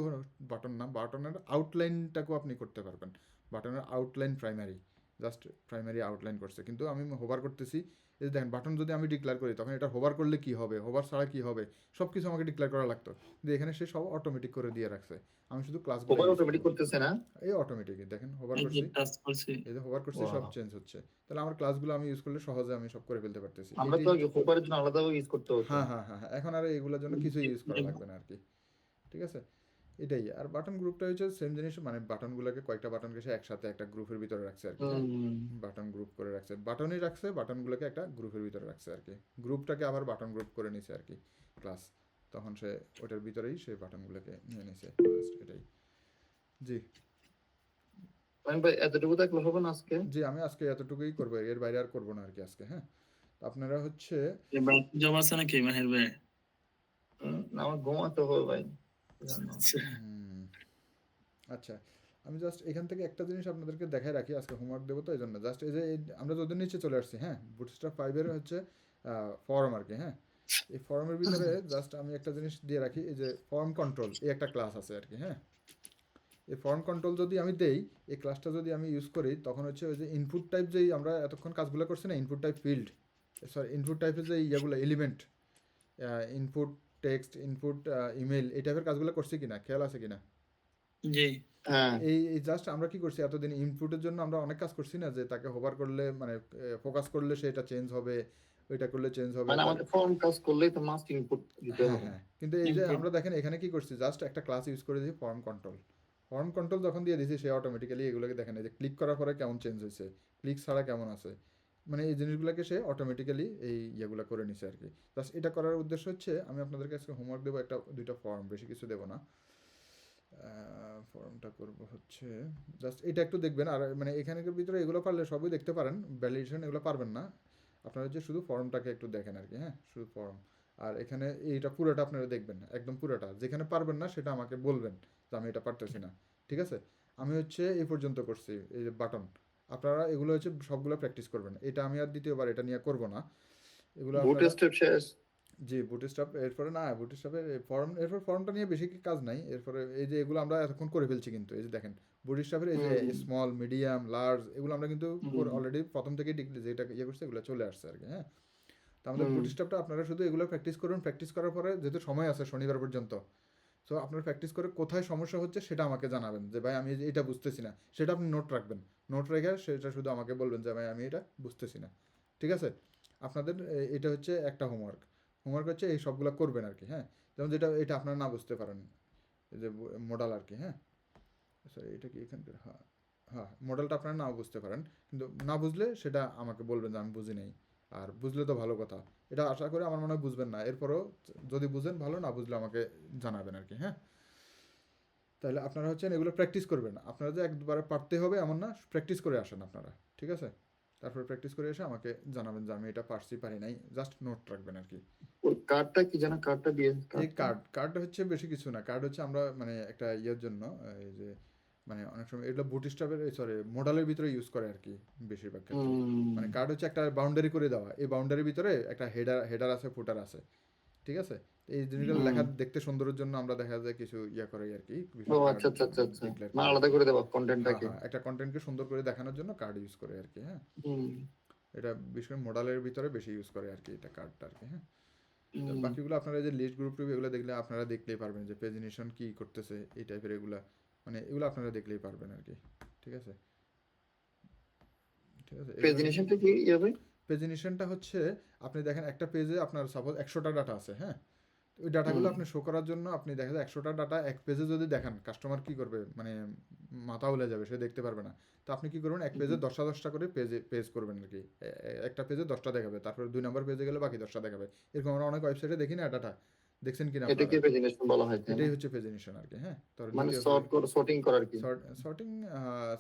বাটন না, বাটনের আউটলাইনটাকেও আপনি করতে পারবেন। বাটনের outline primary, just primary outline করছে, কিন্তু আমি হোভার করতেছি, এই যে দেখেন বাটন যদি আমি ডিক্লেয়ার করি তখন এটা হোভার করলে কি হবে, হোভার ছাড়া কি হবে, সব কিছু আমাকে ডিক্লেয়ার করা লাগতো, কিন্তু এখানে সে সব অটোমেটিক করে দিয়ে রাখছে। আমি শুধু ক্লাস অটোমেটিক করতেছে না, এই অটোমেটিক দেখেন হোভার করছি, এই যে হোভার করছি, সব চেঞ্জ হচ্ছে। তাহলে আমার ক্লাসগুলো আমি ইউজ করলে সহজে আমি সব করে ফেলতে পারতেছি। আমরা তো আগে হোভারের জন্য আলাদাভাবে ইউজ করতে হতো। হ্যাঁ হ্যাঁ হ্যাঁ, এখন আর এইগুলোর জন্য কিছু ইউজ করা লাগবে না আর কি। ঠিক আছে, এটাই। আর বাটন গ্রুপটা হচ্ছে সেম জিনিস, মানে বাটনগুলোকে কয়েকটা বাটনকে সে একসাথে একটা গ্রুপের ভিতরে রাখছে আর কি। বাটন গ্রুপ করে রাখছে, বাটনই রাখছে, বাটনগুলোকে একটা গ্রুপের ভিতরে রাখছে আর কি। গ্রুপটাকে আবার বাটন গ্রুপ করে নিছে আর কি ক্লাস, তখন সে ওটার ভিতরেই সে বাটনগুলোকে নিয়ে নিছে, এটাই। জি ভাই এতটুকু থাকলে হবে না আজকে? জি, আমি আজকে এতটুকুই করবো, এর বাইরে আর করবো না আর কি আজকে। হ্যাঁ, আপনারা হচ্ছে জমা আছে নাকি মাহির ভাই? আমার ঘুমাতে হবে ভাই। আচ্ছা, আমি জাস্ট এখান থেকে একটা জিনিস আপনাদেরকে দেখাই রাখি, আজকে হোমওয়ার্ক দেবো তো এই জন্য। জাস্ট এই যে আমরা যত নিচে চলে আসছি, হ্যাঁ, বুটস্ট্র্যাপ 5-এর হচ্ছে ফর্ম আর কি। হ্যাঁ, এই ফর্মের ভিতরে জাস্ট আমি একটা জিনিস দিয়ে রাখি, এই যে ফর্ম কন্ট্রোল, এই একটা ক্লাস আছে আর কি। হ্যাঁ, এই ফর্ম কন্ট্রোল যদি আমি দেই, এই ক্লাসটা যদি আমি ইউজ করি, তখন হচ্ছে ওই যে ইনপুট টাইপ যেই আমরা এতক্ষণ কাজগুলো করছি না, input type field, sorry input টাইপের যে ইয়েগুলো element, input text, input email, এই টাইপের কাজগুলো করছি কিনা খেয়াল আছে কিনা? জি, এই জাস্ট আমরা কি করছি এতদিন, ইনপুটের জন্য আমরা অনেক কাজ করছি না, যে তাকে হোভার করলে মানে ফোকাস করলে সেটা চেঞ্জ হবে, ওইটা করলে চেঞ্জ হবে, মানে আমাদের ফর্ম কাজ করলেই তো মাস্ট ইনপুট দিতে হবে। হ্যাঁ, কিন্তু এই যে আমরা দেখেন এখানে কি করছি, জাস্ট একটা ক্লাস ইউজ করে দিয়েছি ফর্ম কন্ট্রোল। ফর্ম কন্ট্রোল যখন দিয়ে দিয়েছি, সে অটোমেটিক্যালি এগুলোকে দেখেন, এই যে ক্লিক করার পরে কেমন চেঞ্জ হয়েছে, ক্লিক ছাড়া কেমন আছে, মানে এই জিনিসগুলোকে সে অটোমেটিক্যালি এই ইয়েগুলো করে নিছে আর কি। জাস্ট এটা করার উদ্দেশ্য হচ্ছে, আমি আপনাদেরকে আজকে হোমওয়ার্ক দেবো একটা দুইটা ফর্ম, বেশি কিছু দেবো না। ফর্মটা করব হচ্ছে জাস্ট এটা একটু দেখবেন, আর মানে এখানের ভিতরে এগুলো পারলে সবই দেখতে পারেন, ভ্যালিডেশন এগুলো পারবেন না, আপনারা হচ্ছে শুধু ফর্মটাকে একটু দেখেন আর কি। হ্যাঁ, শুধু ফর্ম, আর এখানে এইটা পুরোটা আপনারা দেখবেন, একদম পুরোটা। যেখানে পারবেন না সেটা আমাকে বলবেন যে আমি এটা পারতেছি না। ঠিক আছে, আমি হচ্ছে এই পর্যন্ত করছি, এই যে বাটন, আপনারা এগুলো হচ্ছে সবগুলো প্র্যাকটিস করবেন। এটা আমি আর দ্বিতীয়বার এটা নিয়ে করব না, এগুলো বুটস্ট্র্যাপ শেষ। জি বুটস্ট্র্যাপ এরপরে না বুটস্ট্র্যাপের এরপর ফর্মটা নিয়ে বেশি কাজ নাই, এরপরে এই যে এগুলো আমরা এতক্ষণ করে ফেলছি কিন্তু এই যে দেখেন বুটস্ট্র্যাপের এই যে স্মল মিডিয়াম লার্জ এগুলো আমরা কিন্তু অলরেডি প্রথম থেকে যেটা ইয়ে করছে এগুলো চলে আসছে আর কি। হ্যাঁ, তো আমাদের বুটস্ট্র্যাপটা আপনারা শুধু এগুলো প্র্যাকটিস করুন, প্র্যাকটিস করার পরে যেহেতু সময় আছে শনিবার পর্যন্ত, সো আপনারা প্র্যাকটিস করে কোথায় সমস্যা হচ্ছে সেটা আমাকে জানাবেন যে ভাই আমি এটা বুঝতেছি না, সেটা আপনি নোট রাখবেন, নোট রেখে সেটা শুধু আমাকে বলবেন যে ভাই আমি এটা বুঝতেছি না। ঠিক আছে, আপনাদের এটা হচ্ছে একটা হোমওয়ার্ক। হোমওয়ার্ক হচ্ছে এই সবগুলো করবেন আর কি। হ্যাঁ, যেমন যেটা এটা আপনারা না বুঝতে পারেন এই যে মডেল আর কি। হ্যাঁ সরি এটা কি এখানকার, হ্যাঁ হ্যাঁ মডেলটা আপনারা নাও বুঝতে পারেন, কিন্তু না বুঝলে সেটা আমাকে বলবেন যে আমি বুঝি নেই, আর বুঝলে তো ভালো কথা, এটা আশা করি আমার মনে হয় বুঝবেন না, এরপরও যদি বুঝেন ভালো, না বুঝলে আমাকে জানাবেন আর কি। হ্যাঁ, তাহলে আপনারা হচ্ছেন এগুলো প্র্যাকটিস করবেন, আপনারা যে একবারে পারতে হবে এমন না, প্র্যাকটিস করে আসেন আপনারা। ঠিক আছে, তারপরে প্র্যাকটিস করে এসে আমাকে জানাবেন যে আমি এটা পারছি পারি নাই, জাস্ট নোট রাখবেন আর কি। ওই কার্ডটা কি জানা, কার্ডটা দিয়ে এই কার্ডটা হচ্ছে বেশি কিছু না, কার্ড হচ্ছে আমরা মানে একটা ইয়ের জন্য এই যে মানে অনেক সময় এগুলো বুটস্ট্র্যাপের সরি মডেলের ভিতরে ইউজ করে আর কি বেশিরভাগ ক্ষেত্রে। মানে কার্ড হচ্ছে একটা বাউন্ডারি করে দেওয়া, এই বাউন্ডারির ভিতরে একটা হেডার আছে ফুটার আছে। ঠিক আছে, এই জিনিসগুলো লেখা দেখতে সুন্দরের জন্য আমরা দেখা যায় কিছু ইয়া করে আর কি। ও আচ্ছা আচ্ছা আচ্ছা আচ্ছা, মানে আলাদা করে দেওয়া কন্টেন্টটাকে। একটা কন্টেন্টকে সুন্দর করে দেখানোর জন্য কার্ড ইউজ করে আর কি। হ্যাঁ, এটা বিশেষ করে মডেলের ভিতরে বেশি ইউজ করে আর কি এটা কার্ডটা আর কি। হ্যাঁ, তো বাকিগুলো আপনারা যে লিস্ট গ্রুপ টুপ এগুলো দেখলে আপনারা দেখলেই পারবেন যে প্রেজেন্টেশন কি করতেছে এই টাইপের এগুলা, মানে এগুলো আপনারা দেখলেই পারবেন আর কি। ঠিক আছে, ঠিক আছে। প্রেজেন্টেশনটা কি হবে? প্রেজেন্টেশনটা হচ্ছে আপনি দেখেন একটা পেজে আপনার সাপোজ 100টা ডাটা আছে। হ্যাঁ, ওই ডাটাগুলো আপনি শো করার জন্য আপনি দেখা যায় 100টা ডাটা এক পেজে যদি দেখান কাস্টমার কি করবে, মানে মাথা উলে যাবে, সে দেখতে পারবে না। তো আপনি কি করবেন, এক পেজে 10টা করে পেজ করবেন আর কি। একটা পেজে 10টা দেখাবে, তারপরে 2 নম্বর পেজে গেলে বাকি 10টা দেখাবে। এরকম আমরা অনেক ওয়েবসাইটে দেখি না ডাটা, দেখছেন কিনা এটা কি প্রেজেন্টেশন বলা হয়? এটাই হচ্ছে প্রেজেন্টেশন আর কি। হ্যাঁ, মানে সর্টিং করার কি?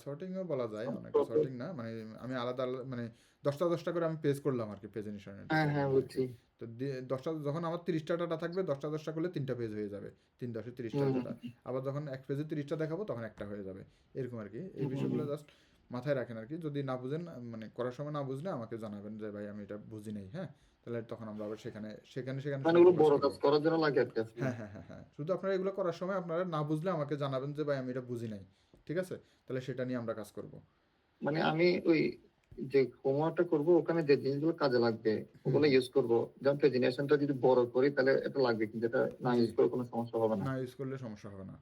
সর্টিংও বলা যায়, অনেক সর্টিং না, মানে আমি আলাদা মানে 10টা করে আমি পেজ করলাম আর কি প্রেজেন্টেশনের। হ্যাঁ হ্যাঁ বুঝছি। তো 10টা যখন আমার 30টা ডাটা থাকবে 10টা করলে 3টা পেজ হয়ে যাবে, 3×10 30টা ডাটা। আবার যখন এক পেজে 30টা দেখাবো তখন একটা হয়ে যাবে, এরকম আর কি। এই বিষয়গুলো জাস্ট মাথায় রাখেন আর কি। যদি না বুঝেন মানে করার সময় না বুঝলে আমাকে জানাবেন যে ভাই আমি এটা বুঝি নাই। হ্যাঁ, তাহলে তখন আমরা আবার সেখানে মানে ওগুলো বড় কাজ করার জন্য লাগে আর কি। হ্যাঁ হ্যাঁ হ্যাঁ হ্যাঁ, শুধু আপনারা এগুলো করার সময় আপনারা না বুঝলে আমাকে জানাবেন যে ভাই আমি এটা বুঝি নাই। ঠিক আছে, তাহলে সেটা নিয়ে আমরা কাজ করব। মানে আমি ওই যে হোমওয়ার্কটা করব ওখানে যে জিনিসগুলো কাজে লাগবে ওগুলো ইউজ করব। যেমন প্রেজেন্টেশনটা যদি বড় করি তাহলে এটা লাগবে, কিন্তু এটা না ইউজ করে কোনো সমস্যা হবে না। না ইউজ করলে সমস্যা হবে না,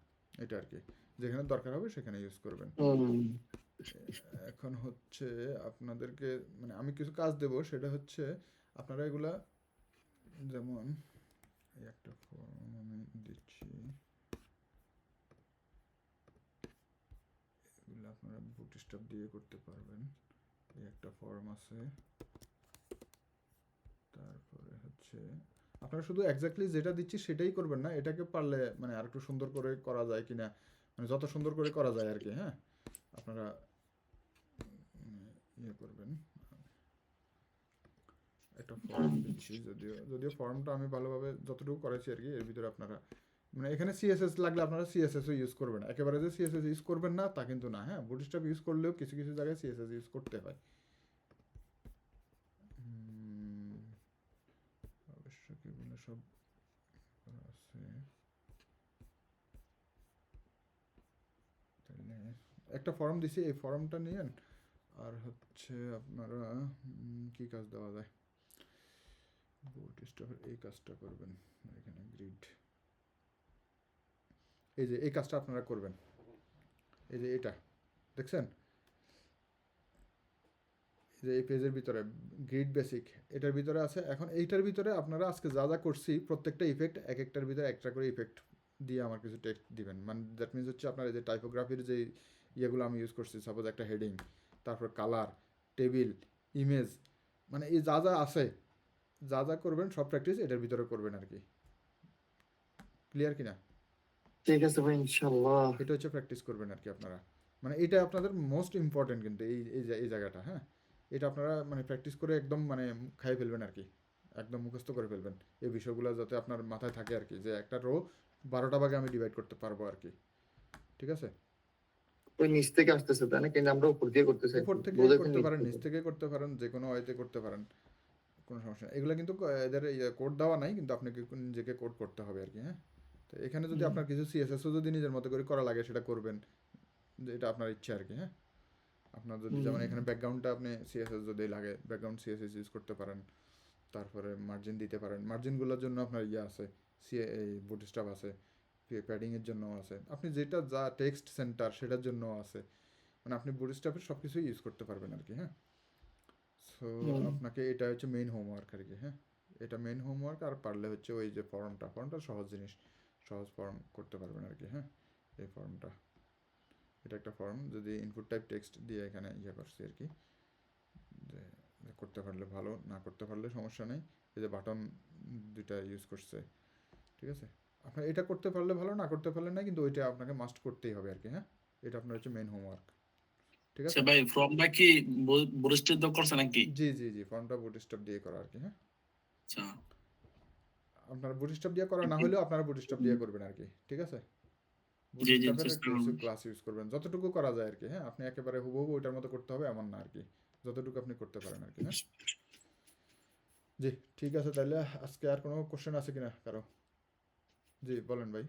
এটা আর কি। যেখানে দরকার হবে সেখানে ইউজ করবেন। এখন হচ্ছে আপনাদেরকে মানে আমি কিছু কাজ দেব, সেটা হচ্ছে আপনারা এগুলা যেমন এই একটা ফর্ম আমি দিচ্ছি, এগুলো আপনারা বুটস্ট্র্যাপ দিয়ে করতে পারবেন। এই একটা ফর্ম আছে, তারপরে হচ্ছে আপনারা শুধু এক্স্যাক্টলি যেটা দিচ্ছি সেটাই করবেন না, এটাকে পারলে মানে আর একটু সুন্দর করে করা যায় কিনা, মানে যত সুন্দর করে করা যায় আর কি। হ্যাঁ, আপনারা ইয়ে করবেন। একটা ফর্ম দিচ্ছি, যদিও ফর্মটা আমি ভালোভাবে যতটুকু করেছি আর কি, এর ভিতরে আপনারা মানে এখানে সিএসএস লাগলে আপনারা সিএসএসও ইউজ করবেন, একেবারে যে সিএসএস ইউজ করবেন না তা কিন্তু না। হ্যাঁ, বুটস্ট্র্যাপ ইউজ করলেও কিছু কিছু জায়গায় সিএসএস ইউজ করতে হয়। অবশ্যই এগুলো সব আছে। তাহলে একটা ফর্ম দিছি, এই ফর্মটা নিয়েন। আর হচ্ছে আপনারা কি কাজ দেওয়া যায়, বুটস্ট্র্যাপের এই কাজটা করবেন। এখানে গ্রিড, এই যে এই কাজটা আপনারা করবেন। এই যে এটা দেখছেন, এই যে এই পেজের ভিতরে গ্রিড বেসিক এটার ভিতরে আছে। এখন এইটার ভিতরে আপনারা আজকে যা যা করছি প্রত্যেকটা ইফেক্ট এক একটার ভিতরে একটা করে ইফেক্ট দিয়ে আমার কিছু টেক্সট দিবেন। মানে দ্যাট মিনস হচ্ছে আপনার এই যে টাইপোগ্রাফির যে ইয়েগুলো আমি ইউজ করছি, সাপোজ একটা হেডিং, তারপর কালার, টেবিল, ইমেজ, মানে এই যা যা আছে যা যা করবেন সব প্র্যাকটিস এটার ভিতরে করবেন আর কি। ক্লিয়ার কিনা? ঠিক আছে ভাই, ইনশাআল্লাহ। এটা হচ্ছে প্র্যাকটিস করবেন আর কি আপনারা, মানে এটা আপনাদের মোস্ট ইম্পর্টেন্ট কিন্তু এই জায়গাটা। হ্যাঁ, এটা আপনারা মানে প্র্যাকটিস করে একদম মানে খাই ফেলবেন আর কি, একদম মুখস্থ করে ফেলবেন এই বিষয়গুলো, যাতে আপনার মাথায় থাকে আর কি, যে একটা রো 12টা ভাগে আমি ডিভাইড করতে পারবো আর কি। ঠিক আছে, ওই নিচ থেকে আসতেছে তাই না, কিন্তু আমরা উপর দিয়ে করতে চাই। উপর থেকে করতে পারেন, নিচ থেকে করতে পারেন, যে কোনো ওয়েতে করতে পারেন, কোনো সমস্যা নেই। এগুলো কিন্তু এদের কোড দেওয়া নাই, কিন্তু আপনাকে নিজেকে কোড করতে হবে আর কি। হ্যাঁ, তো এখানে যদি আপনার কিছু সিএসএসও যদি নিজের মতো করে করা লাগে সেটা করবেন, যে এটা আপনার ইচ্ছা আর কি। হ্যাঁ, আপনার যদি যেমন এখানে ব্যাকগ্রাউন্ডটা আপনি সিএসএস যদি লাগে ব্যাকগ্রাউন্ড সিএসএস ইউজ করতে পারেন, তারপরে মার্জিন দিতে পারেন, মার্জিনগুলোর জন্য আপনার আছে এই বুটস্ট্র্যাপ আছে, প্যাডিংয়ের জন্য আছে, আপনি যেটা যা টেক্সট সেন্টার সেটার জন্য আছে, মানে আপনি বুটস্ট্র্যাপের সব কিছুই ইউজ করতে পারবেন আর কি। হ্যাঁ, সো আপনাকে এটা হচ্ছে মেইন হোমওয়ার্ক আর কি। হ্যাঁ, এটা মেইন হোমওয়ার্ক। আর পারলে হচ্ছে ওই যে ফর্মটা সহজ জিনিস, সহজ ফর্ম করতে পারবেন আর কি। হ্যাঁ, এই ফর্মটা, এটা একটা ফর্ম, যদি ইনপুট টাইপ টেক্সট দিয়ে এখানে করছি আর কি, যে করতে পারলে ভালো, না করতে পারলে সমস্যা নেই। এই যে বাটন দুইটা ইউজ করছে, ঠিক আছে। আপনার এটা করতে পারলে ভালো, না করতে পারলে না, কিন্তু ওইটা আপনাকে মাস্ট করতেই হবে আর কি। হ্যাঁ, এটা আপনার হচ্ছে মেইন হোমওয়ার্ক, ঠিক আছে। ভাই ফর্মটা কি বুটস্ট্র্যাপ করছে নাকি? জি জি জি, ফর্মটা বুটস্ট্র্যাপ দিয়ে করা আর কি। হ্যাঁ, আচ্ছা আপনার বুটস্ট্র্যাপ দিয়ে করা না হলেও আপনারা বুটস্ট্র্যাপ দিয়ে করবেন আর কি, ঠিক আছে। জি জি বুটস্ট্র্যাপের চেষ্টা করব। কিছু ক্লাস ইউজ করবেন যতটুকু করা যায় আর কি। হ্যাঁ, আপনি একেবারে হুবহু ওইটার মতো করতে হবে এমন না আর কি, যতটুকু আপনি করতে পারেন আর কি। হ্যাঁ, জি ঠিক আছে। তাহলে আজকে আর কোনো কোশ্চেন আছে কিনা কারো? জি বলেন ভাই।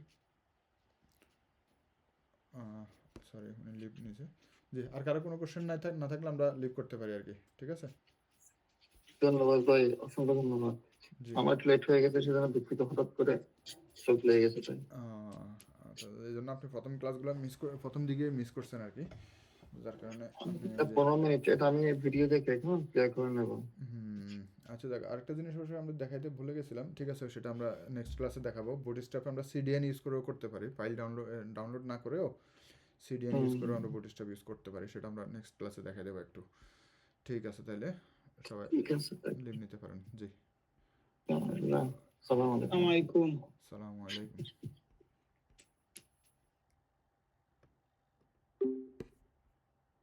সরি, মানে লিভ নিচে। জি, আর কারো কোনো কোশ্চেন না থাকলে আমরা লিভ করতে পারি আর কি, ঠিক আছে। ধন্যবাদ ভাই, অসংখ্য ধন্যবাদ। জি, আমার একটু লেট হয়ে গেছে সেজন্য দুঃখিত, হঠাৎ করে চোখ লেগে গেছে তাই। আচ্ছা, এই জন্য আপনি প্রথম ক্লাসগুলো প্রথম দিকে মিস করছেন আর কি, যার কারণে আপনি এটা 15 মিনিট, এটা আমি ভিডিও দেখে এখন প্লে করে নেব। আচ্ছা দেখ, আরেকটা জিনিস অবশ্যই আমরা দেখাইতে ভুলে গেছিলাম, ঠিক আছে, সেটা আমরা নেক্সট ক্লাসে দেখাবো। বুটস্ট্র্যাপ আমরা সিডিএন ইউজ করেও করতে পারি, ফাইল ডাউনলোড না করেও সিডিএন ইউজ করেও আমরা বুটস্ট্র্যাপ ইউজ করতে পারি, সেটা আমরা নেক্সট ক্লাসে দেখাই দেবো একটু। ঠিক আছে, তাহলে সবাই ঠিক আছে তাই। লিভ নিতে পারেন। জি, সালাম আলাইকুম। আসসালামু আলাইকুম। আসসালামু আলাইকুম।